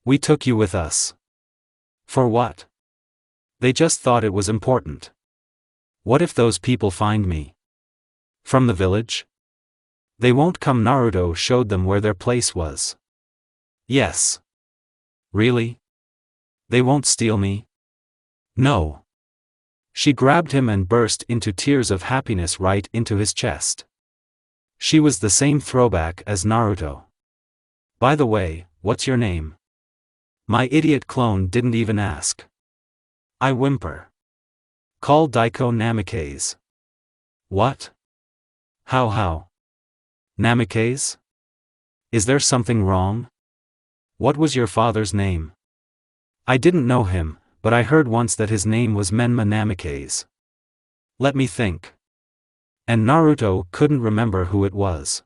We took you with us. For what? They just thought it was important. What if those people find me? From the village? They won't come. Naruto showed them where their place was. Yes. Really? They won't steal me? No. She grabbed him and burst into tears of happiness right into his chest. She was the same throwback as Naruto. By the way, what's your name? My idiot clone didn't even ask. I whimper. Call Daiko Namikaze. What? How? Namikaze? Is there something wrong? What was your father's name? I didn't know him, but I heard once that his name was Menma Namikaze. Let me think. And Naruto couldn't remember who it was.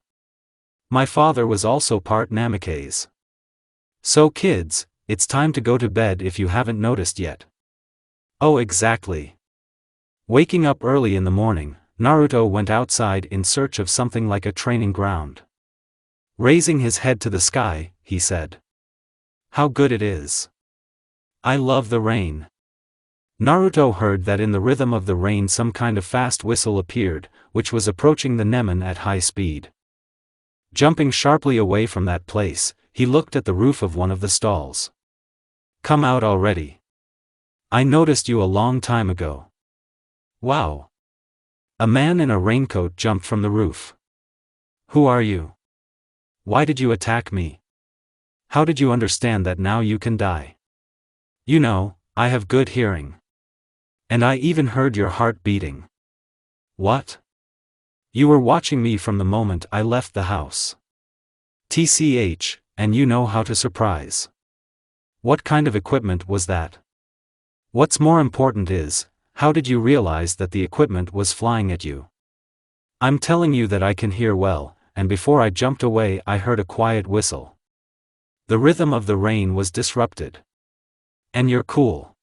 My father was also part Namikaze. So kids, it's time to go to bed if you haven't noticed yet. Oh, exactly. Waking up early in the morning, Naruto went outside in search of something like a training ground. Raising his head to the sky, he said, "How good it is. I love the rain." Naruto heard that in the rhythm of the rain some kind of fast whistle appeared, which was approaching the Nemen at high speed. Jumping sharply away from that place, he looked at the roof of one of the stalls. Come out already. I noticed you a long time ago. Wow. A man in a raincoat jumped from the roof. Who are you? Why did you attack me? How did you understand that now you can die? You know, I have good hearing. And I even heard your heart beating. What? You were watching me from the moment I left the house. TCH, and you know how to surprise. What kind of equipment was that? What's more important is, how did you realize that the equipment was flying at you? I'm telling you that I can hear well, and before I jumped away I heard a quiet whistle. The rhythm of the rain was disrupted. And you're cool.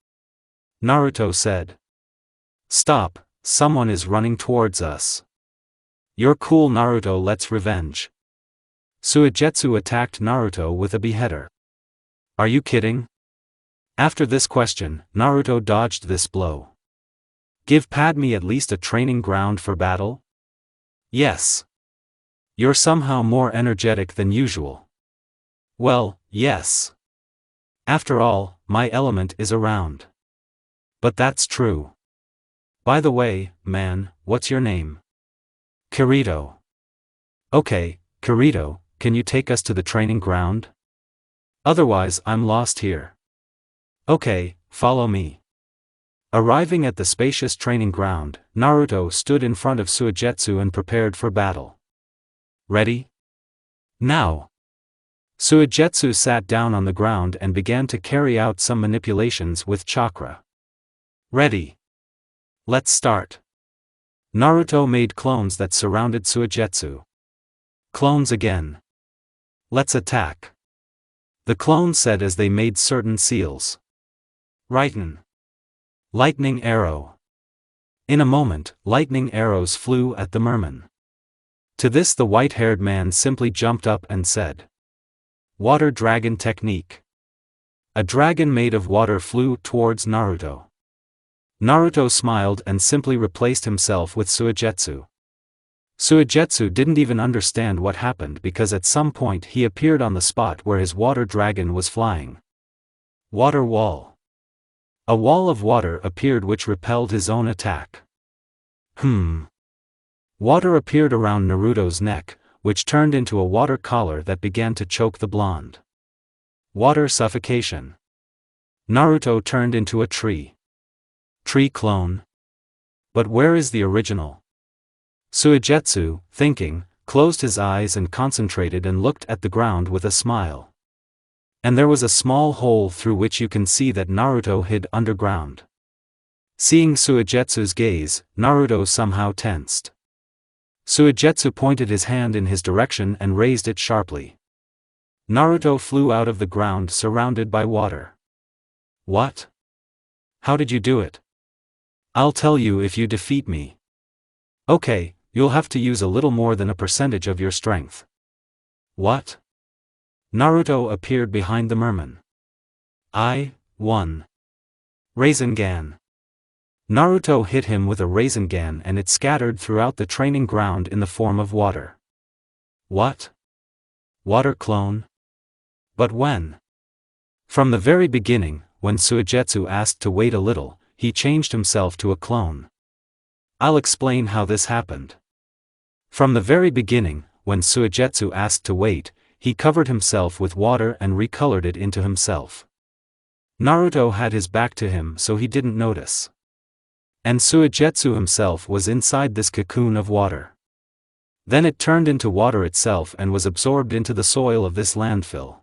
Naruto said. Stop, someone is running towards us. You're cool. Naruto, let's revenge. Suigetsu attacked Naruto with a beheader. Are you kidding? After this question, Naruto dodged this blow. Give Padme at least a training ground for battle? Yes. You're somehow more energetic than usual. Well, yes. After all, my element is around. But that's true. By the way, man, what's your name? Kirito. Okay, Kirito, can you take us to the training ground? Otherwise I'm lost here. Okay, follow me. Arriving at the spacious training ground, Naruto stood in front of Suigetsu and prepared for battle. Ready? Now! Suigetsu sat down on the ground and began to carry out some manipulations with chakra. Ready? Let's start. Naruto made clones that surrounded Suigetsu. Clones again. Let's attack. The clone said as they made certain seals. Righten. Lightning arrow. In a moment, lightning arrows flew at the merman. To this the white-haired man simply jumped up and said, Water dragon technique. A dragon made of water flew towards Naruto. Naruto smiled and simply replaced himself with Suigetsu. Suigetsu didn't even understand what happened because at some point he appeared on the spot where his water dragon was flying. Water wall. A wall of water appeared which repelled his own attack. Water appeared around Naruto's neck, which turned into a water collar that began to choke the blonde. Water suffocation. Naruto turned into a tree. Tree clone? But where is the original? Suigetsu, thinking, closed his eyes and concentrated and looked at the ground with a smile. And there was a small hole through which you can see that Naruto hid underground. Seeing Suigetsu's gaze, Naruto somehow tensed. Suigetsu pointed his hand in his direction and raised it sharply. Naruto flew out of the ground surrounded by water. What? How did you do it? I'll tell you if you defeat me. Okay, you'll have to use a little more than a percentage of your strength. What? Naruto appeared behind the merman. I won. Rasengan. Naruto hit him with a Rasengan and it scattered throughout the training ground in the form of water. What? Water clone? But when? From the very beginning, when Suigetsu asked to wait a little, he changed himself to a clone. I'll explain how this happened. From the very beginning, when Suigetsu asked to wait, he covered himself with water and recolored it into himself. Naruto had his back to him so he didn't notice. And Suigetsu himself was inside this cocoon of water. Then it turned into water itself and was absorbed into the soil of this landfill.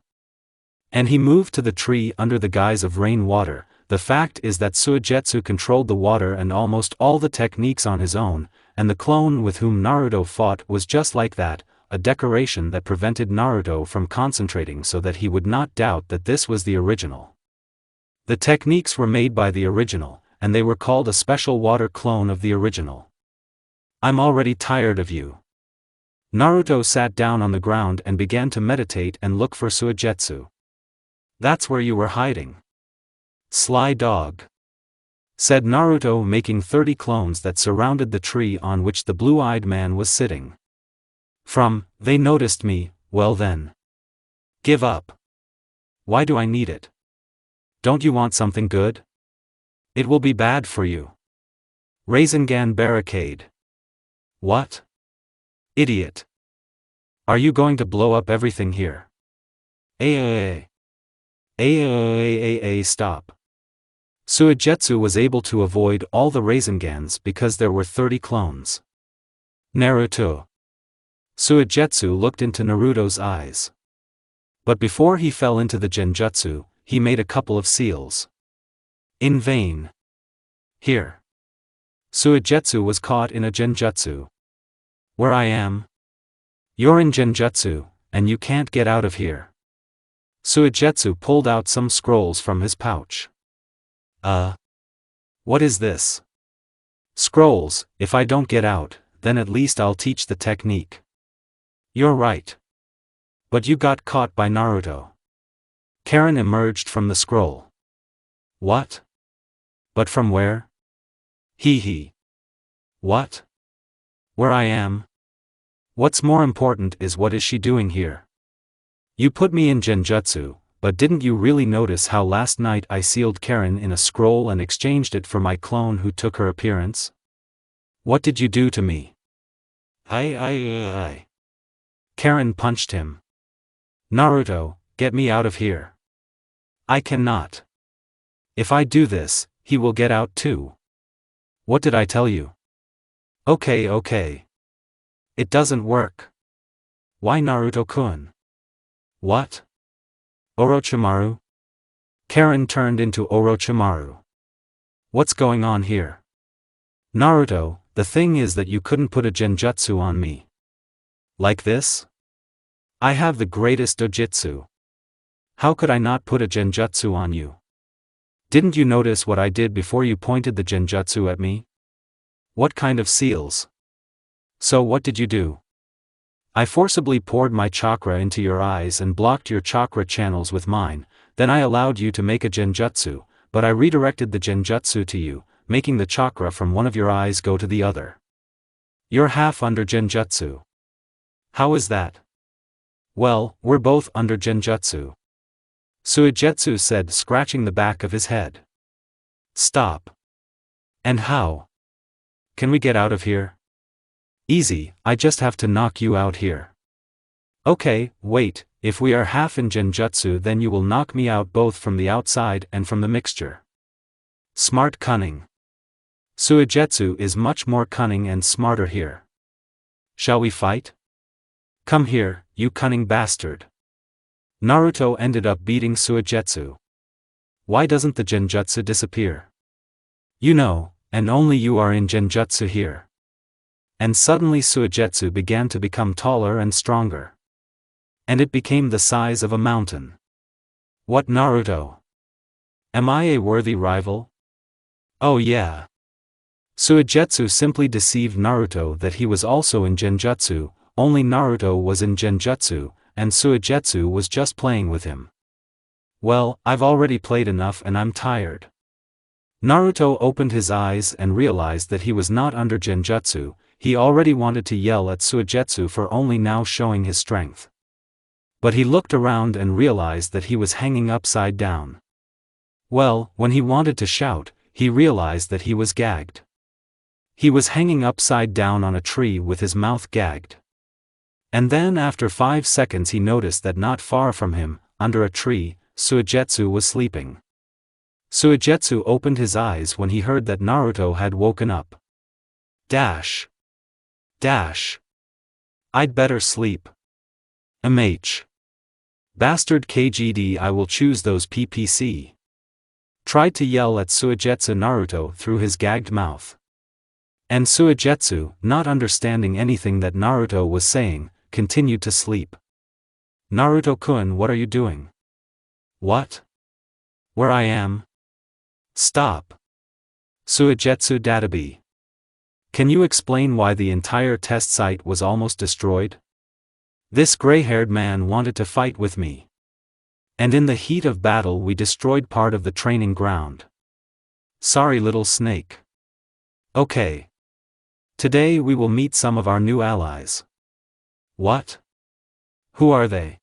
And he moved to the tree under the guise of rainwater. The fact is that Suigetsu controlled the water and almost all the techniques on his own, and the clone with whom Naruto fought was just like that, a decoration that prevented Naruto from concentrating so that he would not doubt that this was the original. The techniques were made by the original, and they were called a special water clone of the original. I'm already tired of you. Naruto sat down on the ground and began to meditate and look for Suigetsu. That's where you were hiding. Sly dog. Said Naruto, making 30 clones that surrounded the tree on which the blue-eyed man was sitting. They noticed me, well then. Give up. Why do I need it? Don't you want something good? It will be bad for you. Rasengan barricade. What? Idiot. Are you going to blow up everything here? Stop. Suigetsu was able to avoid all the Rasengans because there were 30 clones. Naruto. Suigetsu looked into Naruto's eyes. But before he fell into the genjutsu, he made a couple of seals. In vain. Here. Suigetsu was caught in a genjutsu. Where I am? You're in genjutsu, and you can't get out of here. Suigetsu pulled out some scrolls from his pouch. What is this? Scrolls. If I don't get out, then at least I'll teach the technique. You're right. But you got caught by Naruto. Karen emerged from the scroll. What? But from where? Hee. What? Where I am? What's more important is what is she doing here? You put me in genjutsu, but didn't you really notice how last night I sealed Karen in a scroll and exchanged it for my clone who took her appearance? What did you do to me? Karen punched him. Naruto, get me out of here. I cannot. If I do this, he will get out too. What did I tell you? Okay. It doesn't work. Why Naruto-kun? What? Orochimaru? Karen turned into Orochimaru. What's going on here? Naruto, the thing is that you couldn't put a genjutsu on me. Like this? I have the greatest dojutsu. How could I not put a genjutsu on you? Didn't you notice what I did before you pointed the genjutsu at me? What kind of seals? So what did you do? I forcibly poured my chakra into your eyes and blocked your chakra channels with mine, then I allowed you to make a genjutsu, but I redirected the genjutsu to you, making the chakra from one of your eyes go to the other. You're half under genjutsu. How is that? Well, we're both under genjutsu. Suigetsu said, scratching the back of his head. Stop. And how? Can we get out of here? Easy, I just have to knock you out here. Okay, wait, if we are half in genjutsu then you will knock me out both from the outside and from the mixture. Smart cunning. Suigetsu is much more cunning and smarter here. Shall we fight? Come here, you cunning bastard. Naruto ended up beating Suigetsu. Why doesn't the genjutsu disappear? You know, and only you are in genjutsu here. And suddenly Suigetsu began to become taller and stronger. And it became the size of a mountain. What, Naruto? Am I a worthy rival? Oh yeah. Suigetsu simply deceived Naruto that he was also in genjutsu, only Naruto was in genjutsu, and Suigetsu was just playing with him. Well, I've already played enough and I'm tired. Naruto opened his eyes and realized that he was not under genjutsu. He already wanted to yell at Suigetsu for only now showing his strength. But he looked around and realized that he was hanging upside down. Well, when he wanted to shout, he realized that he was gagged. He was hanging upside down on a tree with his mouth gagged. And then after 5 seconds he noticed that not far from him, under a tree, Suigetsu was sleeping. Suigetsu opened his eyes when he heard that Naruto had woken up. Dash. Dash. I'd better sleep. MH. Bastard KGD, I will choose those PPC. Tried to yell at Suigetsu Naruto through his gagged mouth. And Suigetsu, not understanding anything that Naruto was saying, continued to sleep. Naruto-kun, what are you doing? What? Where I am? Stop. Suigetsu Databe. Can you explain why the entire test site was almost destroyed? This gray-haired man wanted to fight with me. And in the heat of battle we destroyed part of the training ground. Sorry, little snake. Okay. Today we will meet some of our new allies. What? Who are they?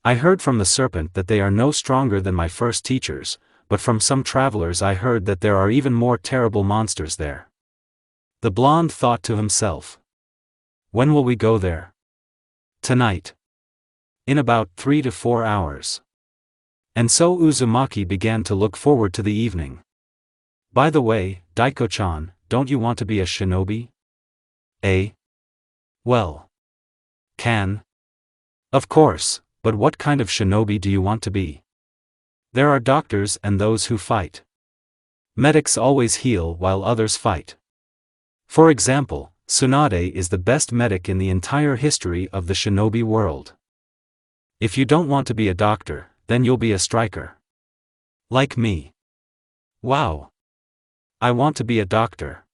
I heard from the serpent that they are no stronger than my first teachers, but from some travelers I heard that there are even more terrible monsters there. The blonde thought to himself. When will we go there? Tonight. In about 3 to 4 hours. And so Uzumaki began to look forward to the evening. By the way, Daiko-chan, don't you want to be a shinobi? Eh? Well. Can? Of course, but what kind of shinobi do you want to be? There are doctors and those who fight. Medics always heal while others fight. For example, Tsunade is the best medic in the entire history of the shinobi world. If you don't want to be a doctor, then you'll be a striker. Like me. Wow. I want to be a doctor.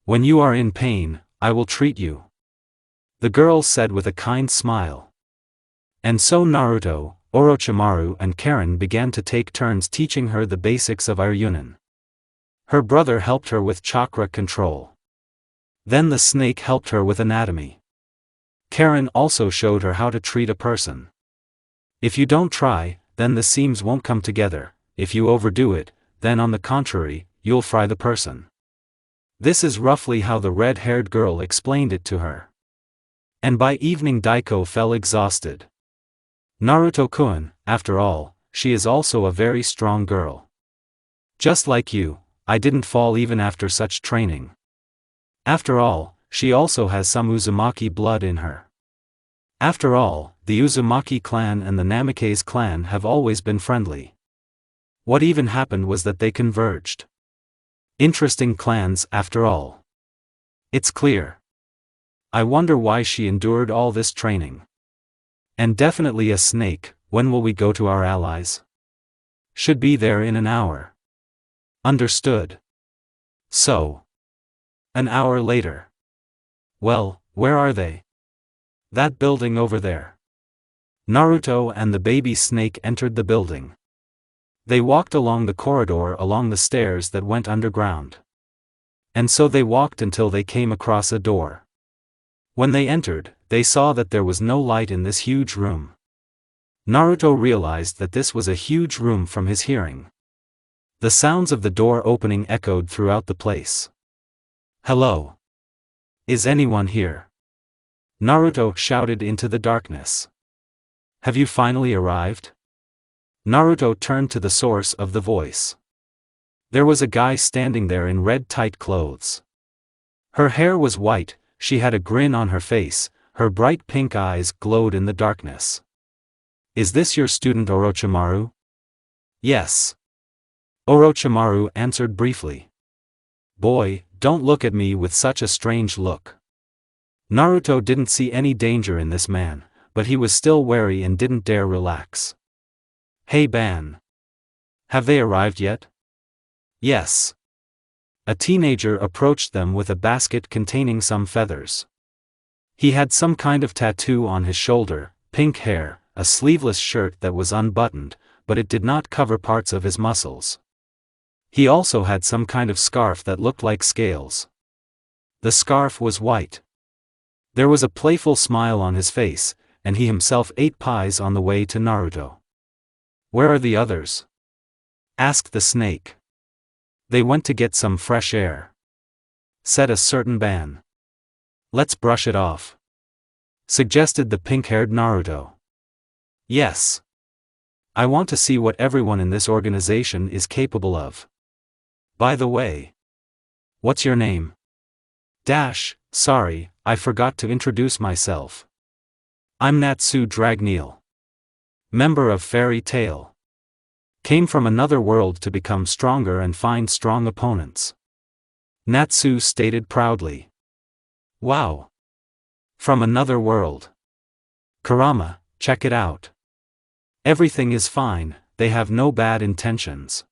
When you are in pain, I will treat you. The girl said with a kind smile. And so Naruto, Orochimaru and Karen began to take turns teaching her the basics of Aryunin. Her brother helped her with chakra control. Then the snake helped her with anatomy. Karen also showed her how to treat a person. If you don't try, then the seams won't come together. If you overdo it, then on the contrary, you'll fry the person. This is roughly how the red-haired girl explained it to her. And by evening Daiko fell exhausted. Naruto-kun, after all, she is also a very strong girl. Just like you, I didn't fall even after such training. After all, she also has some Uzumaki blood in her. After all, the Uzumaki clan and the Namikaze clan have always been friendly. What even happened was that they converged. Interesting clans after all. It's clear. I wonder why she endured all this training. And definitely a snake. When will we go to our allies? Should be there in an hour. Understood. So. An hour later. Well, where are they? That building over there. Naruto and the baby snake entered the building. They walked along the corridor along the stairs that went underground. And so they walked until they came across a door. When they entered, they saw that there was no light in this huge room. Naruto realized that this was a huge room from his hearing. The sounds of the door opening echoed throughout the place. Hello. Is anyone here? Naruto shouted into the darkness. Have you finally arrived? Naruto turned to the source of the voice. There was a guy standing there in red tight clothes. Her hair was white, she had a grin on her face, her bright pink eyes glowed in the darkness. Is this your student Orochimaru? Yes. Orochimaru answered briefly. Boy, don't look at me with such a strange look. Naruto didn't see any danger in this man, but he was still wary and didn't dare relax. Hey Ban. Have they arrived yet? Yes. A teenager approached them with a basket containing some feathers. He had some kind of tattoo on his shoulder, pink hair, a sleeveless shirt that was unbuttoned, but it did not cover parts of his muscles. He also had some kind of scarf that looked like scales. The scarf was white. There was a playful smile on his face, and he himself ate pies on the way to Naruto. Where are the others? Asked the snake. They went to get some fresh air. Said a certain Ban. Let's brush it off. Suggested the pink-haired Naruto. Yes. I want to see what everyone in this organization is capable of. By the way. What's your name? Sorry, I forgot to introduce myself. I'm Natsu Dragneel. Member of Fairy Tail. Came from another world to become stronger and find strong opponents. Natsu stated proudly. Wow. From another world. Kurama, check it out. Everything is fine, they have no bad intentions.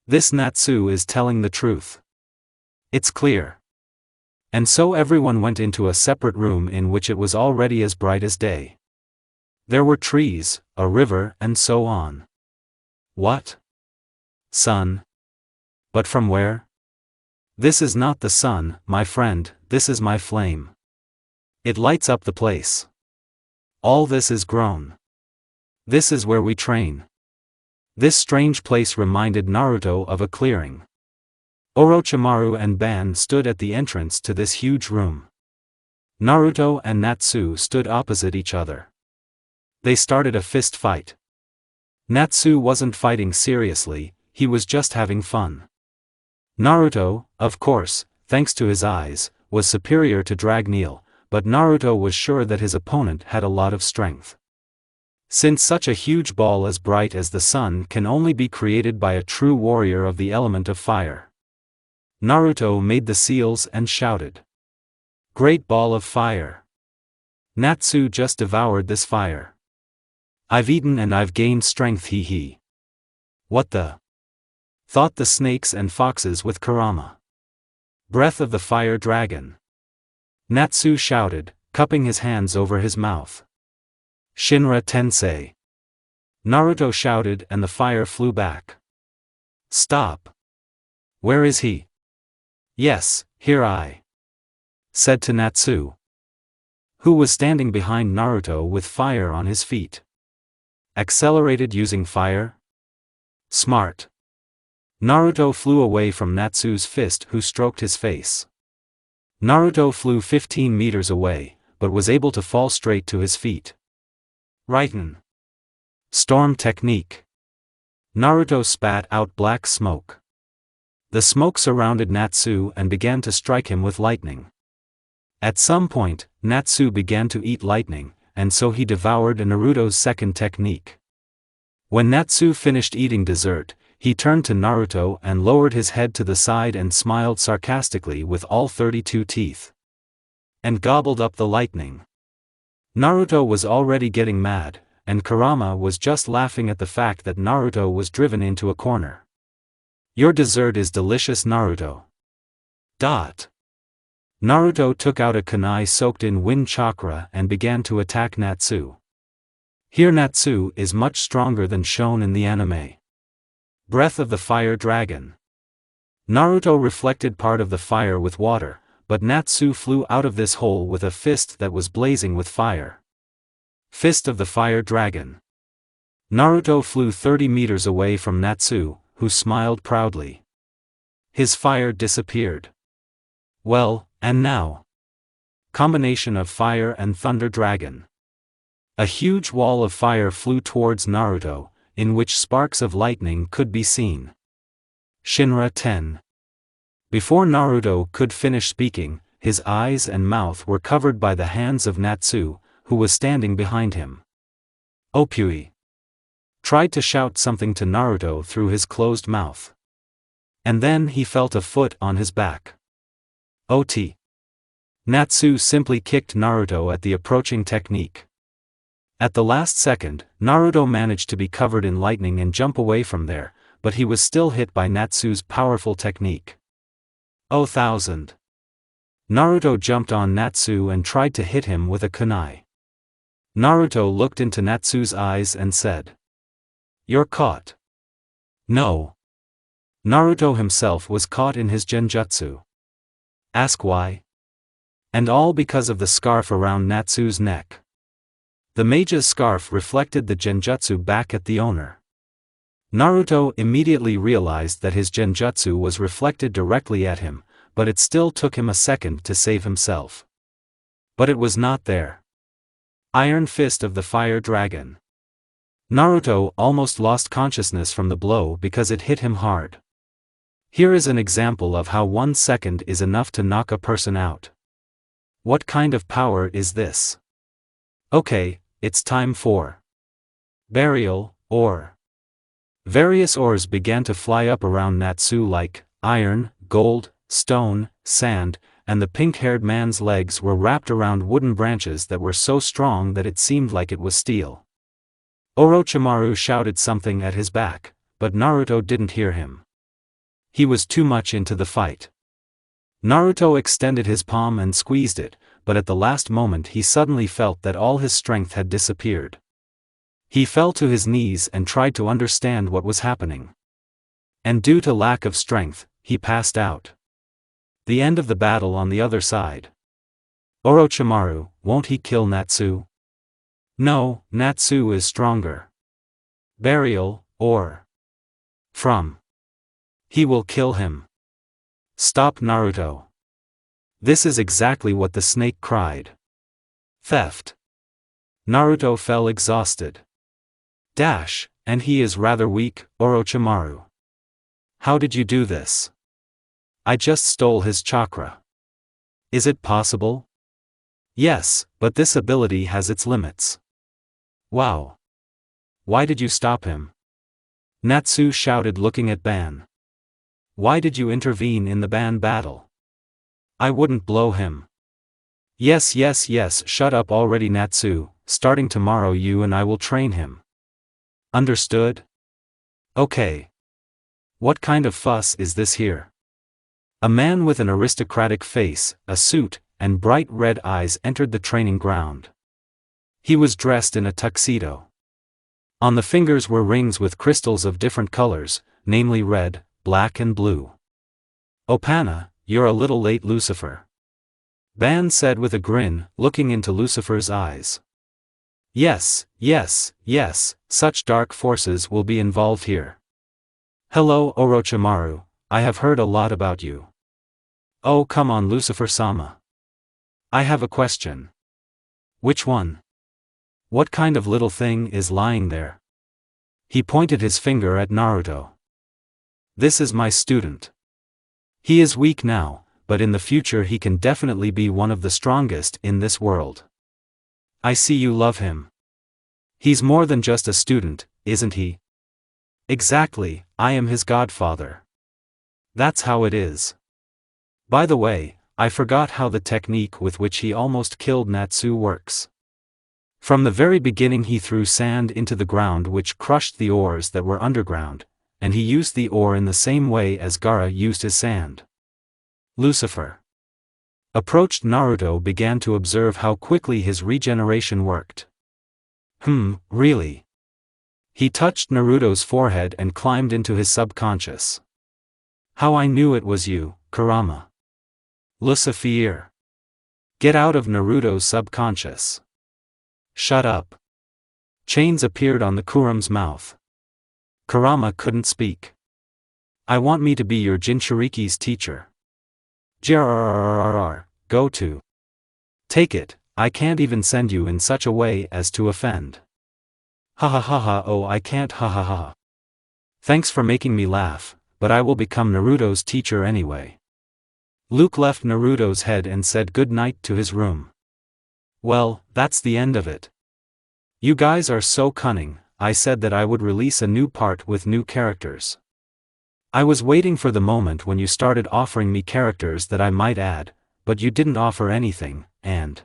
This Natsu is telling the truth. It's clear. And so everyone went into a separate room in which it was already as bright as day. There were trees, a river, and so on. What? Sun? But from where? This is not the sun, my friend, this is my flame. It lights up the place. All this is grown. This is where we train. This strange place reminded Naruto of a clearing. Orochimaru and Ban stood at the entrance to this huge room. Naruto and Natsu stood opposite each other. They started a fist fight. Natsu wasn't fighting seriously, he was just having fun. Naruto, of course, thanks to his eyes, was superior to Dragneel, but Naruto was sure that his opponent had a lot of strength. Since such a huge ball as bright as the sun can only be created by a true warrior of the element of fire. Naruto made the seals and shouted. Great ball of fire. Natsu just devoured this fire. I've eaten and I've gained strength hee hee. What the? Thought the snakes and foxes with Kurama. Breath of the fire dragon. Natsu shouted, cupping his hands over his mouth. Shinra Tensei. Naruto shouted and the fire flew back. Stop. Where is he? Yes, here I said to Natsu, who was standing behind Naruto with fire on his feet. Accelerated using fire? Smart. Naruto flew away from Natsu's fist, who stroked his face. Naruto flew 15 meters away, but was able to fall straight to his feet. Raiden. Storm technique. Naruto spat out black smoke. The smoke surrounded Natsu and began to strike him with lightning. At some point, Natsu began to eat lightning, and so he devoured Naruto's second technique. When Natsu finished eating dessert, he turned to Naruto and lowered his head to the side and smiled sarcastically with all 32 teeth. And gobbled up the lightning. Naruto was already getting mad, and Kurama was just laughing at the fact that Naruto was driven into a corner. Your dessert is delicious, Naruto. Naruto took out a kunai soaked in wind chakra and began to attack Natsu. Here Natsu is much stronger than shown in the anime. Breath of the Fire Dragon. Naruto reflected part of the fire with water, but Natsu flew out of this hole with a fist that was blazing with fire. Fist of the Fire Dragon. Naruto flew 30 meters away from Natsu, who smiled proudly. His fire disappeared. Well, and now? Combination of fire and thunder dragon. A huge wall of fire flew towards Naruto, in which sparks of lightning could be seen. Shinra 10. Before Naruto could finish speaking, his eyes and mouth were covered by the hands of Natsu, who was standing behind him. Opui tried to shout something to Naruto through his closed mouth. And then he felt a foot on his back. Ot. Natsu simply kicked Naruto at the approaching technique. At the last second, Naruto managed to be covered in lightning and jump away from there, but he was still hit by Natsu's powerful technique. 1000. Naruto jumped on Natsu and tried to hit him with a kunai. Naruto looked into Natsu's eyes and said, "You're caught." No. Naruto himself was caught in his genjutsu. Ask why? And all because of the scarf around Natsu's neck. The mage's scarf reflected the genjutsu back at the owner. Naruto immediately realized that his genjutsu was reflected directly at him, but it still took him a second to save himself. But it was not there. Iron Fist of the Fire Dragon. Naruto almost lost consciousness from the blow because it hit him hard. Here is an example of how 1 second is enough to knock a person out. What kind of power is this? Okay, it's time for burial, ore. Various ores began to fly up around Natsu like iron, gold, stone, sand, and the pink-haired man's legs were wrapped around wooden branches that were so strong that it seemed like it was steel. Orochimaru shouted something at his back, but Naruto didn't hear him. He was too much into the fight. Naruto extended his palm and squeezed it, but at the last moment he suddenly felt that all his strength had disappeared. He fell to his knees and tried to understand what was happening. And due to lack of strength, he passed out. The end of the battle on the other side. Orochimaru, won't he kill Natsu? No, Natsu is stronger. Burial, or from. He will kill him. Stop, Naruto. This is exactly what the snake cried. Theft. Naruto fell exhausted. And he is rather weak, Orochimaru. How did you do this? I just stole his chakra. Is it possible? Yes, but this ability has its limits. Wow. Why did you stop him? Natsu shouted looking at Ban. Why did you intervene in the Ban battle? I wouldn't blow him. Yes, shut up already, Natsu. Starting tomorrow you and I will train him. Understood? Okay. What kind of fuss is this here? A man with an aristocratic face, a suit, and bright red eyes entered the training ground. He was dressed in a tuxedo. On the fingers were rings with crystals of different colors, namely red, black and blue. Opana, you're a little late, Lucifer. Ban said with a grin, looking into Lucifer's eyes. Yes, such dark forces will be involved here. Hello, Orochimaru, I have heard a lot about you. Oh, come on, Lucifer-sama. I have a question. Which one? What kind of little thing is lying there? He pointed his finger at Naruto. This is my student. He is weak now, but in the future he can definitely be one of the strongest in this world. I see you love him. He's more than just a student, isn't he? Exactly, I am his godfather. That's how it is. By the way, I forgot how the technique with which he almost killed Natsu works. From the very beginning he threw sand into the ground which crushed the ores that were underground, and he used the ore in the same way as Gaara used his sand. Lucifer approached Naruto, began to observe how quickly his regeneration worked. Really? He touched Naruto's forehead and climbed into his subconscious. How I knew it was you, Kurama. Lucifer. Get out of Naruto's subconscious. Shut up. Chains appeared on the Kuram's mouth. Kurama couldn't speak. I want me to be your Jinchuriki's teacher. Grrrr, go to. Take it, I can't even send you in such a way as to offend. Ha ha ha ha, oh I can't, ha ha ha. Thanks for making me laugh, but I will become Naruto's teacher anyway. Luke left Naruto's head and said good night to his room. Well, that's the end of it. You guys are so cunning. I said that I would release a new part with new characters. I was waiting for the moment when you started offering me characters that I might add, but you didn't offer anything, and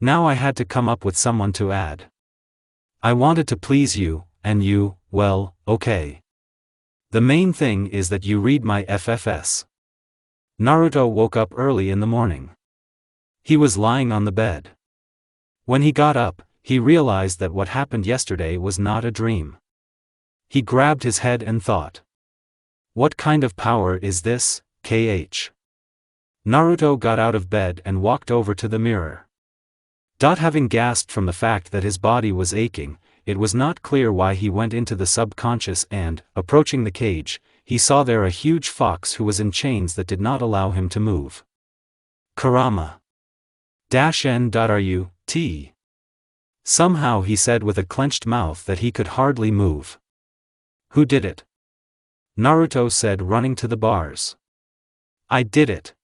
now I had to come up with someone to add. I wanted to please you, and you, well, okay. The main thing is that you read my FFS. Naruto woke up early in the morning. He was lying on the bed. When he got up, he realized that what happened yesterday was not a dream. He grabbed his head and thought. What kind of power is this, KH? Naruto got out of bed and walked over to the mirror. Having gasped from the fact that his body was aching, it was not clear why he went into the subconscious and, approaching the cage, he saw there a huge fox who was in chains that did not allow him to move. Kurama. N.R.U.T. Somehow he said with a clenched mouth that he could hardly move. Who did it? Naruto said, running to the bars. I did it.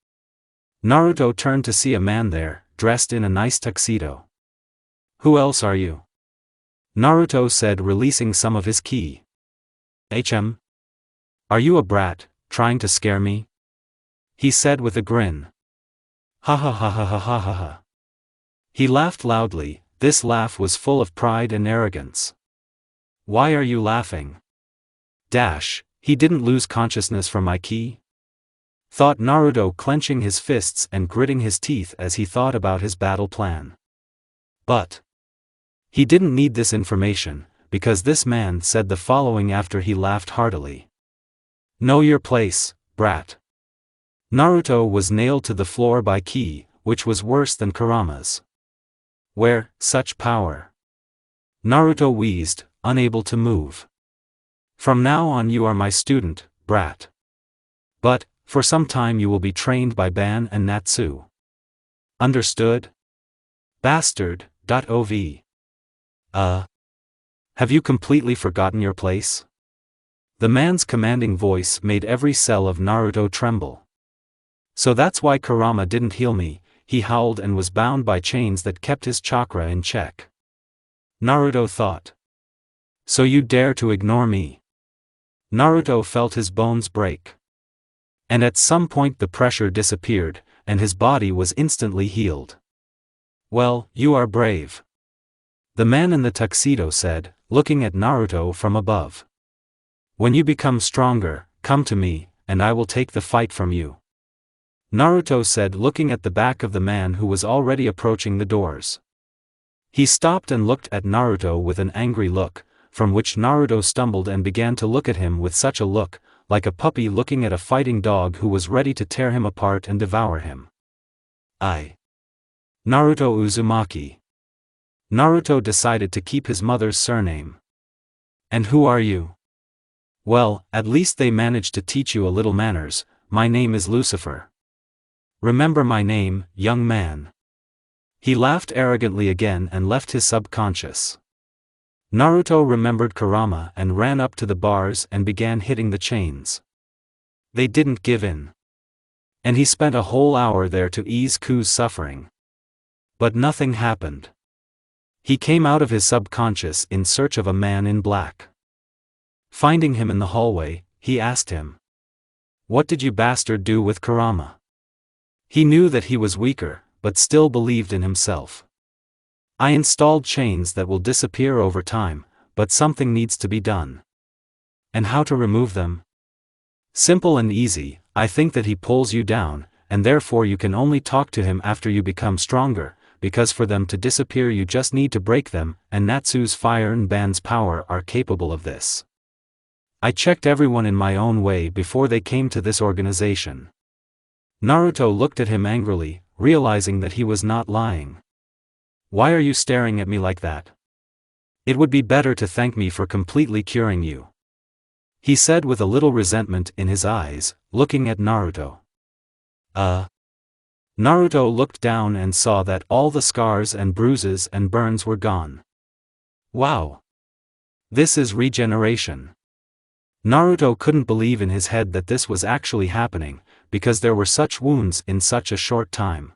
Naruto turned to see a man there, dressed in a nice tuxedo. Who else are you? Naruto said, releasing some of his ki. Are you a brat, trying to scare me? He said with a grin. Ha ha ha ha ha ha ha ha. He laughed loudly. This laugh was full of pride and arrogance. Why are you laughing? He didn't lose consciousness from my ki? Thought Naruto, clenching his fists and gritting his teeth as he thought about his battle plan. But he didn't need this information, because this man said the following after he laughed heartily. Know your place, brat. Naruto was nailed to the floor by ki, which was worse than Kurama's. Where, such power? Naruto wheezed, unable to move. From now on you are my student, brat. But, for some time you will be trained by Ban and Natsu. Understood? Bastard. Ov. Have you completely forgotten your place? The man's commanding voice made every cell of Naruto tremble. So that's why Kurama didn't heal me, he howled and was bound by chains that kept his chakra in check. Naruto thought. So you dare to ignore me? Naruto felt his bones break. And at some point the pressure disappeared, and his body was instantly healed. Well, you are brave. The man in the tuxedo said, looking at Naruto from above. When you become stronger, come to me, and I will take the fight from you. Naruto said, looking at the back of the man who was already approaching the doors. He stopped and looked at Naruto with an angry look, from which Naruto stumbled and began to look at him with such a look, like a puppy looking at a fighting dog who was ready to tear him apart and devour him. Naruto Uzumaki. Naruto decided to keep his mother's surname. And who are you? Well, at least they managed to teach you a little manners. My name is Lucifer. Remember my name, young man. He laughed arrogantly again and left his subconscious. Naruto remembered Kurama and ran up to the bars and began hitting the chains. They didn't give in. And he spent a whole hour there to ease Ku's suffering. But nothing happened. He came out of his subconscious in search of a man in black. Finding him in the hallway, he asked him. What did you bastard do with Kurama? He knew that he was weaker, but still believed in himself. I installed chains that will disappear over time, but something needs to be done. And how to remove them? Simple and easy. I think that he pulls you down, and therefore you can only talk to him after you become stronger, because for them to disappear you just need to break them, and Natsu's fire and band's power are capable of this. I checked everyone in my own way before they came to this organization. Naruto looked at him angrily, realizing that he was not lying. Why are you staring at me like that? It would be better to thank me for completely curing you, he said with a little resentment in his eyes, looking at Naruto. Naruto looked down and saw that all the scars and bruises and burns were gone. Wow! This is regeneration. Naruto couldn't believe in his head that this was actually happening, because there were such wounds in such a short time.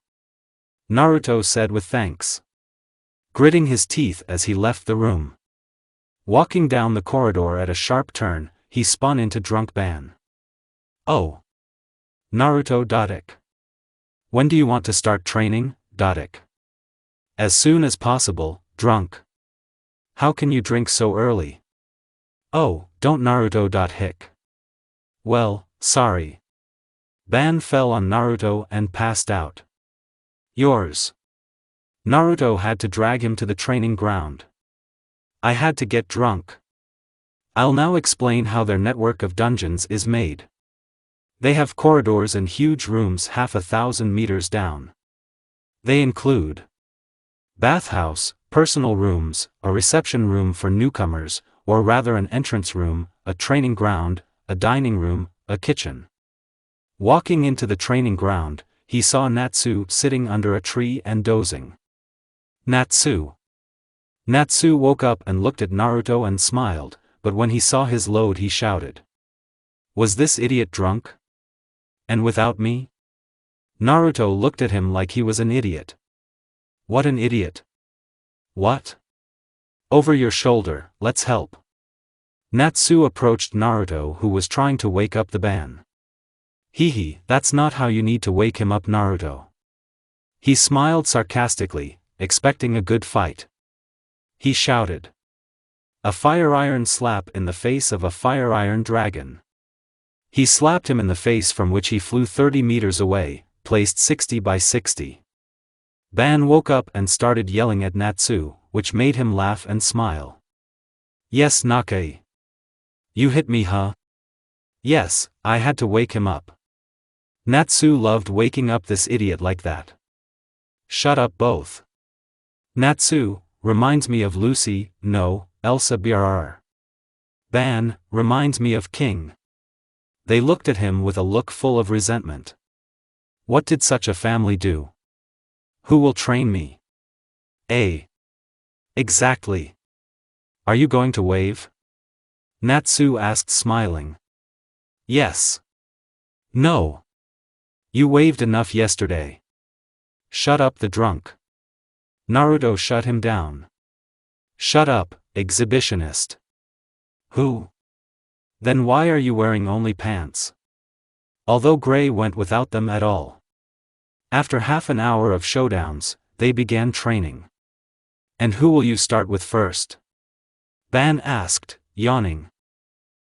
Naruto said with thanks, gritting his teeth as he left the room. Walking down the corridor at a sharp turn, he spun into Drunk Ban. Oh! Naruto. When do you want to start training? As soon as possible, drunk. How can you drink so early? Oh, don't Naruto. Hick. Well, sorry. Ban fell on Naruto and passed out. Yours. Naruto had to drag him to the training ground. I had to get drunk. I'll now explain how their network of dungeons is made. They have corridors and huge rooms 1,000 meters down. They include bathhouse, personal rooms, a reception room for newcomers, or rather an entrance room, a training ground, a dining room, a kitchen. Walking into the training ground, he saw Natsu sitting under a tree and dozing. Natsu. Natsu woke up and looked at Naruto and smiled, but when he saw his load he shouted. Was this idiot drunk? And without me? Naruto looked at him like he was an idiot. What an idiot. What? Over your shoulder, let's help. Natsu approached Naruto, who was trying to wake up the Ban. Hehe, that's not how you need to wake him up, Naruto. He smiled sarcastically, expecting a good fight. He shouted. A fire iron slap in the face of a fire iron dragon. He slapped him in the face, from which he flew 30 meters away, placed 60 by 60. Ban woke up and started yelling at Natsu, which made him laugh and smile. Yes, Nake. You hit me, huh? Yes, I had to wake him up. Natsu loved waking up this idiot like that. Shut up both. Natsu, reminds me of Lucy, no, Elsa Brr. Ban, reminds me of King. They looked at him with a look full of resentment. What did such a family do? Who will train me? Exactly. Are you going to wave? Natsu asked, smiling. Yes. No. You waved enough yesterday. Shut up, the drunk. Naruto shut him down. Shut up, exhibitionist. Who? Then why are you wearing only pants? Although Gray went without them at all. After half an hour of showdowns, they began training. And who will you start with first? Ban asked, yawning.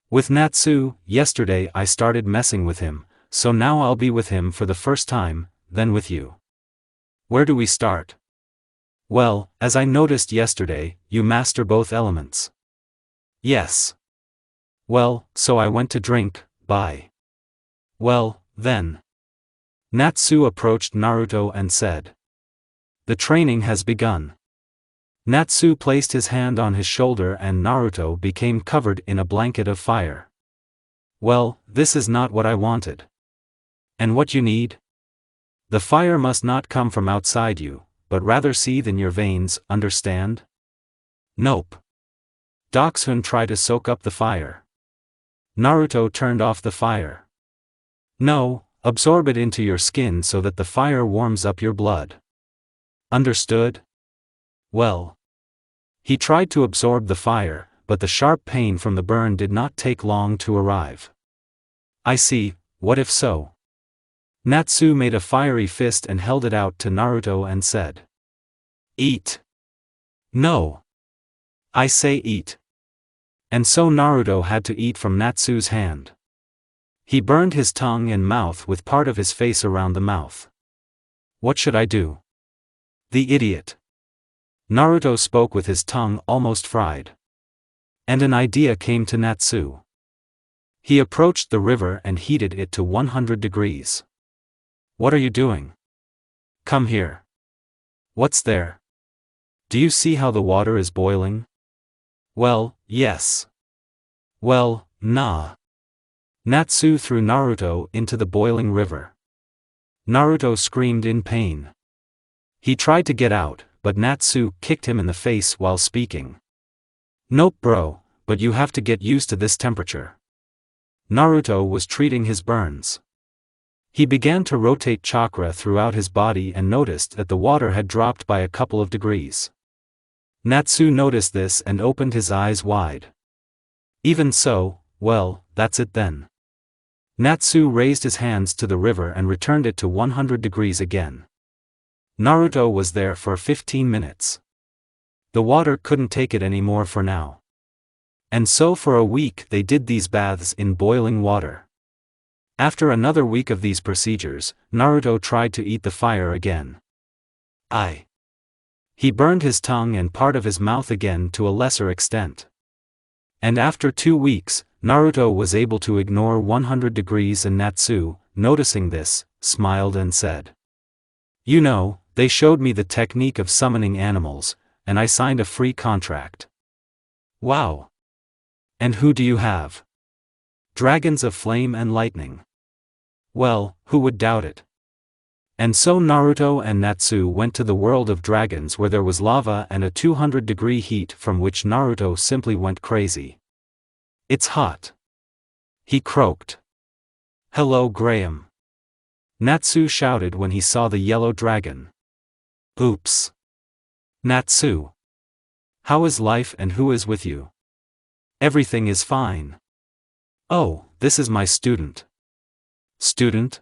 With Natsu. Yesterday I started messing with him, so now I'll be with him for the first time, then with you. Where do we start? Well, as I noticed yesterday, you master both elements. Yes. Well, so I went to drink, bye. Well, then. Natsu approached Naruto and said. The training has begun. Natsu placed his hand on his shoulder and Naruto became covered in a blanket of fire. Well, this is not what I wanted. And what you need? The fire must not come from outside you, but rather seethe in your veins, understand? Nope. Dachshund try to soak up the fire. Naruto turned off the fire. No, absorb it into your skin so that the fire warms up your blood. Understood? Well. He tried to absorb the fire, but the sharp pain from the burn did not take long to arrive. I see, what if so? Natsu made a fiery fist and held it out to Naruto and said. Eat. No. I say eat. And so Naruto had to eat from Natsu's hand. He burned his tongue and mouth with part of his face around the mouth. What should I do? The idiot. Naruto spoke with his tongue almost fried. And an idea came to Natsu. He approached the river and heated it to 100 degrees. What are you doing? Come here. What's there? Do you see how the water is boiling? Well, yes. Well, nah. Natsu threw Naruto into the boiling river. Naruto screamed in pain. He tried to get out, but Natsu kicked him in the face while speaking. Nope bro, but you have to get used to this temperature. Naruto was treating his burns. He began to rotate chakra throughout his body and noticed that the water had dropped by a couple of degrees. Natsu noticed this and opened his eyes wide. Even so, well, that's it then. Natsu raised his hands to the river and returned it to 100 degrees again. Naruto was there for 15 minutes. The water couldn't take it anymore for now. And so for a week they did these baths in boiling water. After another week of these procedures, Naruto tried to eat the fire again. He burned his tongue and part of his mouth again to a lesser extent. And after 2 weeks, Naruto was able to ignore 100 degrees and Natsu, noticing this, smiled and said. You know, they showed me the technique of summoning animals, and I signed a free contract. Wow! And who do you have? Dragons of flame and lightning. Well, who would doubt it? And so Naruto and Natsu went to the world of dragons where there was lava and a 200-degree heat from which Naruto simply went crazy. It's hot. He croaked. Hello Graham. Natsu shouted when he saw the yellow dragon. Oops. Natsu. How is life and who is with you? Everything is fine. Oh, this is my student. Student?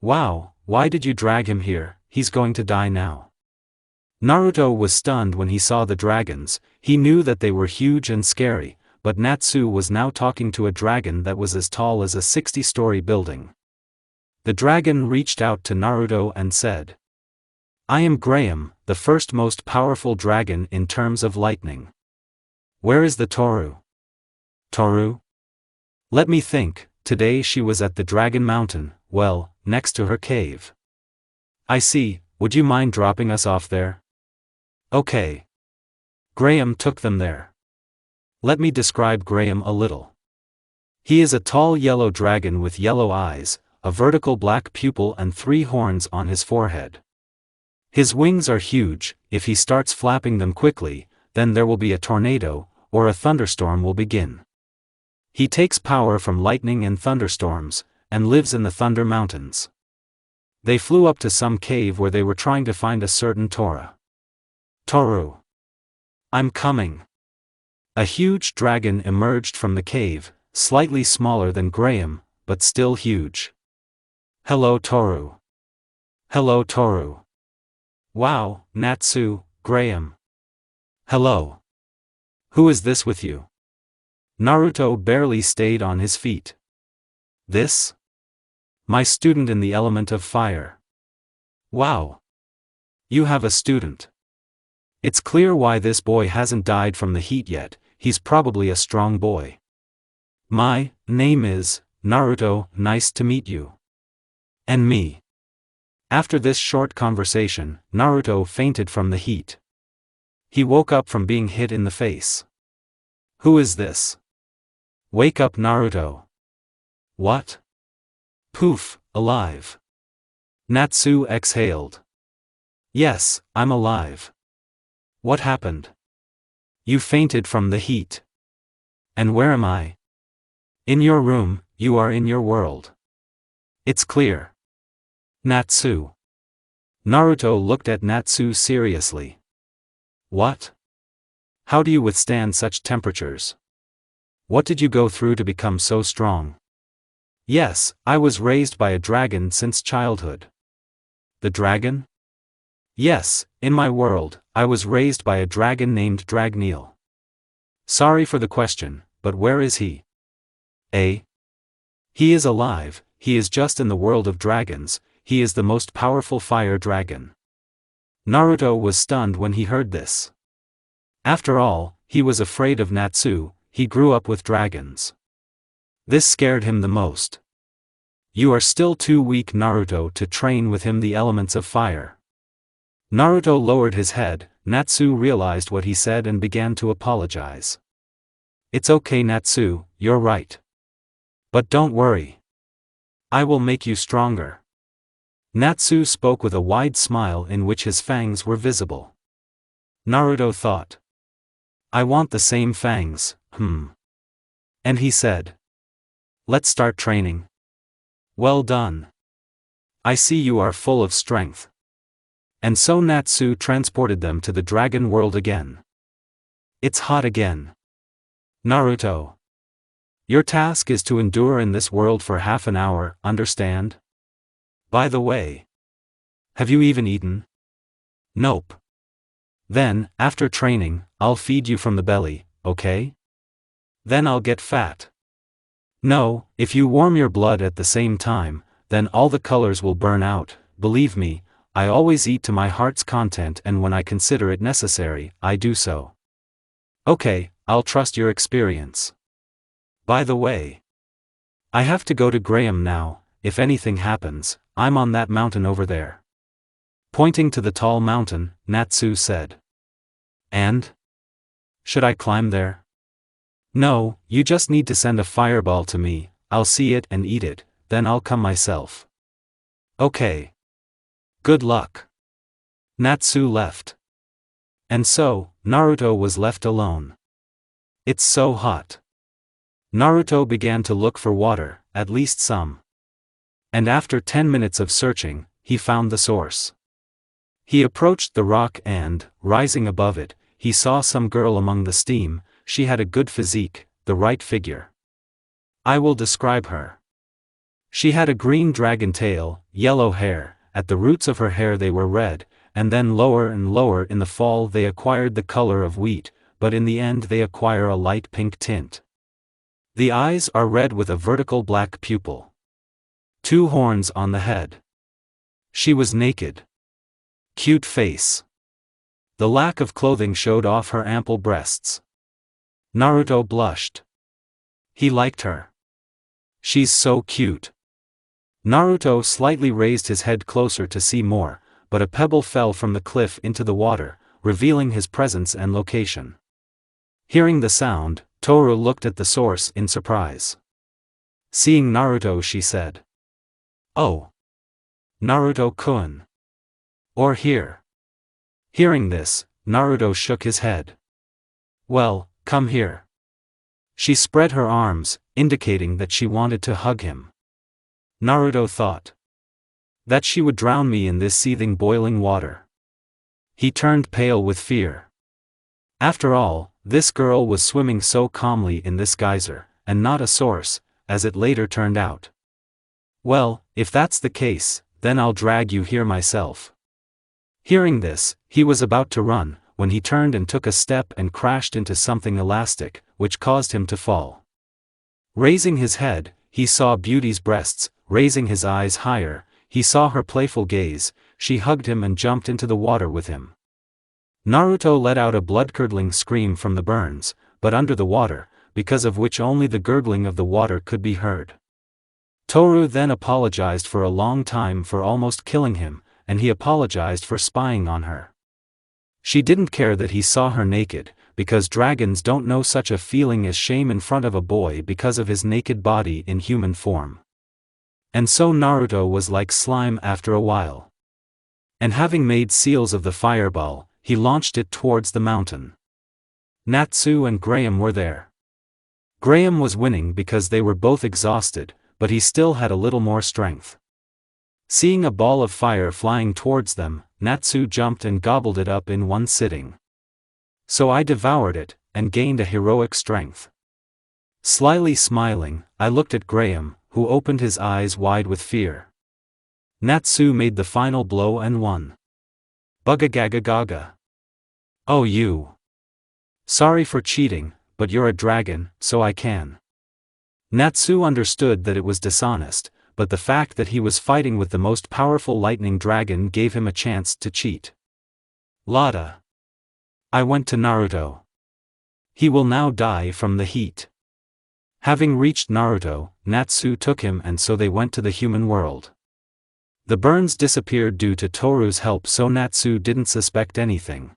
Wow, why did you drag him here? He's going to die now. Naruto was stunned when he saw the dragons. He knew that they were huge and scary, but Natsu was now talking to a dragon that was as tall as a 60-story building. The dragon reached out to Naruto and said, I am Graham, the first most powerful dragon in terms of lightning. Where is the Toru? Toru? Let me think. Today she was at the Dragon Mountain, well, next to her cave. I see, would you mind dropping us off there? Okay. Graham took them there. Let me describe Graham a little. He is a tall yellow dragon with yellow eyes, a vertical black pupil and 3 horns on his forehead. His wings are huge. If he starts flapping them quickly, then there will be a tornado, or a thunderstorm will begin. He takes power from lightning and thunderstorms, and lives in the Thunder Mountains. They flew up to some cave where they were trying to find a certain Toru. I'm coming. A huge dragon emerged from the cave, slightly smaller than Graham, but still huge. Hello Toru. Hello Toru. Wow, Natsu, Graham. Hello. Who is this with you? Naruto barely stayed on his feet. This? My student in the element of fire. Wow. You have a student. It's clear why this boy hasn't died from the heat yet, he's probably a strong boy. My name is Naruto, nice to meet you. And me. After this short conversation, Naruto fainted from the heat. He woke up from being hit in the face. Who is this? Wake up Naruto. What? Poof, alive. Natsu exhaled. Yes, I'm alive. What happened? You fainted from the heat. And where am I? In your room, you are in your world. It's clear. Natsu. Naruto looked at Natsu seriously. What? How do you withstand such temperatures? What did you go through to become so strong? Yes, I was raised by a dragon since childhood. The dragon? Yes, in my world, I was raised by a dragon named Dragneel. Sorry for the question, but where is he? Eh? He is alive, he is just in the world of dragons, he is the most powerful fire dragon. Naruto was stunned when he heard this. After all, he was afraid of Natsu, he grew up with dragons. This scared him the most. You are still too weak, Naruto, to train with him the elements of fire. Naruto lowered his head. Natsu realized what he said and began to apologize. It's okay, Natsu, you're right. But don't worry. I will make you stronger. Natsu spoke with a wide smile in which his fangs were visible. Naruto thought. I want the same fangs, And he said. Let's start training. Well done. I see you are full of strength. And so Natsu transported them to the dragon world again. It's hot again. Naruto. Your task is to endure in this world for half an hour, understand? By the way. Have you even eaten? Nope. Then, after training, I'll feed you from the belly, okay? Then I'll get fat. No, if you warm your blood at the same time, then all the colors will burn out. Believe me, I always eat to my heart's content, and when I consider it necessary, I do so. Okay, I'll trust your experience. By the way, I have to go to Graham now. If anything happens, I'm on that mountain over there. Pointing to the tall mountain, Natsu said. And? Should I climb there? No, you just need to send a fireball to me, I'll see it and eat it, then I'll come myself. Okay. Good luck. Natsu left. And so, Naruto was left alone. It's so hot. Naruto began to look for water, at least some. And after 10 minutes of searching, he found the source. He approached the rock and, rising above it, he saw some girl among the steam. She had a good physique, the right figure. I will describe her. She had a green dragon tail, yellow hair, at the roots of her hair they were red, and then lower and lower in the fall they acquired the color of wheat, but in the end they acquire a light pink tint. The eyes are red with a vertical black pupil. 2 horns on the head. She was naked. Cute face. The lack of clothing showed off her ample breasts. Naruto blushed. He liked her. She's so cute. Naruto slightly raised his head closer to see more, but a pebble fell from the cliff into the water, revealing his presence and location. Hearing the sound, Toru looked at the source in surprise. Seeing Naruto, she said. Oh. Naruto-kun. Or here. Hearing this, Naruto shook his head. Well, come here. She spread her arms, indicating that she wanted to hug him. Naruto thought. That she would drown me in this seething boiling water. He turned pale with fear. After all, this girl was swimming so calmly in this geyser, and not a source, as it later turned out. Well, if that's the case, then I'll drag you here myself. Hearing this, he was about to run, when he turned and took a step and crashed into something elastic, which caused him to fall. Raising his head, he saw Beauty's breasts. Raising his eyes higher, he saw her playful gaze. She hugged him and jumped into the water with him. Naruto let out a blood-curdling scream from the burns, but under the water, because of which only the gurgling of the water could be heard. Toru then apologized for a long time for almost killing him, and he apologized for spying on her. She didn't care that he saw her naked, because dragons don't know such a feeling as shame in front of a boy because of his naked body in human form. And so Naruto was like slime after a while. And having made seals of the fireball, he launched it towards the mountain. Natsu and Graham were there. Graham was winning because they were both exhausted, but he still had a little more strength. Seeing a ball of fire flying towards them, Natsu jumped and gobbled it up in one sitting. So I devoured it, and gained a heroic strength. Slyly smiling, I looked at Graham, who opened his eyes wide with fear. Natsu made the final blow and won. Bugagagagaga. Oh you. Sorry for cheating, but you're a dragon, so I can. Natsu understood that it was dishonest, but the fact that he was fighting with the most powerful lightning dragon gave him a chance to cheat. Lada. I went to Naruto. He will now die from the heat. Having reached Naruto, Natsu took him and so they went to the human world. The burns disappeared due to Toru's help, so Natsu didn't suspect anything.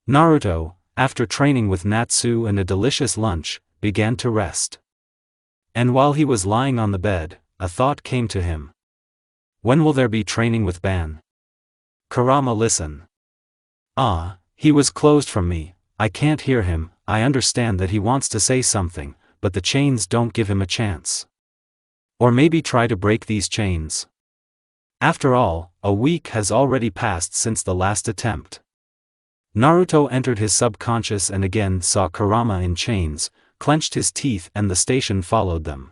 Naruto, after training with Natsu and a delicious lunch, began to rest. And while he was lying on the bed, a thought came to him. When will there be training with Ban? Kurama, listen. He was closed from me, I can't hear him. I understand that he wants to say something, but the chains don't give him a chance. Or maybe try to break these chains. After all, a week has already passed since the last attempt. Naruto entered his subconscious and again saw Kurama in chains, clenched his teeth and the station followed them.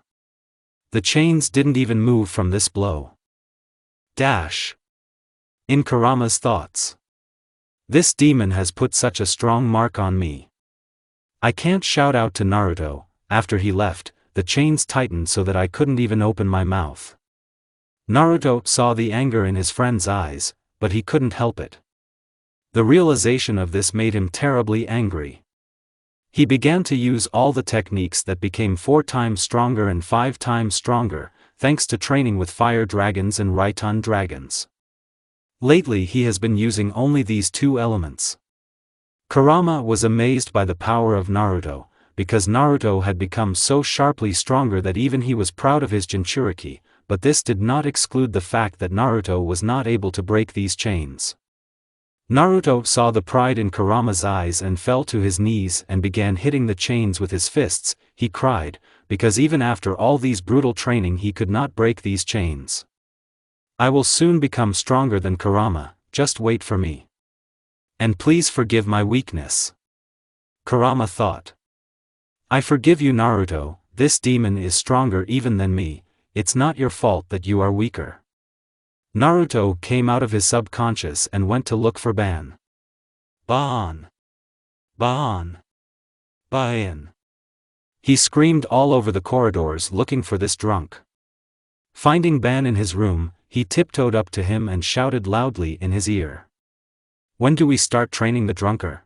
The chains didn't even move from this blow. In Kurama's thoughts. This demon has put such a strong mark on me. I can't shout out to Naruto. After he left, the chains tightened so that I couldn't even open my mouth. Naruto saw the anger in his friend's eyes, but he couldn't help it. The realization of this made him terribly angry. He began to use all the techniques that became 4 times stronger and 5 times stronger, thanks to training with fire dragons and Raiton dragons. Lately he has been using only these 2 elements. Kurama was amazed by the power of Naruto, because Naruto had become so sharply stronger that even he was proud of his Jinchuriki, but this did not exclude the fact that Naruto was not able to break these chains. Naruto saw the pride in Kurama's eyes and fell to his knees and began hitting the chains with his fists. He cried, because even after all these brutal training he could not break these chains. I will soon become stronger than Kurama, just wait for me. And please forgive my weakness. Kurama thought. I forgive you, Naruto, this demon is stronger even than me, it's not your fault that you are weaker. Naruto came out of his subconscious and went to look for Ban. Ban! Ban! Ban! He screamed all over the corridors looking for this drunk. Finding Ban in his room, he tiptoed up to him and shouted loudly in his ear. When do we start training the drunker?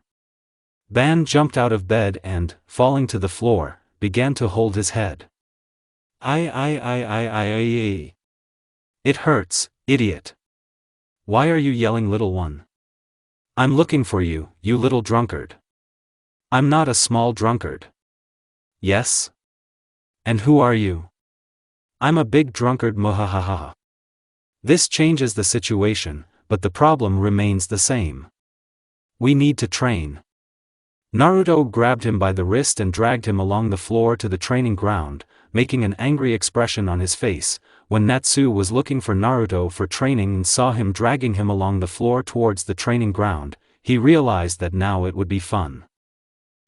Ban jumped out of bed and, falling to the floor, began to hold his head. I. It hurts, idiot. Why are you yelling, little one? I'm looking for you, you little drunkard. I'm not a small drunkard. Yes? And who are you? I'm a big drunkard, mohahaha. This changes the situation, but the problem remains the same. We need to train. Naruto grabbed him by the wrist and dragged him along the floor to the training ground, making an angry expression on his face. When Natsu was looking for Naruto for training and saw him dragging him along the floor towards the training ground, he realized that now it would be fun.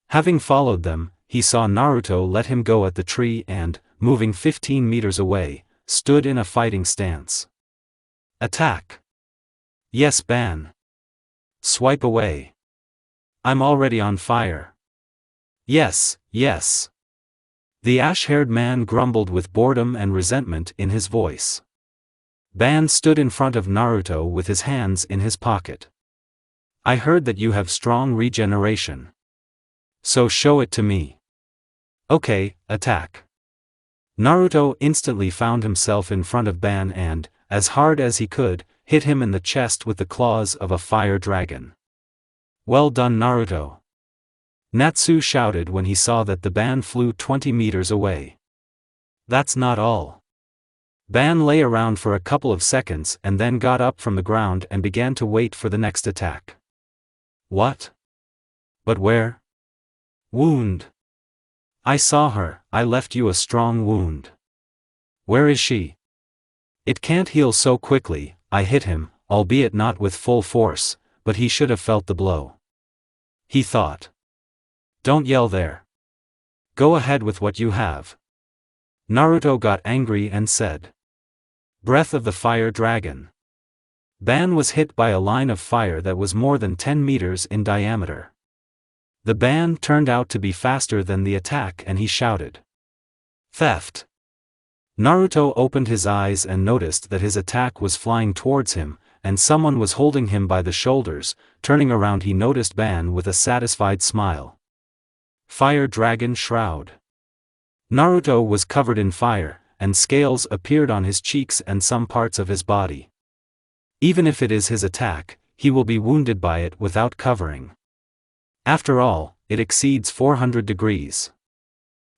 Having followed them, he saw Naruto let him go at the tree and, moving 15 meters away, stood in a fighting stance. Attack! Yes, Ban. Swipe away. I'm already on fire. Yes, yes. The ash-haired man grumbled with boredom and resentment in his voice. Ban stood in front of Naruto with his hands in his pocket. I heard that you have strong regeneration. So show it to me. Okay, attack. Naruto instantly found himself in front of Ban and, as hard as he could, hit him in the chest with the claws of a fire dragon. Well done, Naruto. Natsu shouted when he saw that the Ban flew 20 meters away. That's not all. Ban lay around for a couple of seconds and then got up from the ground and began to wait for the next attack. What? But where? Wound. I saw her, I left you a strong wound. Where is she? It can't heal so quickly. I hit him, albeit not with full force, but he should have felt the blow. He thought. Don't yell there. Go ahead with what you have. Naruto got angry and said. Breath of the Fire Dragon. Ban was hit by a line of fire that was more than 10 meters in diameter. The ban turned out to be faster than the attack and he shouted, "Theft!" Naruto opened his eyes and noticed that his attack was flying towards him, and someone was holding him by the shoulders. Turning around he noticed Ban with a satisfied smile. Fire Dragon Shroud. Naruto was covered in fire, and scales appeared on his cheeks and some parts of his body. Even if it is his attack, he will be wounded by it without covering. After all, it exceeds 400 degrees.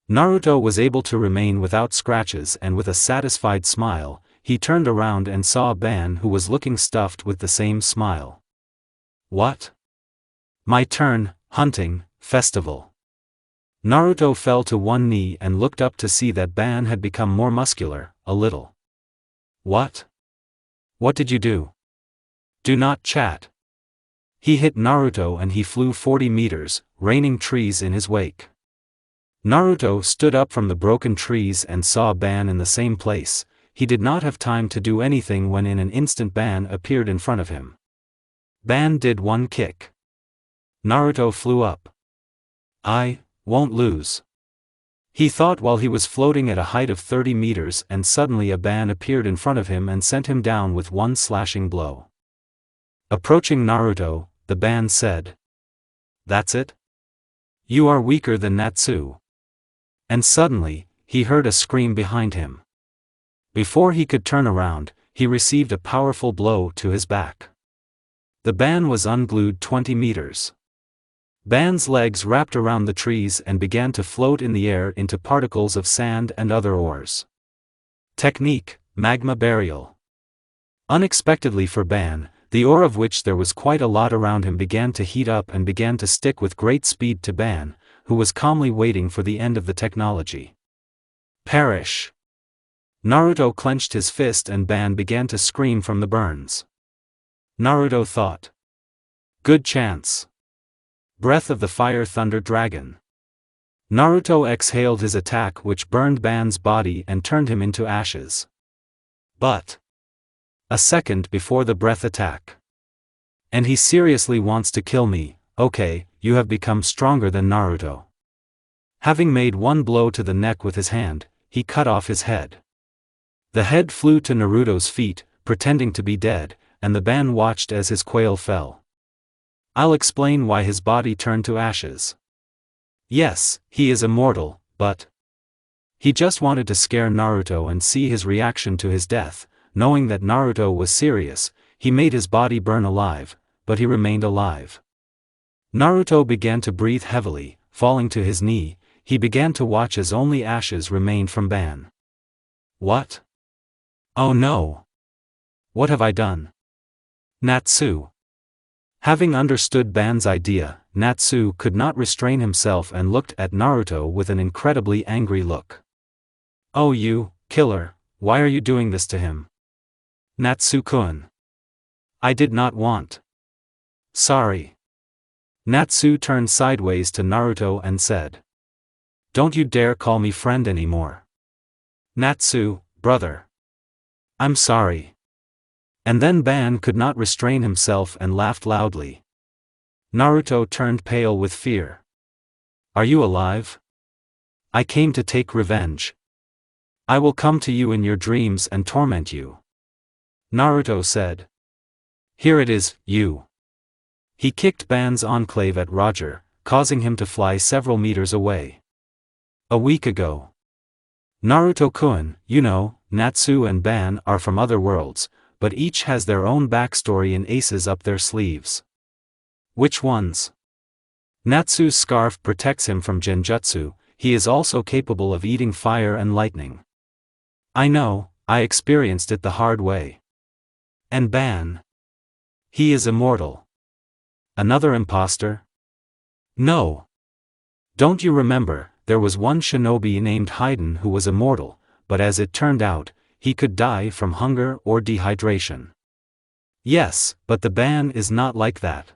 Naruto was able to remain without scratches, and with a satisfied smile, he turned around and saw Ban, who was looking stuffed with the same smile. What? My turn, hunting, festival. Naruto fell to one knee and looked up to see that Ban had become more muscular, a little. What? What did you do? Do not chat. He hit Naruto and he flew 40 meters, raining trees in his wake. Naruto stood up from the broken trees and saw Ban in the same place. He did not have time to do anything when in an instant Ban appeared in front of him. Ban did one kick. Naruto flew up. I won't lose. He thought while he was floating at a height of 30 meters, and suddenly a Ban appeared in front of him and sent him down with one slashing blow. Approaching Naruto, the Ban said, "That's it? You are weaker than Natsu." And suddenly, he heard a scream behind him. Before he could turn around, he received a powerful blow to his back. The Ban was unglued 20 meters. Ban's legs wrapped around the trees and began to float in the air into particles of sand and other ores. Technique, Magma Burial. Unexpectedly for Ban, the ore, of which there was quite a lot around him, began to heat up and began to stick with great speed to Ban, who was calmly waiting for the end of the technology. Perish! Naruto clenched his fist and Ban began to scream from the burns. Naruto thought, "Good chance. Breath of the Fire Thunder Dragon." Naruto exhaled his attack, which burned Ban's body and turned him into ashes. But a second before the breath attack. And he seriously wants to kill me. Okay, you have become stronger than Naruto. Having made one blow to the neck with his hand, he cut off his head. The head flew to Naruto's feet, pretending to be dead, and the Ban watched as his quail fell. I'll explain why his body turned to ashes. Yes, he is immortal, but he just wanted to scare Naruto and see his reaction to his death. Knowing that Naruto was serious, he made his body burn alive, but he remained alive. Naruto began to breathe heavily, falling to his knee. He began to watch as only ashes remained from Ban. What? Oh no! What have I done? Natsu. Having understood Ban's idea, Natsu could not restrain himself and looked at Naruto with an incredibly angry look. Oh, you killer, why are you doing this to him? Natsu-kun. I did not want. Sorry. Natsu turned sideways to Naruto and said, "Don't you dare call me friend anymore. Natsu, brother. I'm sorry." And then Ban could not restrain himself and laughed loudly. Naruto turned pale with fear. Are you alive? I came to take revenge. I will come to you in your dreams and torment you. Naruto said. Here it is, you. He kicked Ban's enclave at Roger, causing him to fly several meters away. A week ago. Naruto-kun, you know, Natsu and Ban are from other worlds, but each has their own backstory and aces up their sleeves. Which ones? Natsu's scarf protects him from genjutsu. He is also capable of eating fire and lightning. I know, I experienced it the hard way. And Ban? He is immortal. Another imposter? No. Don't you remember, there was one shinobi named Haiden who was immortal, but as it turned out, he could die from hunger or dehydration. Yes, but the Ban is not like that.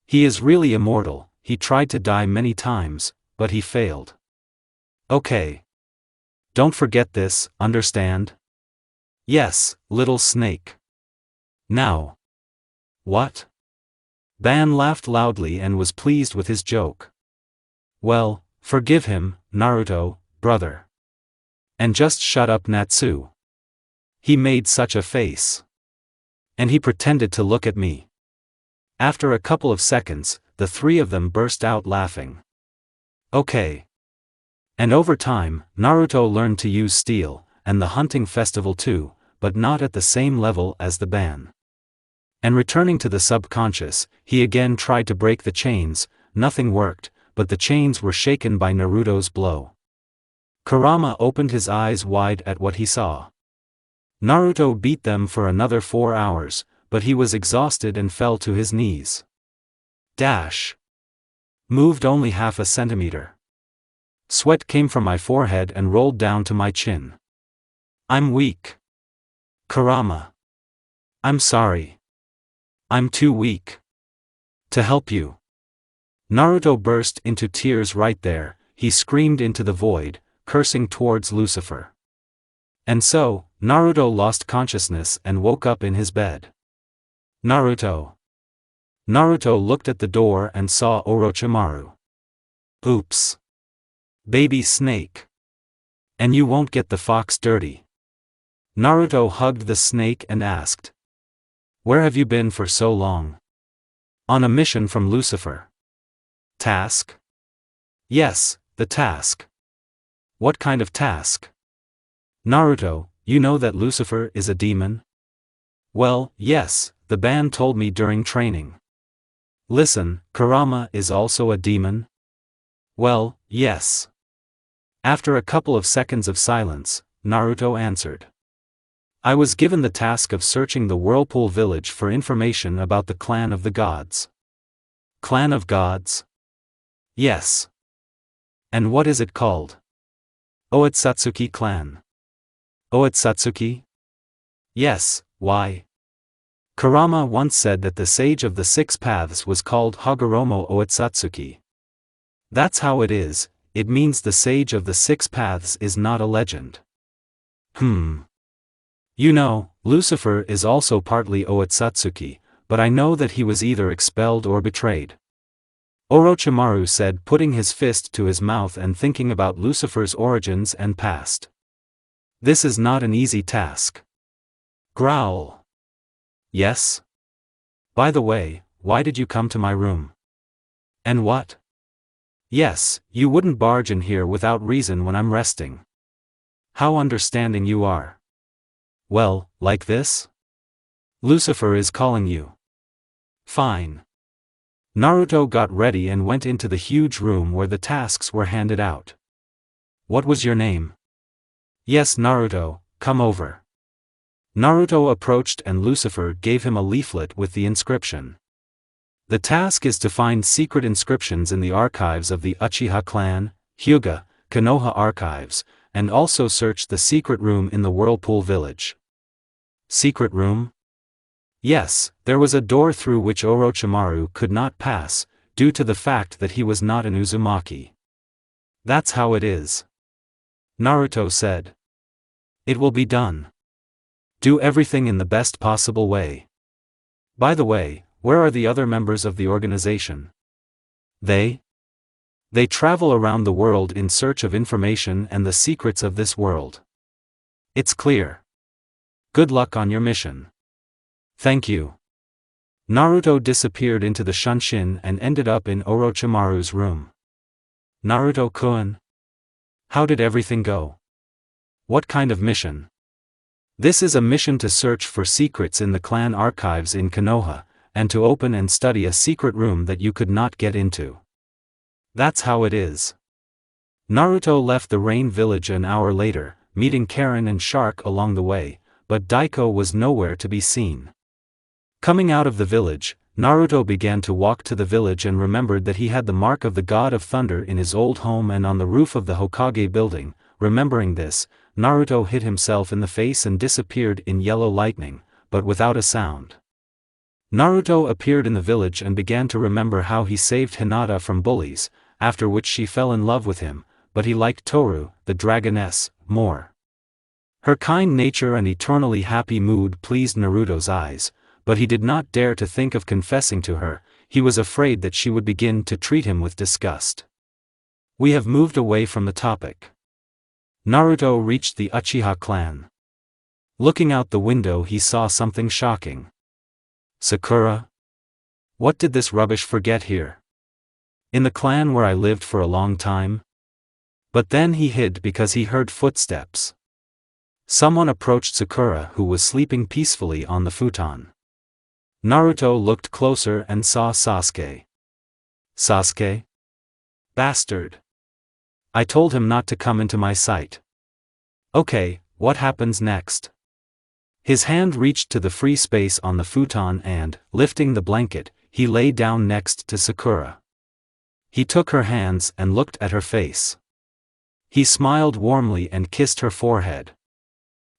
He is really immortal. He tried to die many times, but he failed. Okay. Don't forget this, understand? Yes, little snake. Now. What? Ban laughed loudly and was pleased with his joke. Well, forgive him, Naruto, brother. And just shut up, Natsu. He made such a face. And he pretended to look at me. After a couple of seconds, the three of them burst out laughing. Okay. And over time, Naruto learned to use steel, and the hunting festival too, but not at the same level as the ban. And returning to the subconscious, he again tried to break the chains. Nothing worked, but the chains were shaken by Naruto's blow. Kurama opened his eyes wide at what he saw. Naruto beat them for another 4 hours, but he was exhausted and fell to his knees. Dash. Moved only half a centimeter. Sweat came from my forehead and rolled down to my chin. I'm weak. Kurama. I'm sorry. I'm too weak to help you. Naruto burst into tears right there. He screamed into the void, cursing towards Lucifer. And so, Naruto lost consciousness and woke up in his bed. Naruto. Naruto looked at the door and saw Orochimaru. Oops. Baby snake. And you won't get the fox dirty. Naruto hugged the snake and asked. Where have you been for so long? On a mission from Lucifer. Task? Yes, the task. What kind of task? Naruto, you know that Lucifer is a demon? Well, yes, the ban told me during training. Listen, Kurama is also a demon? Well, yes. After a couple of seconds of silence, Naruto answered. I was given the task of searching the Whirlpool village for information about the Clan of the Gods. Clan of Gods? Yes. And what is it called? Oatsutsuki Clan. Oatsutsuki? Yes, why? Kurama once said that the sage of the 6 paths was called Hagoromo Oatsutsuki. That's how it is, it means the sage of the 6 paths is not a legend. You know, Lucifer is also partly Oatsutsuki, but I know that he was either expelled or betrayed. Orochimaru said, putting his fist to his mouth and thinking about Lucifer's origins and past. This is not an easy task. Growl. Yes? By the way, why did you come to my room? And what? Yes, you wouldn't barge in here without reason when I'm resting. How understanding you are. Well, like this? Lucifer is calling you. Fine. Naruto got ready and went into the huge room where the tasks were handed out. What was your name? Yes, Naruto, come over. Naruto approached and Lucifer gave him a leaflet with the inscription. The task is to find secret inscriptions in the archives of the Uchiha clan, Hyuga, Konoha archives, and also search the secret room in the Whirlpool village. Secret room? Yes, there was a door through which Orochimaru could not pass, due to the fact that he was not an Uzumaki. That's how it is. Naruto said. It will be done. Do everything in the best possible way. By the way, where are the other members of the organization? They travel around the world in search of information and the secrets of this world. It's clear. Good luck on your mission. Thank you. Naruto disappeared into the Shunshin and ended up in Orochimaru's room. Naruto-kun? How did everything go? What kind of mission? This is a mission to search for secrets in the clan archives in Konoha, and to open and study a secret room that you could not get into. That's how it is. Naruto left the Rain Village an hour later, meeting Karen and Shark along the way, but Daiko was nowhere to be seen. Coming out of the village, Naruto began to walk to the village and remembered that he had the mark of the God of Thunder in his old home and on the roof of the Hokage building. Remembering this, Naruto hit himself in the face and disappeared in yellow lightning, but without a sound. Naruto appeared in the village and began to remember how he saved Hinata from bullies, after which she fell in love with him, but he liked Toru, the dragoness, more. Her kind nature and eternally happy mood pleased Naruto's eyes, but he did not dare to think of confessing to her. He was afraid that she would begin to treat him with disgust. We have moved away from the topic. Naruto reached the Uchiha clan. Looking out the window, he saw something shocking. Sakura? What did this rubbish forget here? In the clan where I lived for a long time? But then he hid because he heard footsteps. Someone approached Sakura, who was sleeping peacefully on the futon. Naruto looked closer and saw Sasuke. Sasuke? Bastard. I told him not to come into my sight. Okay, what happens next? His hand reached to the free space on the futon and, lifting the blanket, he lay down next to Sakura. He took her hands and looked at her face. He smiled warmly and kissed her forehead.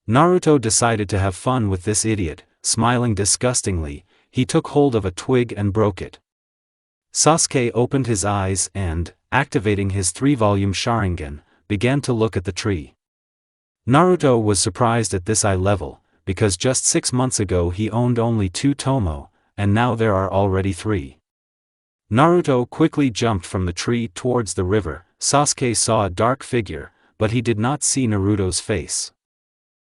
Naruto decided to have fun with this idiot. Smiling disgustingly, he took hold of a twig and broke it. Sasuke opened his eyes and, activating his 3-volume Sharingan, began to look at the tree. Naruto was surprised at this eye level, because just 6 months ago he owned only 2 tomo, and now there are already 3. Naruto quickly jumped from the tree towards the river. Sasuke saw a dark figure, but he did not see Naruto's face.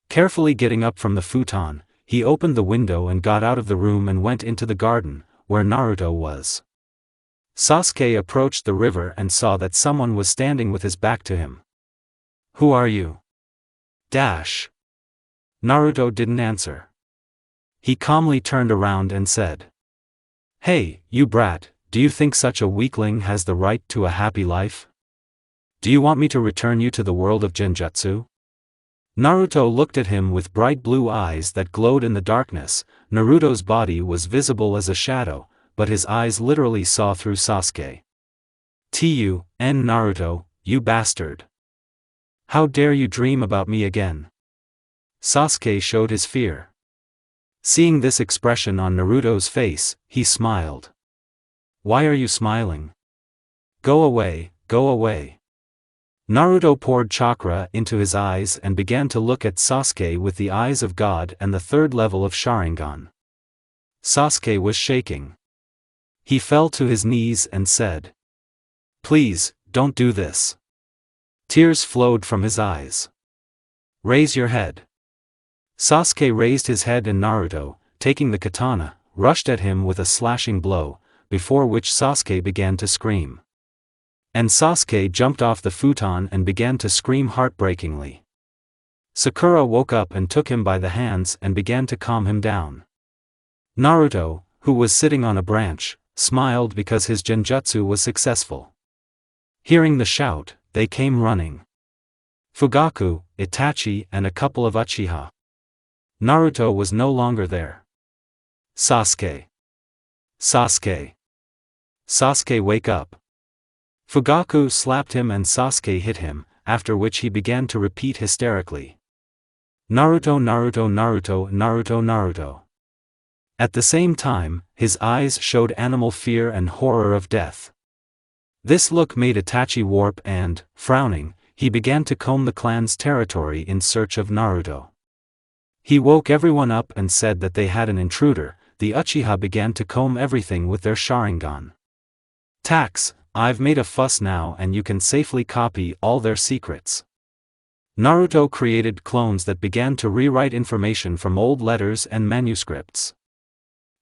Carefully getting up from the futon, he opened the window and got out of the room and went into the garden, where Naruto was. Sasuke approached the river and saw that someone was standing with his back to him. Who are you? Naruto didn't answer. He calmly turned around and said, Hey, you brat, do you think such a weakling has the right to a happy life? Do you want me to return you to the world of Genjutsu? Naruto looked at him with bright blue eyes that glowed in the darkness. Naruto's body was visible as a shadow, but his eyes literally saw through Sasuke. T.U.N. Naruto, you bastard. How dare you dream about me again? Sasuke showed his fear. Seeing this expression on Naruto's face, he smiled. Why are you smiling? Go away, go away. Naruto poured chakra into his eyes and began to look at Sasuke with the eyes of God and the 3rd level of Sharingan. Sasuke was shaking. He fell to his knees and said, Please, don't do this. Tears flowed from his eyes. Raise your head. Sasuke raised his head and Naruto, taking the katana, rushed at him with a slashing blow, before which Sasuke began to scream. And Sasuke jumped off the futon and began to scream heartbreakingly. Sakura woke up and took him by the hands and began to calm him down. Naruto, who was sitting on a branch, smiled because his genjutsu was successful. Hearing the shout, they came running. Fugaku, Itachi and a couple of Uchiha. Naruto was no longer there. Sasuke. Sasuke. Sasuke, wake up. Fugaku slapped him and Sasuke hit him, after which he began to repeat hysterically. Naruto, Naruto, Naruto, Naruto, Naruto. At the same time, his eyes showed animal fear and horror of death. This look made Itachi warp and, frowning, he began to comb the clan's territory in search of Naruto. He woke everyone up and said that they had an intruder. The Uchiha began to comb everything with their Sharingan. Tax, I've made a fuss now and you can safely copy all their secrets. Naruto created clones that began to rewrite information from old letters and manuscripts.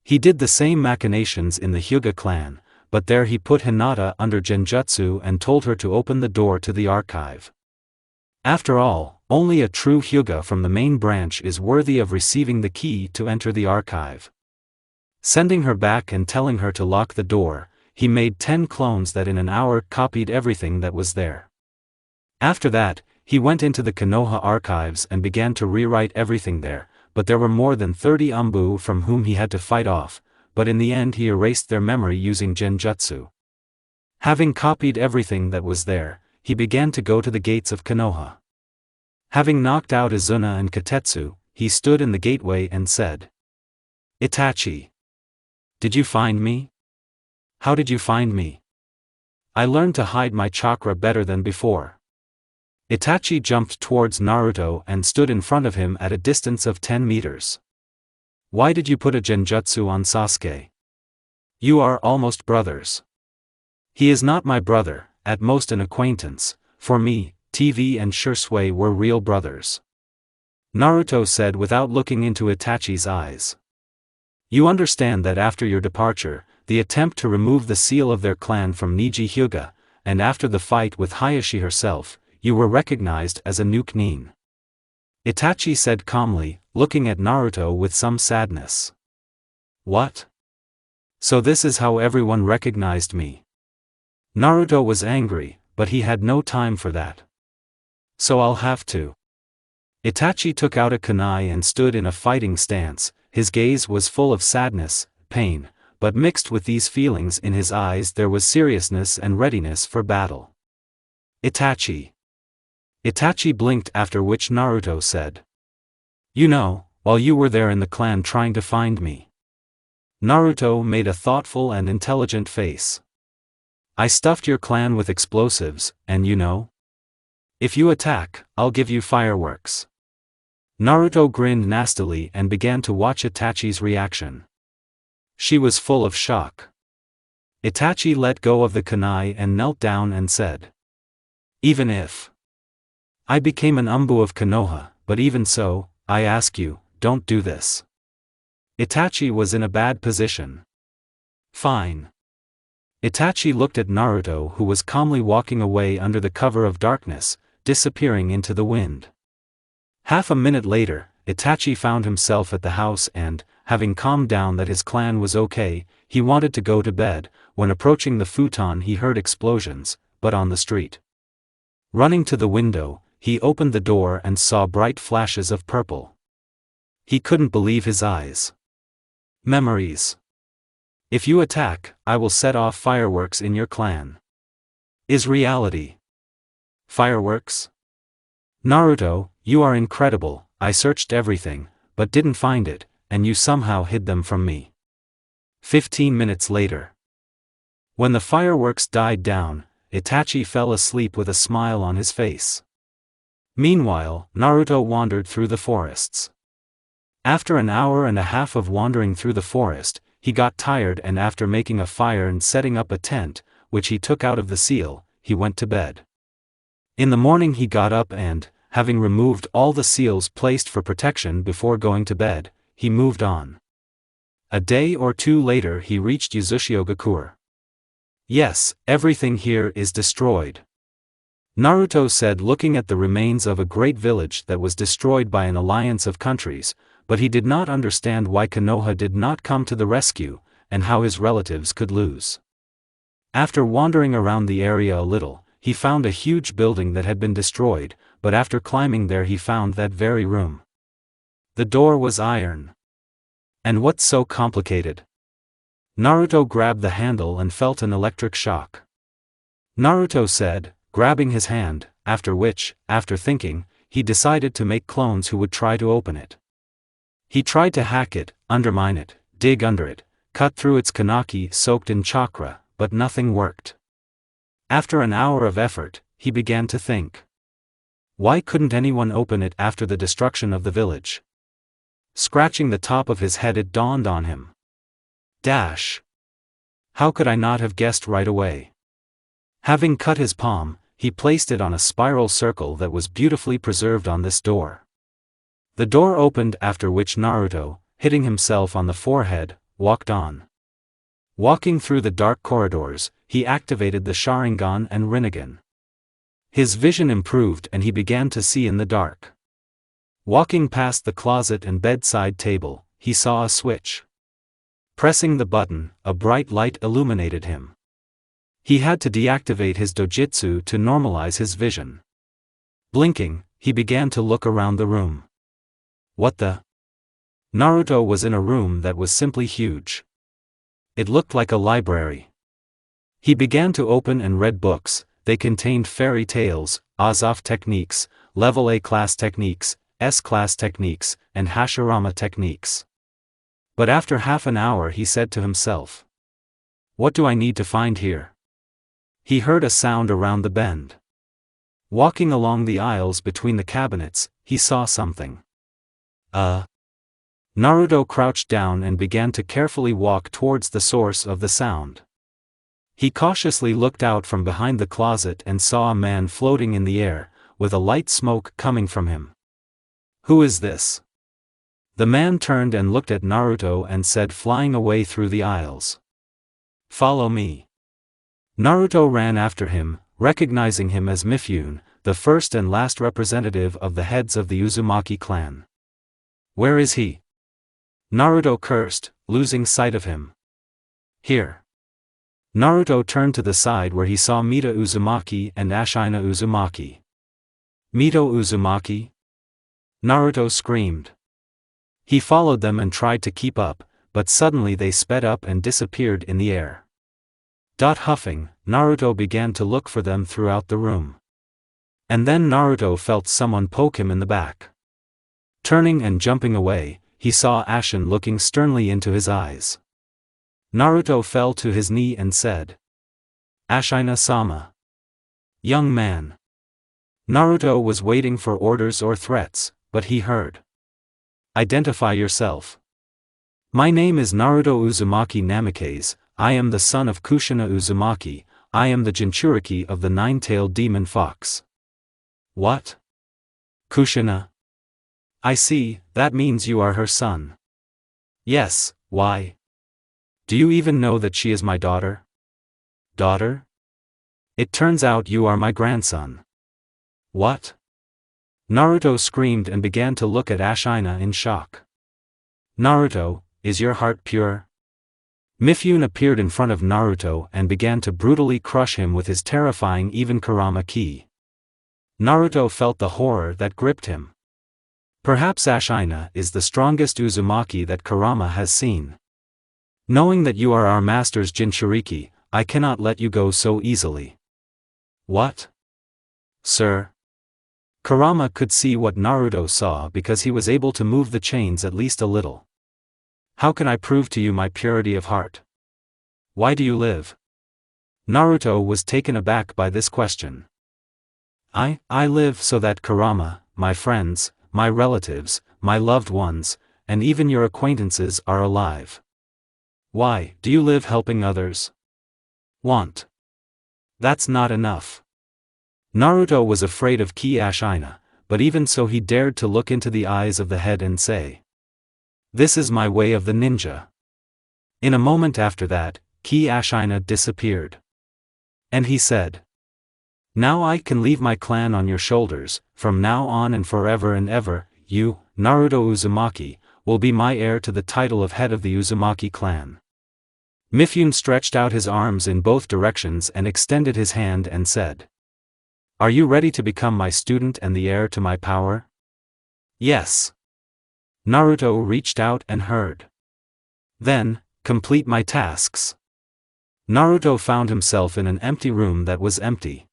He did the same machinations in the Hyuga clan, but there he put Hinata under Genjutsu and told her to open the door to the archive. After all, only a true Hyuga from the main branch is worthy of receiving the key to enter the archive. Sending her back and telling her to lock the door, he made 10 clones that in an hour copied everything that was there. After that, he went into the Konoha archives and began to rewrite everything there, but there were more than 30 Umbu from whom he had to fight off, but in the end he erased their memory using Genjutsu. Having copied everything that was there, he began to go to the gates of Konoha. Having knocked out Izuna and Katetsu, he stood in the gateway and said, Itachi. Did you find me? How did you find me? I learned to hide my chakra better than before. Itachi jumped towards Naruto and stood in front of him at a distance of 10 meters. Why did you put a genjutsu on Sasuke? You are almost brothers. He is not my brother, at most an acquaintance. For me, TV and Shursui were real brothers. Naruto said without looking into Itachi's eyes. You understand that after your departure, the attempt to remove the seal of their clan from Niji Hyuga, and after the fight with Hayashi herself, you were recognized as a new Nin. Itachi said calmly, looking at Naruto with some sadness. What? So this is how everyone recognized me. Naruto was angry, but he had no time for that. So I'll have to. Itachi took out a kunai and stood in a fighting stance. His gaze was full of sadness, pain, but mixed with these feelings in his eyes there was seriousness and readiness for battle. Itachi. Itachi blinked, after which Naruto said. You know, while you were there in the clan trying to find me. Naruto made a thoughtful and intelligent face. I stuffed your clan with explosives, and you know? If you attack, I'll give you fireworks. Naruto grinned nastily and began to watch Itachi's reaction. She was full of shock. Itachi let go of the kunai and knelt down and said. Even if I became an Umbu of Konoha, but even so, I ask you, don't do this. Itachi was in a bad position. Fine. Itachi looked at Naruto, who was calmly walking away under the cover of darkness, disappearing into the wind. Half a minute later, Itachi found himself at the house and, having calmed down that his clan was okay, he wanted to go to bed. When approaching the futon he heard explosions, but on the street. Running to the window, he opened the door and saw bright flashes of purple. He couldn't believe his eyes. Memories. If you attack, I will set off fireworks in your clan. Is reality. Fireworks? Naruto, you are incredible. I searched everything, but didn't find it, and you somehow hid them from me. 15 minutes later. When the fireworks died down, Itachi fell asleep with a smile on his face. Meanwhile, Naruto wandered through the forests. After an hour and a half of wandering through the forest, he got tired and after making a fire and setting up a tent, which he took out of the seal, he went to bed. In the morning he got up and, having removed all the seals placed for protection before going to bed, he moved on. A day or two later he reached Uzushigakure. Yes, everything here is destroyed. Naruto said, looking at the remains of a great village that was destroyed by an alliance of countries, but he did not understand why Konoha did not come to the rescue, and how his relatives could lose. After wandering around the area a little, he found a huge building that had been destroyed, but after climbing there he found that very room. The door was iron. And what's so complicated? Naruto grabbed the handle and felt an electric shock. Naruto said, grabbing his hand, after which, after thinking, he decided to make clones who would try to open it. He tried to hack it, undermine it, dig under it, cut through its kanaki soaked in chakra, but nothing worked. After an hour of effort, he began to think. Why couldn't anyone open it after the destruction of the village? Scratching the top of his head it dawned on him. Dash. How could I not have guessed right away? Having cut his palm, he placed it on a spiral circle that was beautifully preserved on this door. The door opened, after which Naruto, hitting himself on the forehead, walked on. Walking through the dark corridors, he activated the Sharingan and Rinnegan. His vision improved and he began to see in the dark. Walking past the closet and bedside table, he saw a switch. Pressing the button, a bright light illuminated him. He had to deactivate his dojutsu to normalize his vision. Blinking, he began to look around the room. What the? Naruto was in a room that was simply huge. It looked like a library. He began to open and read books. They contained fairy tales, Azov techniques, level A class techniques, S-class techniques, and Hashirama techniques. But after half an hour he said to himself, what do I need to find here? He heard a sound around the bend. Walking along the aisles between the cabinets, he saw something. Naruto crouched down and began to carefully walk towards the source of the sound. He cautiously looked out from behind the closet and saw a man floating in the air, with a light smoke coming from him. "Who is this?" The man turned and looked at Naruto and said, flying away through the aisles. "Follow me." Naruto ran after him, recognizing him as Mifune, the first and last representative of the heads of the Uzumaki clan. "Where is he?" Naruto cursed, losing sight of him. "Here." Naruto turned to the side where he saw Mita Uzumaki and Ashina Uzumaki. "Mito Uzumaki?" Naruto screamed. He followed them and tried to keep up, but suddenly they sped up and disappeared in the air. Huffing, Naruto began to look for them throughout the room. And then Naruto felt someone poke him in the back. Turning and jumping away, he saw Ashin looking sternly into his eyes. Naruto fell to his knee and said, "Ashina-sama." "Young man." Naruto was waiting for orders or threats, but he heard. "Identify yourself." "My name is Naruto Uzumaki Namikaze, I am the son of Kushina Uzumaki, I am the Jinchuriki of the nine-tailed demon fox." "What? Kushina? I see, that means you are her son." "Yes, why? Do you even know that she is my daughter?" "Daughter? It turns out you are my grandson." "What?" Naruto screamed and began to look at Ashina in shock. "Naruto, is your heart pure?" Mifune appeared in front of Naruto and began to brutally crush him with his terrifying even kurama ki. Naruto felt the horror that gripped him. Perhaps Ashina is the strongest Uzumaki that Kurama has seen. "Knowing that you are our master's Jinchuriki, I cannot let you go so easily." "What? Sir?" Kurama could see what Naruto saw because he was able to move the chains at least a little. "How can I prove to you my purity of heart? Why do you live?" Naruto was taken aback by this question. I live so that Kurama, my friends, my relatives, my loved ones, and even your acquaintances are alive." "Why, do you live helping others?" "Want. That's not enough." Naruto was afraid of Ki Ashina, but even so he dared to look into the eyes of the head and say, "This is my way of the ninja." In a moment after that, Ki Ashina disappeared. And he said, "Now I can leave my clan on your shoulders, from now on and forever and ever, you, Naruto Uzumaki, will be my heir to the title of head of the Uzumaki clan." Mifune stretched out his arms in both directions and extended his hand and said, "Are you ready to become my student and the heir to my power?" "Yes." Naruto reached out and heard. "Then, complete my tasks." Naruto found himself in an empty room that was empty.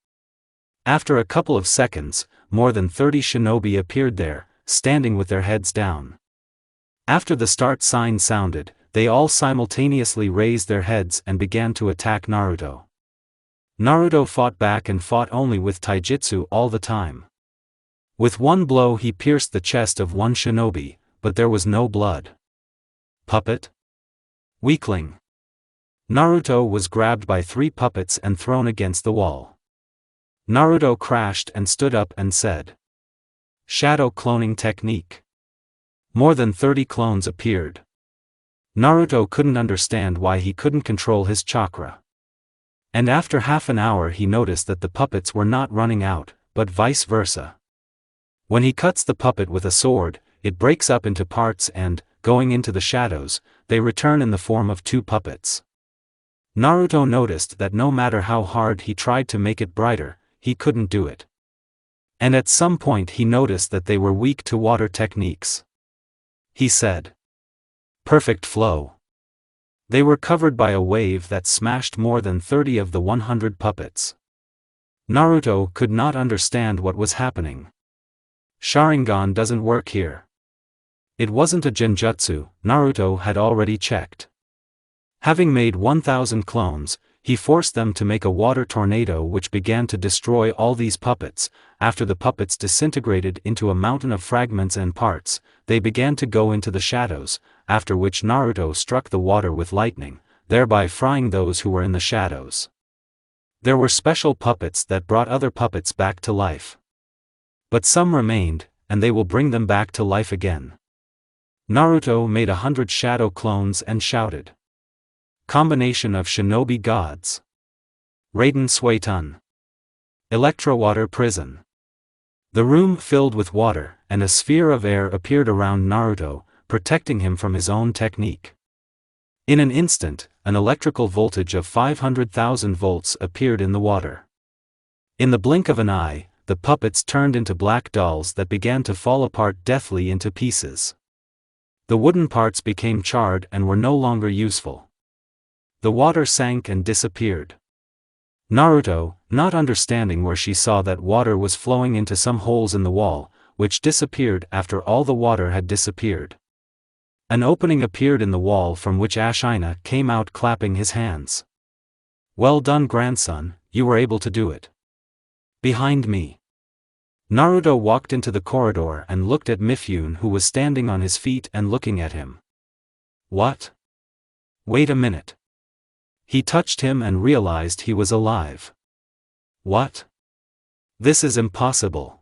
After a couple of seconds, more than 30 shinobi appeared there, standing with their heads down. After the start sign sounded, they all simultaneously raised their heads and began to attack Naruto. Naruto fought back and fought only with taijutsu all the time. With one blow he pierced the chest of one shinobi, but there was no blood. "Puppet? Weakling!" Naruto was grabbed by 3 puppets and thrown against the wall. Naruto crashed and stood up and said, "Shadow cloning technique." More than 30 clones appeared. Naruto couldn't understand why he couldn't control his chakra. And after half an hour he noticed that the puppets were not running out, but vice versa. When he cuts the puppet with a sword, it breaks up into parts and, going into the shadows, they return in the form of 2 puppets. Naruto noticed that no matter how hard he tried to make it brighter, he couldn't do it. And at some point he noticed that they were weak to water techniques. He said, "Perfect flow." They were covered by a wave that smashed more than 30 of the 100 puppets. Naruto could not understand what was happening. Sharingan doesn't work here. It wasn't a genjutsu, Naruto had already checked. Having made 1,000 clones, He forced them to make a water tornado which began to destroy all these puppets. After the puppets disintegrated into a mountain of fragments and parts, they began to go into the shadows, after which Naruto struck the water with lightning, thereby frying those who were in the shadows. There were special puppets that brought other puppets back to life. But some remained, and they will bring them back to life again. Naruto made 100 shadow clones and shouted. Combination of shinobi gods. Raiden Suetun. Electrowater prison. The room filled with water, and a sphere of air appeared around Naruto, protecting him from his own technique. In an instant, an electrical voltage of 500,000 volts appeared in the water. In the blink of an eye, the puppets turned into black dolls that began to fall apart deathly into pieces. The wooden parts became charred and were no longer useful. The water sank and disappeared. Naruto, not understanding where she saw that water was flowing into some holes in the wall, which disappeared after all the water had disappeared. An opening appeared in the wall from which Ashura came out clapping his hands. Well done, grandson, you were able to do it. Behind me. Naruto walked into the corridor and looked at Mifune, who was standing on his feet and looking at him. What? Wait a minute. He touched him and realized he was alive. What? This is impossible.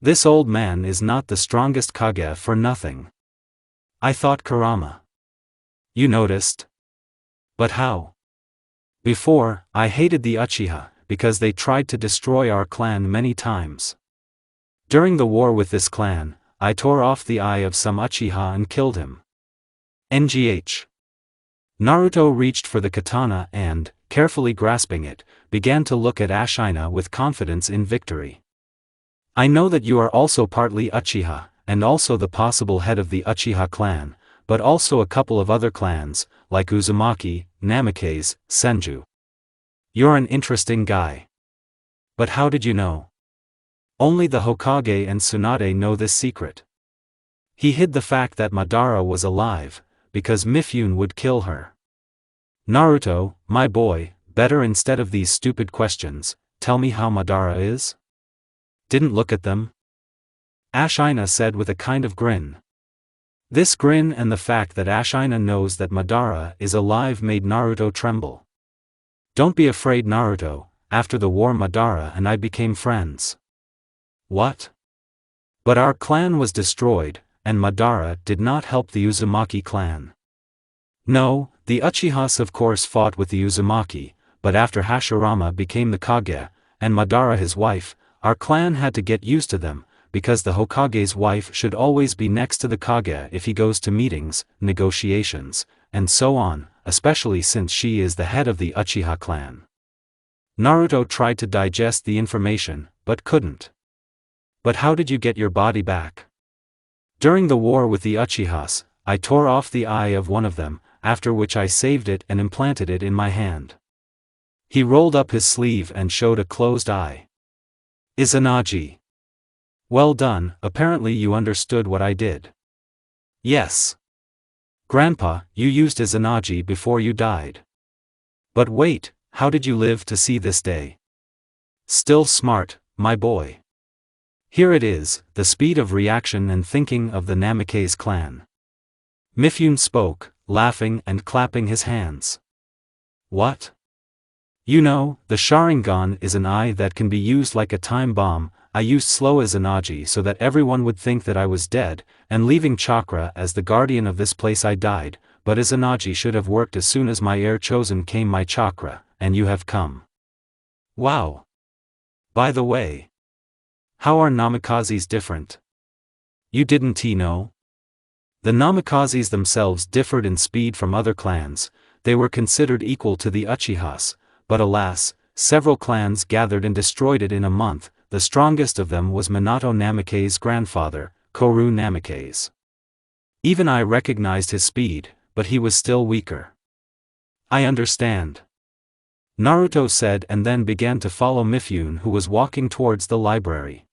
This old man is not the strongest Kage for nothing. I thought kurama. You noticed? But how? Before, I hated the Uchiha, because they tried to destroy our clan many times. During the war with this clan, I tore off the eye of some Uchiha and killed him. NGH. Naruto reached for the katana and, carefully grasping it, began to look at Ashura with confidence in victory. I know that you are also partly Uchiha, and also the possible head of the Uchiha clan, but also a couple of other clans, like Uzumaki, Namikaze, Senju. You're an interesting guy. But how did you know? Only the Hokage and Tsunade know this secret. He hid the fact that Madara was alive, because Mifune would kill her. Naruto, my boy, better instead of these stupid questions, tell me how Madara is? Didn't look at them? Ashura said with a kind of grin. This grin and the fact that Ashura knows that Madara is alive made Naruto tremble. Don't be afraid, Naruto, after the war Madara and I became friends. What? But our clan was destroyed, and Madara did not help the Uzumaki clan. No, the Uchihas of course fought with the Uzumaki, but after Hashirama became the Kage, and Madara his wife, our clan had to get used to them, because the Hokage's wife should always be next to the Kage if he goes to meetings, negotiations, and so on, especially since she is the head of the Uchiha clan. Naruto tried to digest the information, but couldn't. But how did you get your body back? During the war with the Uchihas, I tore off the eye of one of them, after which I saved it and implanted it in my hand. He rolled up his sleeve and showed a closed eye. Izanagi. Well done, apparently you understood what I did. Yes. Grandpa, you used Izanagi before you died. But wait, how did you live to see this day? Still smart, my boy. Here it is, the speed of reaction and thinking of the Namikaze clan. Mifune spoke, laughing and clapping his hands. What? You know, the Sharingan is an eye that can be used like a time bomb. I used slow Izanagi so that everyone would think that I was dead, and leaving chakra as the guardian of this place I died, but Izanagi should have worked as soon as my heir chosen came my chakra, and you have come. Wow. By the way, how are Namikazes different? You didn't know? The Namikazes themselves differed in speed from other clans. They were considered equal to the Uchihas, but alas, several clans gathered and destroyed it in a month. The strongest of them was Minato Namikaze's grandfather, Koru Namikaze. Even I recognized his speed, but he was still weaker. I understand. Naruto said and then began to follow Mifune, who was walking towards the library.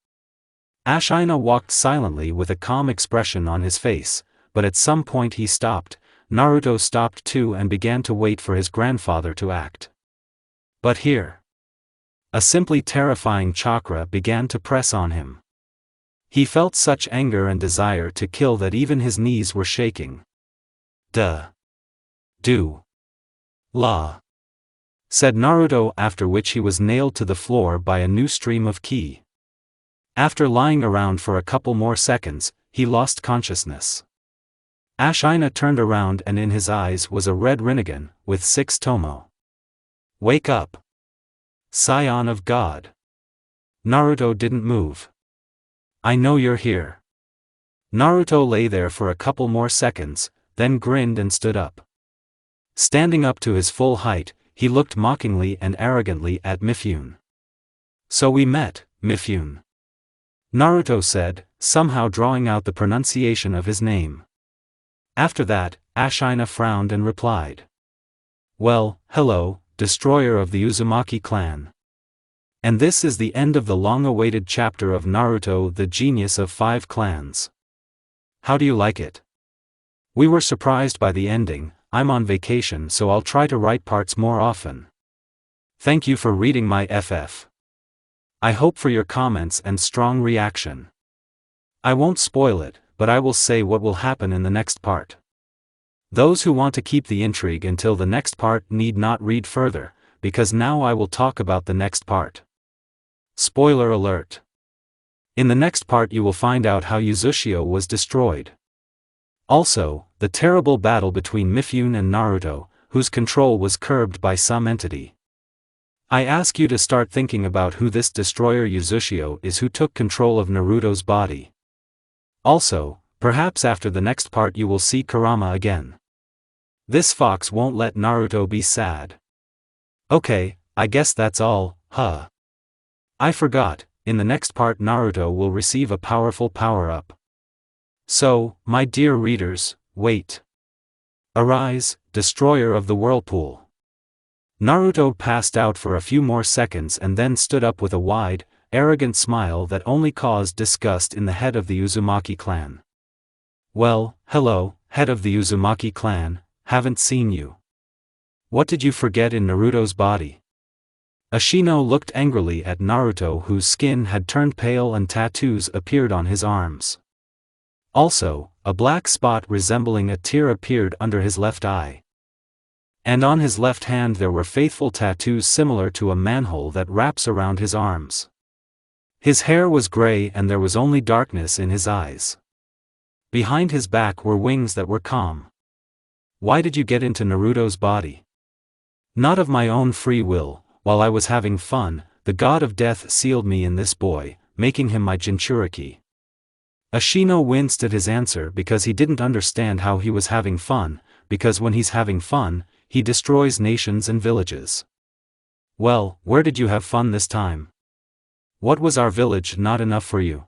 Ashura walked silently with a calm expression on his face, but at some point he stopped. Naruto stopped too and began to wait for his grandfather to act. But here, a simply terrifying chakra began to press on him. He felt such anger and desire to kill that even his knees were shaking. "Duh. Do. La," said Naruto, after which he was nailed to the floor by a new stream of ki. After lying around for a couple more seconds, he lost consciousness. Ashura turned around and in his eyes was a red Rinnegan, with 6 tomo. "Wake up, Scion of God." Naruto didn't move. "I know you're here." Naruto lay there for a couple more seconds, then grinned and stood up. Standing up to his full height, he looked mockingly and arrogantly at Mifune. "So we met, Mifune," Naruto said, somehow drawing out the pronunciation of his name. After that, Ashura frowned and replied, "Well, hello, destroyer of the Uzumaki clan. And this is the end of the long-awaited chapter of Naruto, the Genius of 5 Clans. How do you like it? We were surprised by the ending. I'm on vacation, so I'll try to write parts more often. Thank you for reading my FF. I hope for your comments and strong reaction. I won't spoil it, but I will say what will happen in the next part. Those who want to keep the intrigue until the next part need not read further, because now I will talk about the next part. Spoiler alert. In the next part you will find out how Uzushio was destroyed. Also, the terrible battle between Mifune and Naruto, whose control was curbed by some entity. I ask you to start thinking about who this destroyer Uzushio is, who took control of Naruto's body. Also, perhaps after the next part you will see Kurama again. This fox won't let Naruto be sad. Okay, I guess that's all, huh? I forgot, in the next part Naruto will receive a powerful power-up. So, my dear readers, wait. Arise, destroyer of the whirlpool. Naruto passed out for a few more seconds and then stood up with a wide, arrogant smile that only caused disgust in the head of the Uzumaki clan. Well, hello, head of the Uzumaki clan, haven't seen you. What did you forget in Naruto's body? Ashino looked angrily at Naruto, whose skin had turned pale and tattoos appeared on his arms. Also, a black spot resembling a tear appeared under his left eye. And on his left hand there were faithful tattoos similar to a manhole that wraps around his arms. His hair was gray and there was only darkness in his eyes. Behind his back were wings that were calm. Why did you get into Naruto's body? Not of my own free will. While I was having fun, the god of death sealed me in this boy, making him my Jinchuriki. Ashino winced at his answer because he didn't understand how he was having fun, because when he's having fun, he destroys nations and villages. Well, where did you have fun this time? What was our village not enough for you?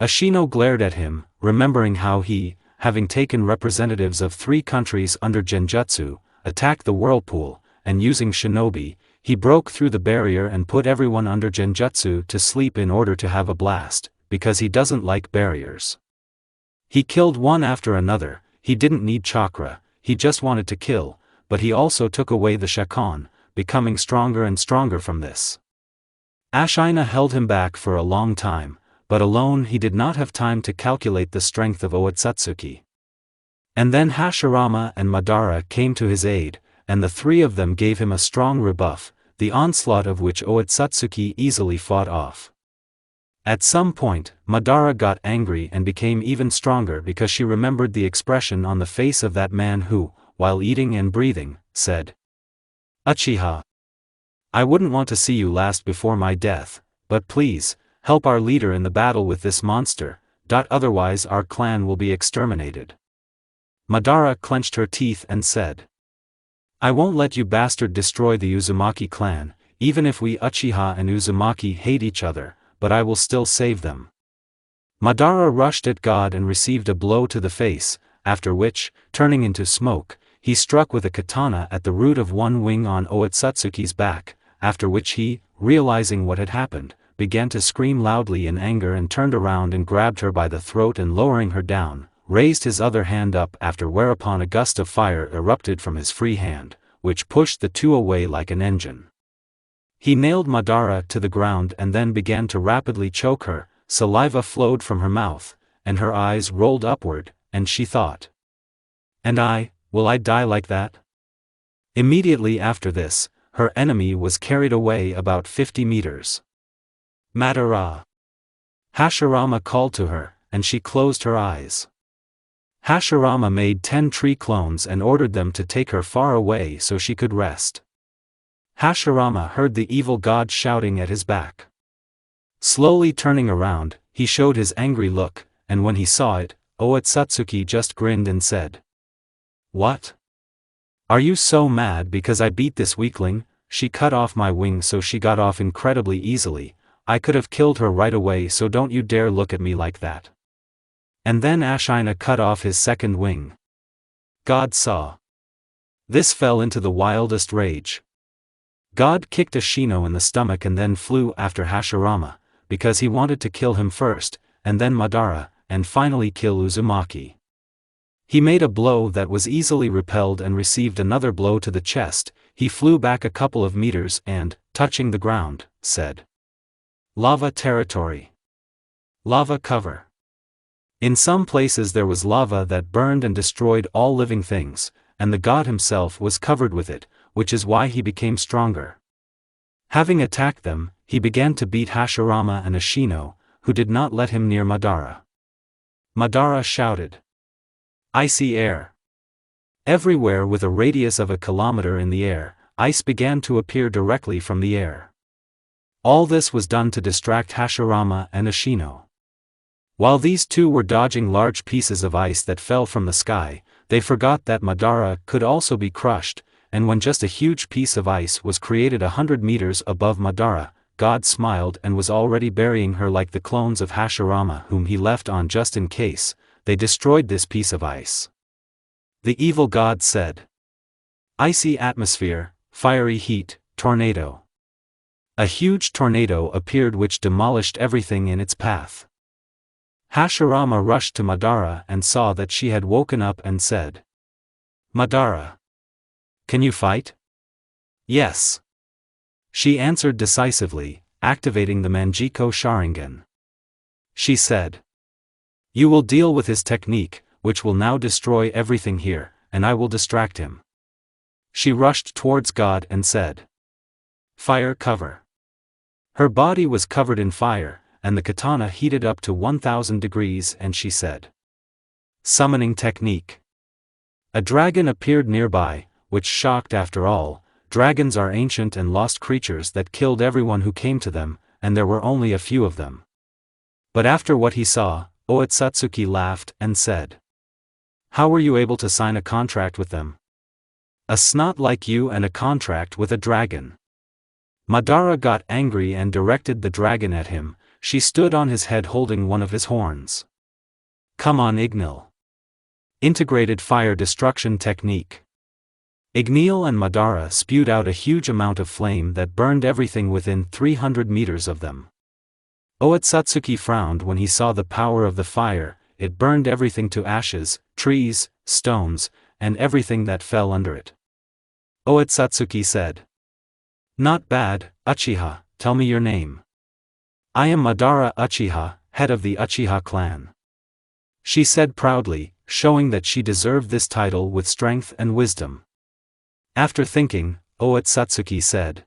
Ashino glared at him, remembering how he, having taken representatives of 3 countries under Genjutsu, attacked the whirlpool, and using shinobi, he broke through the barrier and put everyone under Genjutsu to sleep in order to have a blast, because he doesn't like barriers. He killed one after another. He didn't need chakra, he just wanted to kill, but he also took away the Shakan, becoming stronger and stronger from this. Ashura held him back for a long time, but alone he did not have time to calculate the strength of Otsutsuki. And then Hashirama and Madara came to his aid, and the 3 of them gave him a strong rebuff, the onslaught of which Otsutsuki easily fought off. At some point, Madara got angry and became even stronger because she remembered the expression on the face of that man who, while eating and breathing, said, "Uchiha, I wouldn't want to see you last before my death, but please, help our leader in the battle with this monster, otherwise our clan will be exterminated." Madara clenched her teeth and said, "I won't let you bastard destroy the Uzumaki clan, even if we Uchiha and Uzumaki hate each other, but I will still save them." Madara rushed at God and received a blow to the face, after which, turning into smoke, he struck with a katana at the root of one wing on Otsutsuki's back, after which he, realizing what had happened, began to scream loudly in anger and turned around and grabbed her by the throat and lowering her down, raised his other hand up, after whereupon a gust of fire erupted from his free hand, which pushed the 2 away like an engine. He nailed Madara to the ground and then began to rapidly choke her. Saliva flowed from her mouth, and her eyes rolled upward, and she thought, "And will I die like that?" Immediately after this, her enemy was carried away about 50 meters. Madara! Hashirama called to her, and she closed her eyes. Hashirama made 10 tree clones and ordered them to take her far away so she could rest. Hashirama heard the evil god shouting at his back. Slowly turning around, he showed his angry look, and when he saw it, Otsutsuki just grinned and said, "What? Are you so mad because I beat this weakling? She cut off my wing so she got off incredibly easily. I could have killed her right away, so don't you dare look at me like that." And then Ashura cut off his second wing. God saw this, fell into the wildest rage. God kicked Ashino in the stomach and then flew after Hashirama, because he wanted to kill him first, and then Madara, and finally kill Uzumaki. He made a blow that was easily repelled and received another blow to the chest. He flew back a couple of meters and, touching the ground, said, "Lava territory. Lava cover." In some places there was lava that burned and destroyed all living things, and the god himself was covered with it, which is why he became stronger. Having attacked them, he began to beat Hashirama and Ashino, who did not let him near Madara. Madara shouted, "Icy air!" Everywhere with a radius of a kilometer in the air, ice began to appear directly from the air. All this was done to distract Hashirama and Ashino. While these two were dodging large pieces of ice that fell from the sky, they forgot that Madara could also be crushed, and when just a huge piece of ice was created 100 meters above Madara, God smiled and was already burying her like the clones of Hashirama whom he left on just in case. They destroyed this piece of ice. The evil god said, "Icy atmosphere, fiery heat, tornado." A huge tornado appeared which demolished everything in its path. Hashirama rushed to Madara and saw that she had woken up and said, "Madara, can you fight?" "Yes." She answered decisively, activating the Manjiko Sharingan. She said, "You will deal with his technique, which will now destroy everything here, and I will distract him." She rushed towards God and said, "Fire cover." Her body was covered in fire, and the katana heated up to 1000 degrees, and she said, "Summoning technique." A dragon appeared nearby, which shocked. After all, dragons are ancient and lost creatures that killed everyone who came to them, and there were only a few of them. But after what he saw, Otsutsuki laughed and said, "How were you able to sign a contract with them? A snot like you and a contract with a dragon." Madara got angry and directed the dragon at him. She stood on his head holding one of his horns. "Come on, Ignil." Integrated fire destruction technique. Ignil and Madara spewed out a huge amount of flame that burned everything within 300 meters of them. Otsutsuki frowned when he saw the power of the fire. It burned everything to ashes, trees, stones, and everything that fell under it. Otsutsuki said, "Not bad, Uchiha, tell me your name." "I am Madara Uchiha, head of the Uchiha clan," she said proudly, showing that she deserved this title with strength and wisdom. After thinking, Otsutsuki said,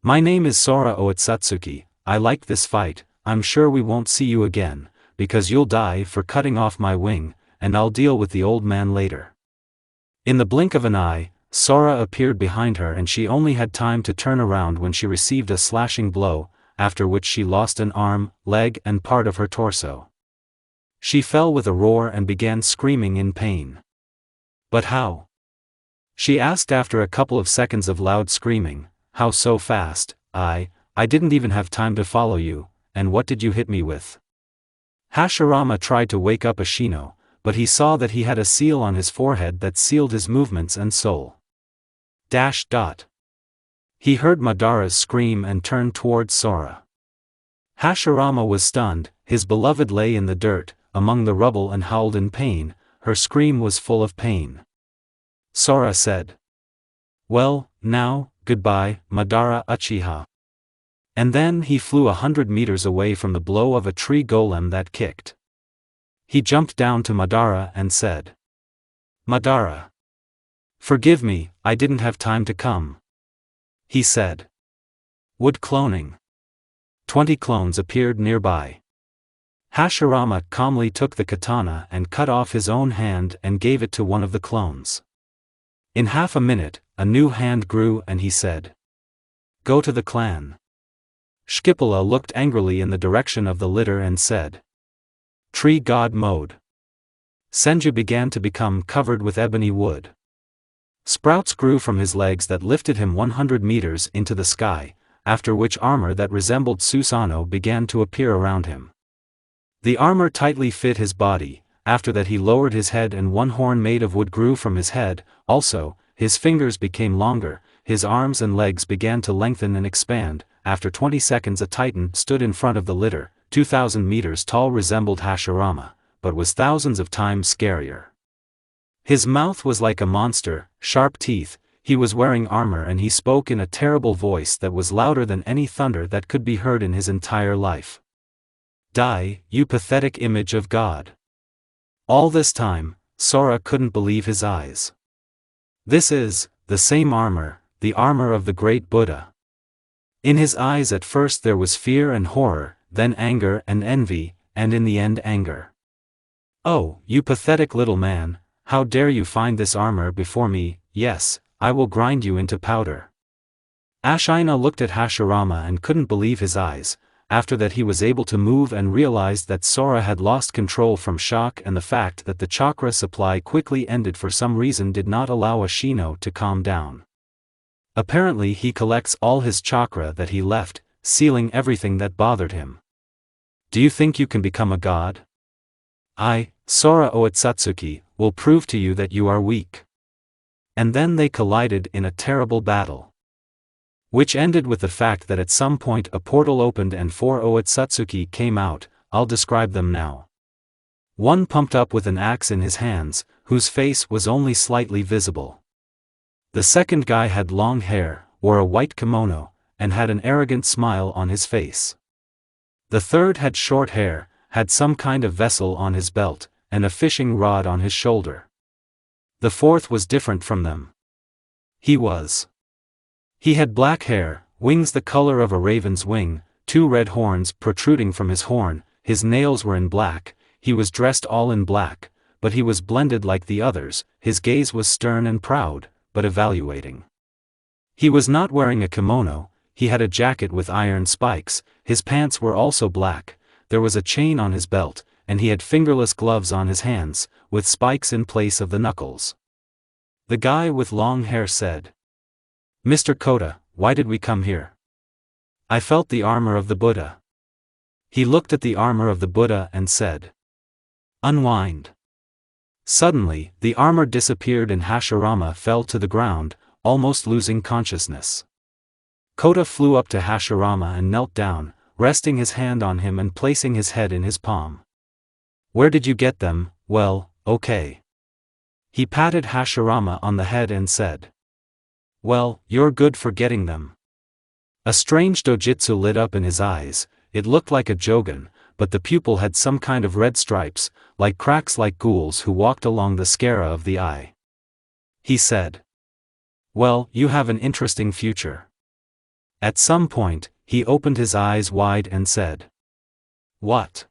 "My name is Sora Otsutsuki. I like this fight. I'm sure we won't see you again, because you'll die for cutting off my wing, and I'll deal with the old man later." In the blink of an eye, Sora appeared behind her and she only had time to turn around when she received a slashing blow, after which she lost an arm, leg and part of her torso. She fell with a roar and began screaming in pain. "But how?" she asked after a couple of seconds of loud screaming. "How so fast? I didn't even have time to follow you, and what did you hit me with?" Hashirama tried to wake up Ashino, but he saw that he had a seal on his forehead that sealed his movements and soul. He heard Madara's scream and turned towards Sora. Hashirama was stunned. His beloved lay in the dirt, among the rubble and howled in pain. Her scream was full of pain. Sora said, "Well, now, goodbye, Madara Uchiha. And then he flew 100 meters away from the blow of a tree golem that kicked. He jumped down to Madara and said, Madara, forgive me, I didn't have time to come. He said. Wood cloning. 20 clones appeared nearby. Hashirama calmly took the katana and cut off his own hand and gave it to one of the clones. In half a minute, a new hand grew and he said, Go to the clan. Shkipula looked angrily in the direction of the litter and said, Tree god mode. Senju began to become covered with ebony wood. Sprouts grew from his legs that lifted him 100 meters into the sky, after which armor that resembled Susanoo began to appear around him. The armor tightly fit his body. After that he lowered his head and one horn made of wood grew from his head. Also, his fingers became longer, his arms and legs began to lengthen and expand. After 20 seconds a titan stood in front of the litter, 2,000 meters tall, resembled Hashirama, but was thousands of times scarier. His mouth was like a monster, sharp teeth, he was wearing armor and he spoke in a terrible voice that was louder than any thunder that could be heard in his entire life. Die, you pathetic image of God. All this time, Sora couldn't believe his eyes. This is the same armor, the armor of the great Buddha. In his eyes at first there was fear and horror, then anger and envy, and in the end anger. Oh, you pathetic little man, how dare you find this armor before me? Yes, I will grind you into powder. Ashina looked at Hashirama and couldn't believe his eyes. After that he was able to move and realized that Sora had lost control from shock, and the fact that the chakra supply quickly ended for some reason did not allow Ashino to calm down. Apparently he collects all his chakra that he left, sealing everything that bothered him. Do you think you can become a god? I, Sora Otsutsuki, will prove to you that you are weak. And then they collided in a terrible battle, which ended with the fact that at some point a portal opened and 4 Otsutsuki came out. I'll describe them now. One pumped up with an axe in his hands, whose face was only slightly visible. The second guy had long hair, wore a white kimono, and had an arrogant smile on his face. The third had short hair, had some kind of vessel on his belt, and a fishing rod on his shoulder. The fourth was different from them. He had black hair, wings the color of a raven's wing, 2 red horns protruding from his horn, his nails were in black, he was dressed all in black, but he was blended like the others, his gaze was stern and proud, but evaluating. He was not wearing a kimono, he had a jacket with iron spikes, his pants were also black, there was a chain on his belt, and he had fingerless gloves on his hands, with spikes in place of the knuckles. The guy with long hair said, Mr. Kota, why did we come here? I felt the armor of the Buddha. He looked at the armor of the Buddha and said, Unwind. Suddenly, the armor disappeared and Hashirama fell to the ground, almost losing consciousness. Kota flew up to Hashirama and knelt down, resting his hand on him and placing his head in his palm. Where did you get them? Well, okay. He patted Hashirama on the head and said, Well, you're good for getting them. A strange dojutsu lit up in his eyes, it looked like a jogan, but the pupil had some kind of red stripes, like cracks like ghouls who walked along the sclera of the eye. He said, Well, you have an interesting future. At some point, he opened his eyes wide and said, What?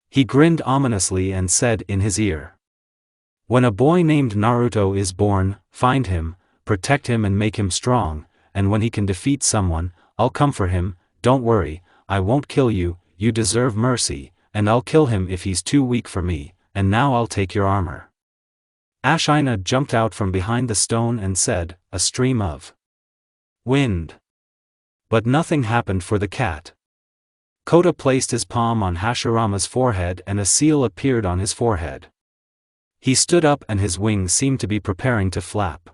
He grinned ominously and said in his ear, When a boy named Naruto is born, find him, protect him and make him strong, and when he can defeat someone, I'll come for him, don't worry, I won't kill you, you deserve mercy, and I'll kill him if he's too weak for me, and now I'll take your armor. Ashina jumped out from behind the stone and said, A stream of wind. But nothing happened for the cat. Kota placed his palm on Hashirama's forehead and a seal appeared on his forehead. He stood up and his wings seemed to be preparing to flap.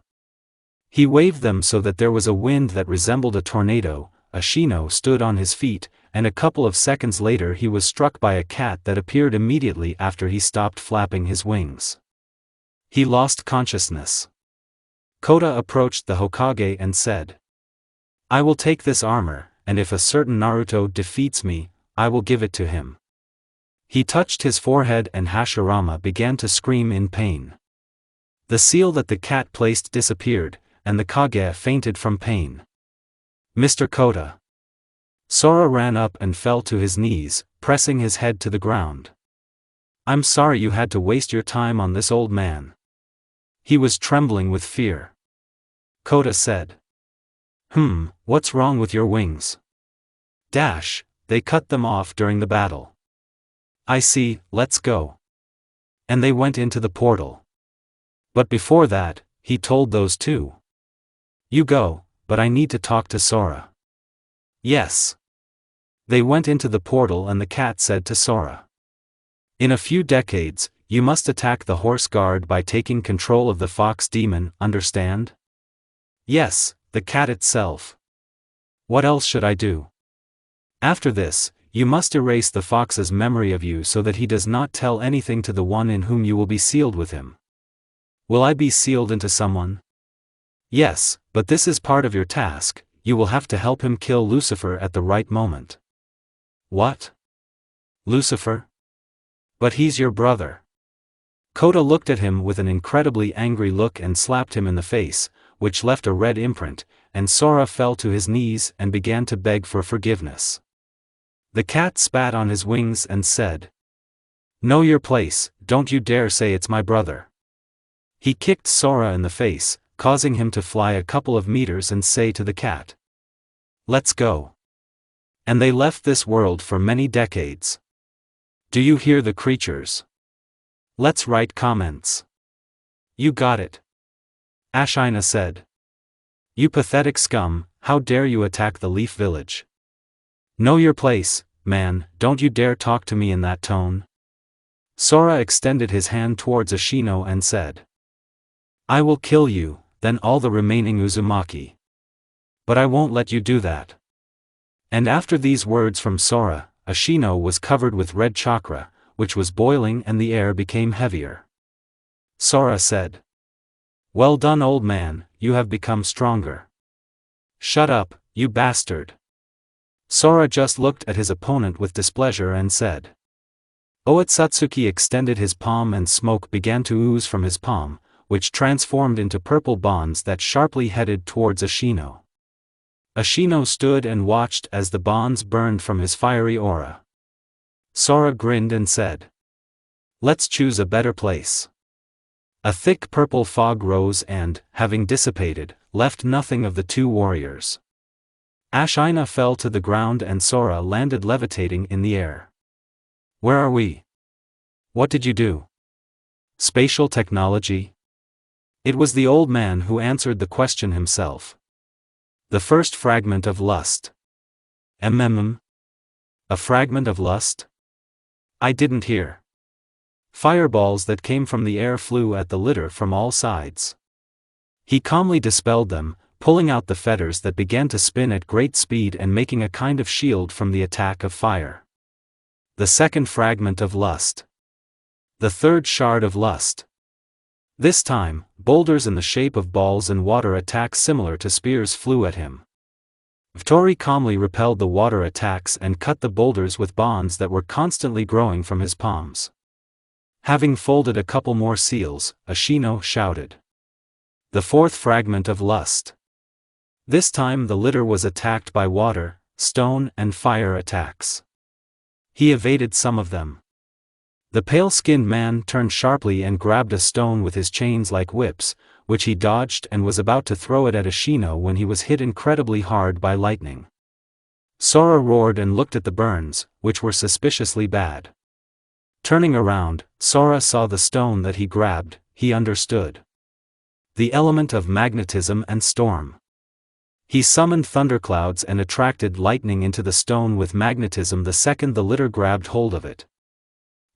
He waved them so that there was a wind that resembled a tornado. Ashino stood on his feet, and a couple of seconds later he was struck by a cat that appeared immediately after he stopped flapping his wings. He lost consciousness. Kota approached the Hokage and said, I will take this armor, and if a certain Naruto defeats me, I will give it to him. He touched his forehead and Hashirama began to scream in pain. The seal that the cat placed disappeared, and the Kage fainted from pain. Mr. Kota. Sora ran up and fell to his knees, pressing his head to the ground. I'm sorry you had to waste your time on this old man. He was trembling with fear. Kota said. What's wrong with your wings? They cut them off during the battle. I see, let's go. And they went into the portal. But before that, he told those two. You go, but I need to talk to Sora. Yes. They went into the portal and the cat said to Sora. In a few decades, you must attack the horse guard by taking control of the fox demon, understand? Yes, the cat itself. What else should I do? After this, you must erase the fox's memory of you so that he does not tell anything to the one in whom you will be sealed with him. Will I be sealed into someone? Yes, but this is part of your task, you will have to help him kill Lucifer at the right moment. What? Lucifer? But he's your brother. Kota looked at him with an incredibly angry look and slapped him in the face, which left a red imprint, and Sora fell to his knees and began to beg for forgiveness. The cat spat on his wings and said, Know your place, don't you dare say it's my brother. He kicked Sora in the face, causing him to fly a couple of meters and say to the cat, Let's go. And they left this world for many decades. Do you hear the creatures? Let's write comments. You got it. Ashura said. You pathetic scum, how dare you attack the Leaf Village? Know your place, man, don't you dare talk to me in that tone. Sora extended his hand towards Ashino and said. I will kill you, then all the remaining Uzumaki. But I won't let you do that. And after these words from Sora, Ashino was covered with red chakra, which was boiling and the air became heavier. Sora said. Well done, old man, you have become stronger. Shut up, you bastard. Sora just looked at his opponent with displeasure and said. Otsutsuki extended his palm and smoke began to ooze from his palm, which transformed into purple bonds that sharply headed towards Ashino. Ashino stood and watched as the bonds burned from his fiery aura. Sora grinned and said. Let's choose a better place. A thick purple fog rose and, having dissipated, left nothing of the two warriors. Ashura fell to the ground and Sora landed levitating in the air. Where are we? What did you do? Spatial technology? It was the old man who answered the question himself. The first fragment of lust. A fragment of lust? I didn't hear. Fireballs that came from the air flew at the litter from all sides. He calmly dispelled them, pulling out the fetters that began to spin at great speed and making a kind of shield from the attack of fire. The second fragment of lust. The third shard of lust. This time, boulders in the shape of balls and water attacks similar to spears flew at him. Vtori calmly repelled the water attacks and cut the boulders with bonds that were constantly growing from his palms. Having folded a couple more seals, Ashino shouted. The fourth fragment of lust. This time the litter was attacked by water, stone and fire attacks. He evaded some of them. The pale-skinned man turned sharply and grabbed a stone with his chains like whips, which he dodged and was about to throw it at Ashino when he was hit incredibly hard by lightning. Sora roared and looked at the burns, which were suspiciously bad. Turning around, Sora saw the stone that he grabbed, he understood. The element of magnetism and storm. He summoned thunderclouds and attracted lightning into the stone with magnetism the second the litter grabbed hold of it.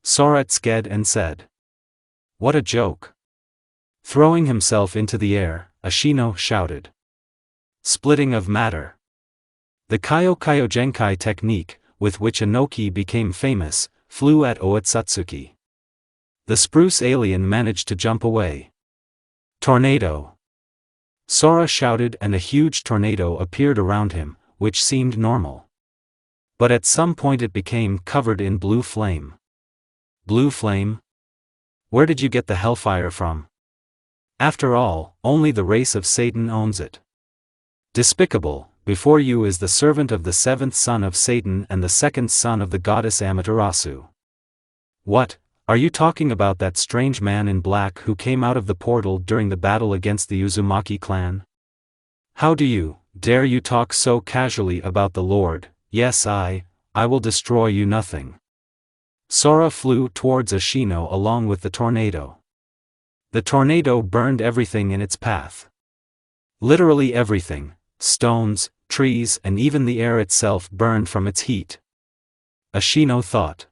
Sora sked and said. What a joke. Throwing himself into the air, Ashino shouted. Splitting of matter. The Kyogenkai technique, with which Inoki became famous, flew at Otsutsuki. The spruce alien managed to jump away. Tornado. Sora shouted and a huge tornado appeared around him, which seemed normal. But at some point it became covered in blue flame. Blue flame? Where did you get the hellfire from? After all, only the race of Satan owns it. Despicable, before you is the servant of the seventh son of Satan and the second son of the goddess Amaterasu. What, are you talking about that strange man in black who came out of the portal during the battle against the Uzumaki clan? How dare you talk so casually about the Lord? Yes, I will destroy you. Nothing. Sora flew towards Ashino along with the tornado. The tornado burned everything in its path. Literally everything, stones, trees and even the air itself burned from its heat. Ashino thought.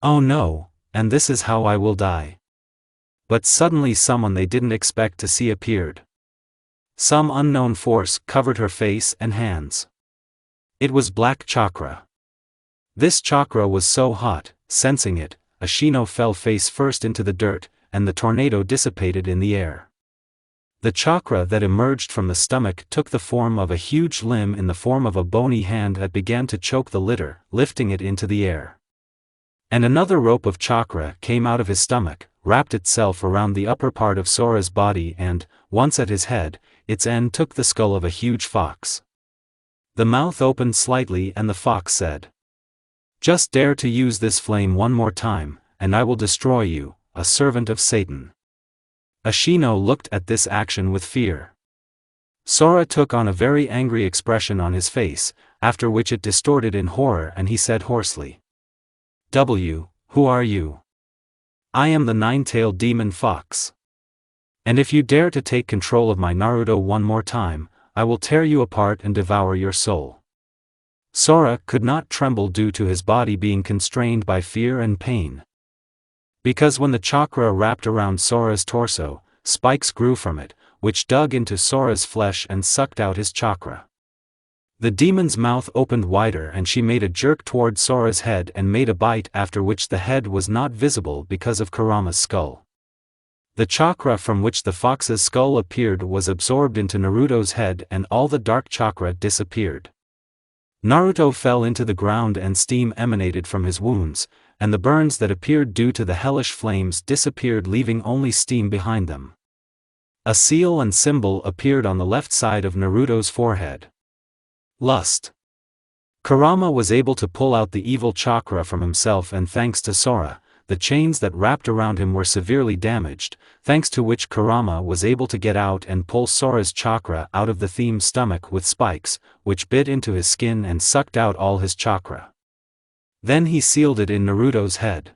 Oh no, and this is how I will die. But suddenly someone they didn't expect to see appeared. Some unknown force covered her face and hands. It was black chakra. This chakra was so hot, sensing it, Ashino fell face first into the dirt, and the tornado dissipated in the air. The chakra that emerged from the stomach took the form of a huge limb in the form of a bony hand that began to choke the litter, lifting it into the air. And another rope of chakra came out of his stomach, wrapped itself around the upper part of Sora's body and, once at his head, its end took the skull of a huge fox. The mouth opened slightly and the fox said, "Just dare to use this flame one more time, and I will destroy you, a servant of Satan." Ashino looked at this action with fear. Sora took on a very angry expression on his face, after which it distorted in horror and he said hoarsely, "Who are you?" "I am the nine-tailed demon fox. And if you dare to take control of my Naruto one more time, I will tear you apart and devour your soul." Sora could not tremble due to his body being constrained by fear and pain. Because when the chakra wrapped around Sora's torso, spikes grew from it, which dug into Sora's flesh and sucked out his chakra. The demon's mouth opened wider and she made a jerk toward Sora's head and made a bite, after which the head was not visible because of Kurama's skull. The chakra from which the fox's skull appeared was absorbed into Naruto's head and all the dark chakra disappeared. Naruto fell into the ground and steam emanated from his wounds, and the burns that appeared due to the hellish flames disappeared, leaving only steam behind them. A seal and symbol appeared on the left side of Naruto's forehead. Lust. Kurama was able to pull out the evil chakra from himself, and thanks to Sora, the chains that wrapped around him were severely damaged, thanks to which Kurama was able to get out and pull Sora's chakra out of the theme's stomach with spikes, which bit into his skin and sucked out all his chakra. Then he sealed it in Naruto's head.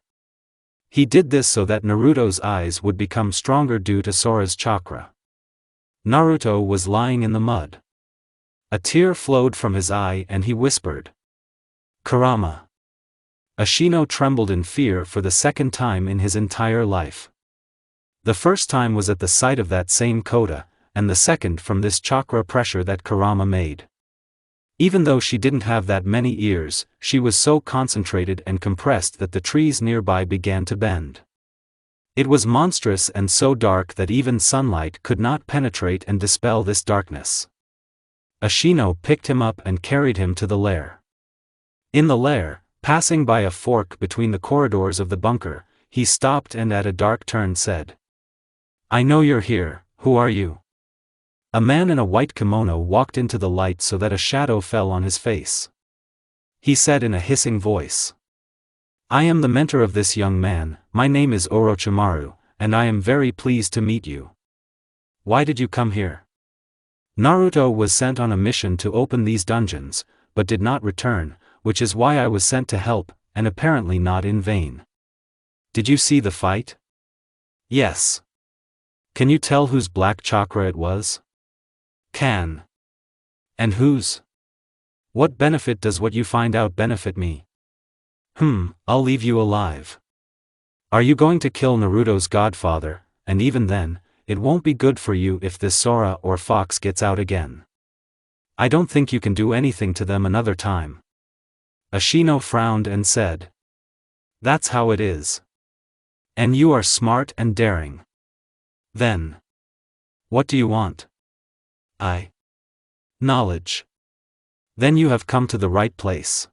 He did this so that Naruto's eyes would become stronger due to Sora's chakra. Naruto was lying in the mud. A tear flowed from his eye and he whispered, "Kurama." Ashino trembled in fear for the second time in his entire life. The first time was at the sight of that same coda, and the second from this chakra pressure that Kurama made. Even though she didn't have that many ears, she was so concentrated and compressed that the trees nearby began to bend. It was monstrous and so dark that even sunlight could not penetrate and dispel this darkness. Ashino picked him up and carried him to the lair. In the lair, passing by a fork between the corridors of the bunker, he stopped and at a dark turn said, "I know you're here, who are you?" A man in a white kimono walked into the light so that a shadow fell on his face. He said in a hissing voice, "I am the mentor of this young man, my name is Orochimaru, and I am very pleased to meet you. Why did you come here?" Naruto was sent on a mission to open these dungeons, but did not return, which is why I was sent to help, and apparently not in vain. Did you see the fight? Yes. Can you tell whose black chakra it was? Can. And whose? What benefit does what you find out benefit me? I'll leave you alive. Are you going to kill Naruto's godfather, and even then, it won't be good for you if this Sora or fox gets out again. I don't think you can do anything to them another time. Ashino frowned and said, "That's how it is. And you are smart and daring. Then, what do you want?" Knowledge. Then you have come to the right place.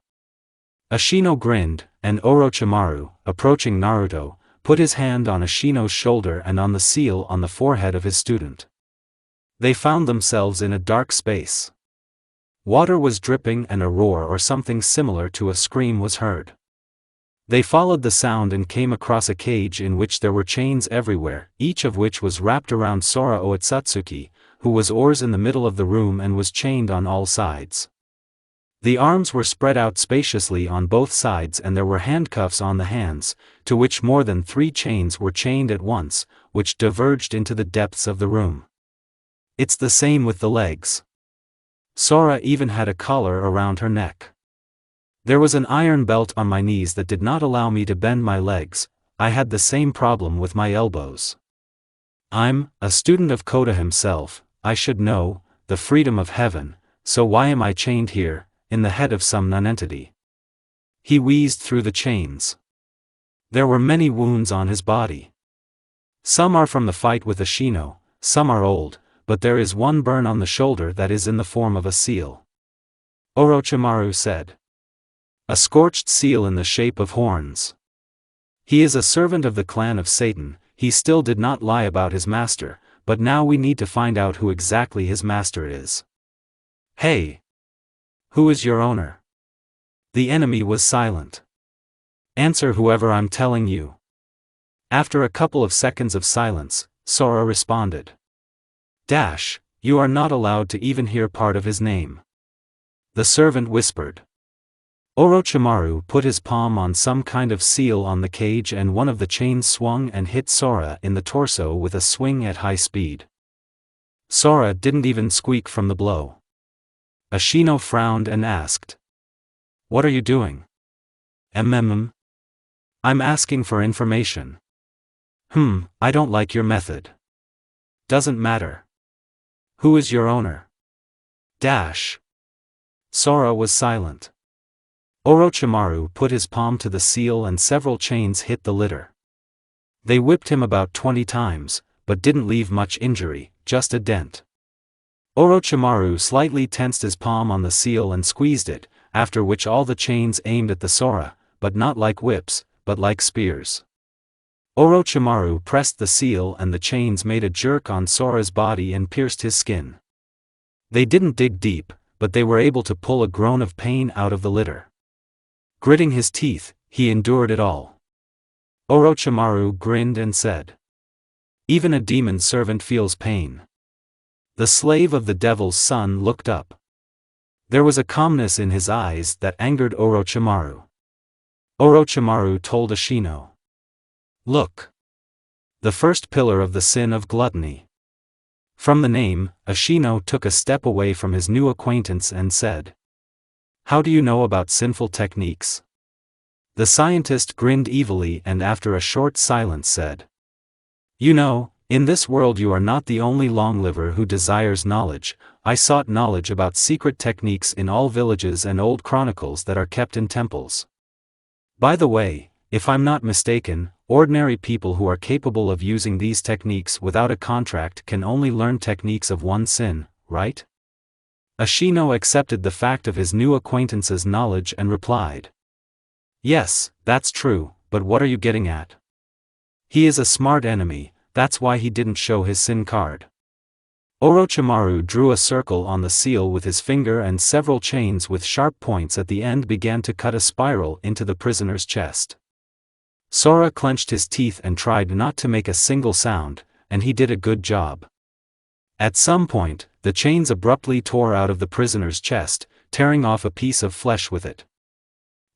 Ashino grinned, and Orochimaru, approaching Naruto, put his hand on Ashino's shoulder and on the seal on the forehead of his student. They found themselves in a dark space. Water was dripping and a roar or something similar to a scream was heard. They followed the sound and came across a cage in which there were chains everywhere, each of which was wrapped around Sora Otsutsuki, who was oars in the middle of the room and was chained on all sides. The arms were spread out spaciously on both sides and there were handcuffs on the hands, to which more than 3 chains were chained at once, which diverged into the depths of the room. It's the same with the legs. Sora even had a collar around her neck. There was an iron belt on my knees that did not allow me to bend my legs. I had the same problem with my elbows. I'm a student of Koda himself, I should know, the freedom of heaven, so why am I chained here, in the head of some nonentity? He wheezed through the chains. There were many wounds on his body. Some are from the fight with Ashino, some are old, but there is one burn on the shoulder that is in the form of a seal. Orochimaru said. A scorched seal in the shape of horns. He is a servant of the clan of Satan. He still did not lie about his master, but now we need to find out who exactly his master is. Hey! Who is your owner? The enemy was silent. Answer whoever I'm telling you. After a couple of seconds of silence, Sora responded. You are not allowed to even hear part of his name. The servant whispered. Orochimaru put his palm on some kind of seal on the cage and one of the chains swung and hit Sora in the torso with a swing at high speed. Sora didn't even squeak from the blow. Ashino frowned and asked. What are you doing? I'm asking for information. I don't like your method. Doesn't matter. Who is your owner? Sora was silent. Orochimaru put his palm to the seal and several chains hit the litter. They whipped him about 20 times, but didn't leave much injury, just a dent. Orochimaru slightly tensed his palm on the seal and squeezed it, after which all the chains aimed at the Sora, but not like whips, but like spears. Orochimaru pressed the seal and the chains made a jerk on Sora's body and pierced his skin. They didn't dig deep, but they were able to pull a groan of pain out of the litter. Gritting his teeth, he endured it all. Orochimaru grinned and said. Even a demon servant feels pain. The slave of the devil's son looked up. There was a calmness in his eyes that angered Orochimaru. Orochimaru told Ashino. Look. The first pillar of the sin of gluttony. From the name, Ashino took a step away from his new acquaintance and said. How do you know about sinful techniques? The scientist grinned evilly and after a short silence said. You know, in this world you are not the only longliver who desires knowledge. I sought knowledge about secret techniques in all villages and old chronicles that are kept in temples. By the way, if I'm not mistaken, ordinary people who are capable of using these techniques without a contract can only learn techniques of one sin, right? Ashino accepted the fact of his new acquaintance's knowledge and replied. Yes, that's true, but what are you getting at? He is a smart enemy, that's why he didn't show his sin card. Orochimaru drew a circle on the seal with his finger and several chains with sharp points at the end began to cut a spiral into the prisoner's chest. Sora clenched his teeth and tried not to make a single sound, and he did a good job. At some point, the chains abruptly tore out of the prisoner's chest, tearing off a piece of flesh with it.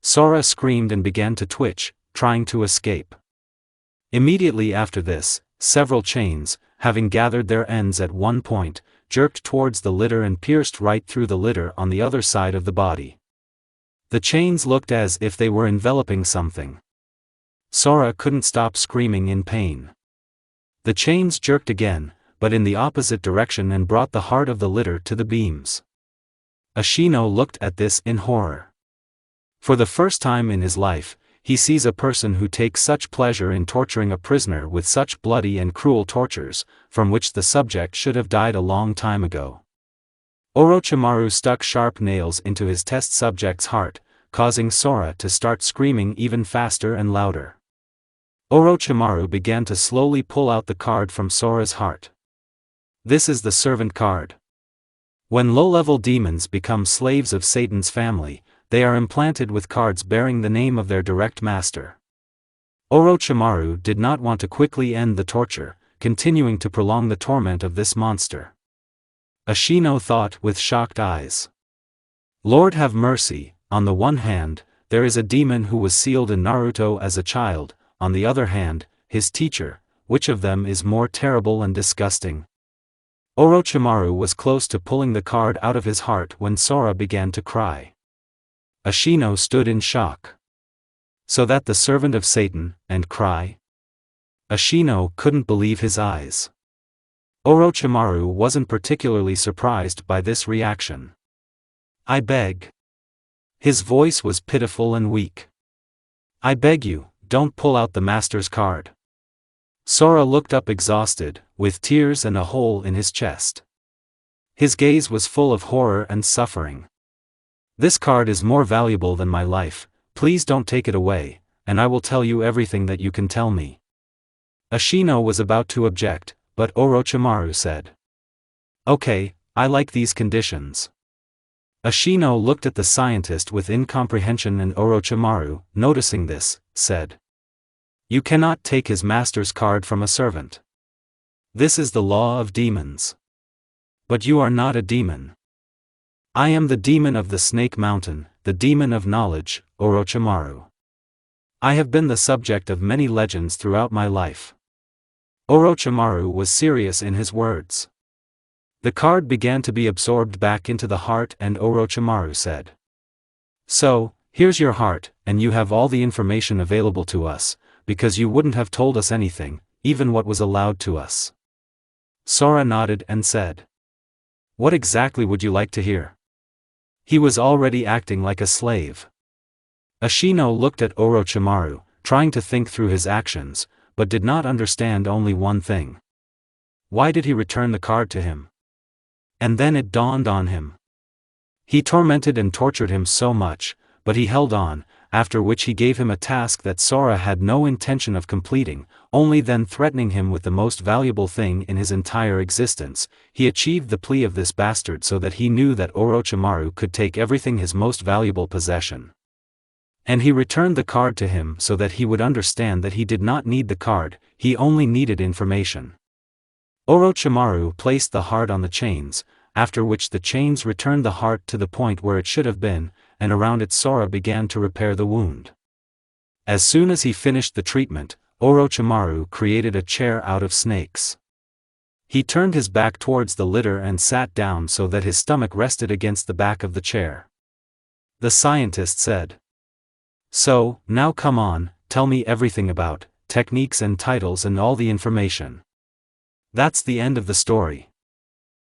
Sora screamed and began to twitch, trying to escape. Immediately after this, several chains, having gathered their ends at one point, jerked towards the litter and pierced right through the litter on the other side of the body. The chains looked as if they were enveloping something. Sora couldn't stop screaming in pain. The chains jerked again, but in the opposite direction and brought the heart of the litter to the beams. Ashino looked at this in horror. For the first time in his life, he sees a person who takes such pleasure in torturing a prisoner with such bloody and cruel tortures, from which the subject should have died a long time ago. Orochimaru stuck sharp nails into his test subject's heart, causing Sora to start screaming even faster and louder. Orochimaru began to slowly pull out the card from Sora's heart. This is the servant card. When low-level demons become slaves of Satan's family, they are implanted with cards bearing the name of their direct master. Orochimaru did not want to quickly end the torture, continuing to prolong the torment of this monster. Ashino thought with shocked eyes. Lord have mercy, on the one hand, there is a demon who was sealed in Naruto as a child, on the other hand, his teacher, which of them is more terrible and disgusting? Orochimaru was close to pulling the card out of his heart when Sora began to cry. Ashino stood in shock. So that the servant of Satan, and cry? Ashino couldn't believe his eyes. Orochimaru wasn't particularly surprised by this reaction. I beg. His voice was pitiful and weak. I beg you, don't pull out the master's card. Sora looked up exhausted, with tears and a hole in his chest. His gaze was full of horror and suffering. This card is more valuable than my life, please don't take it away, and I will tell you everything that you can tell me. Ashino was about to object, but Orochimaru said. Okay, I like these conditions. Ashino looked at the scientist with incomprehension and Orochimaru, noticing this, said. You cannot take his master's card from a servant. This is the law of demons. But you are not a demon. I am the demon of the Snake Mountain, the demon of knowledge, Orochimaru. I have been the subject of many legends throughout my life. Orochimaru was serious in his words. The card began to be absorbed back into the heart and Orochimaru said. So, here's your heart, and you have all the information available to us, because you wouldn't have told us anything, even what was allowed to us. Sora nodded and said. What exactly would you like to hear? He was already acting like a slave. Ashino looked at Orochimaru, trying to think through his actions, but did not understand only one thing. Why did he return the card to him? And then it dawned on him. He tormented and tortured him so much, but he held on, after which he gave him a task that Sora had no intention of completing, only then threatening him with the most valuable thing in his entire existence. He achieved the plea of this bastard so that he knew that Orochimaru could take everything, his most valuable possession. And he returned the card to him so that he would understand that he did not need the card, he only needed information. Orochimaru placed the heart on the chains, after which the chains returned the heart to the point where it should have been, and around it Sora began to repair the wound. As soon as he finished the treatment, Orochimaru created a chair out of snakes. He turned his back towards the litter and sat down so that his stomach rested against the back of the chair. The scientist said. So, now come on, tell me everything about techniques and titles and all the information. That's the end of the story.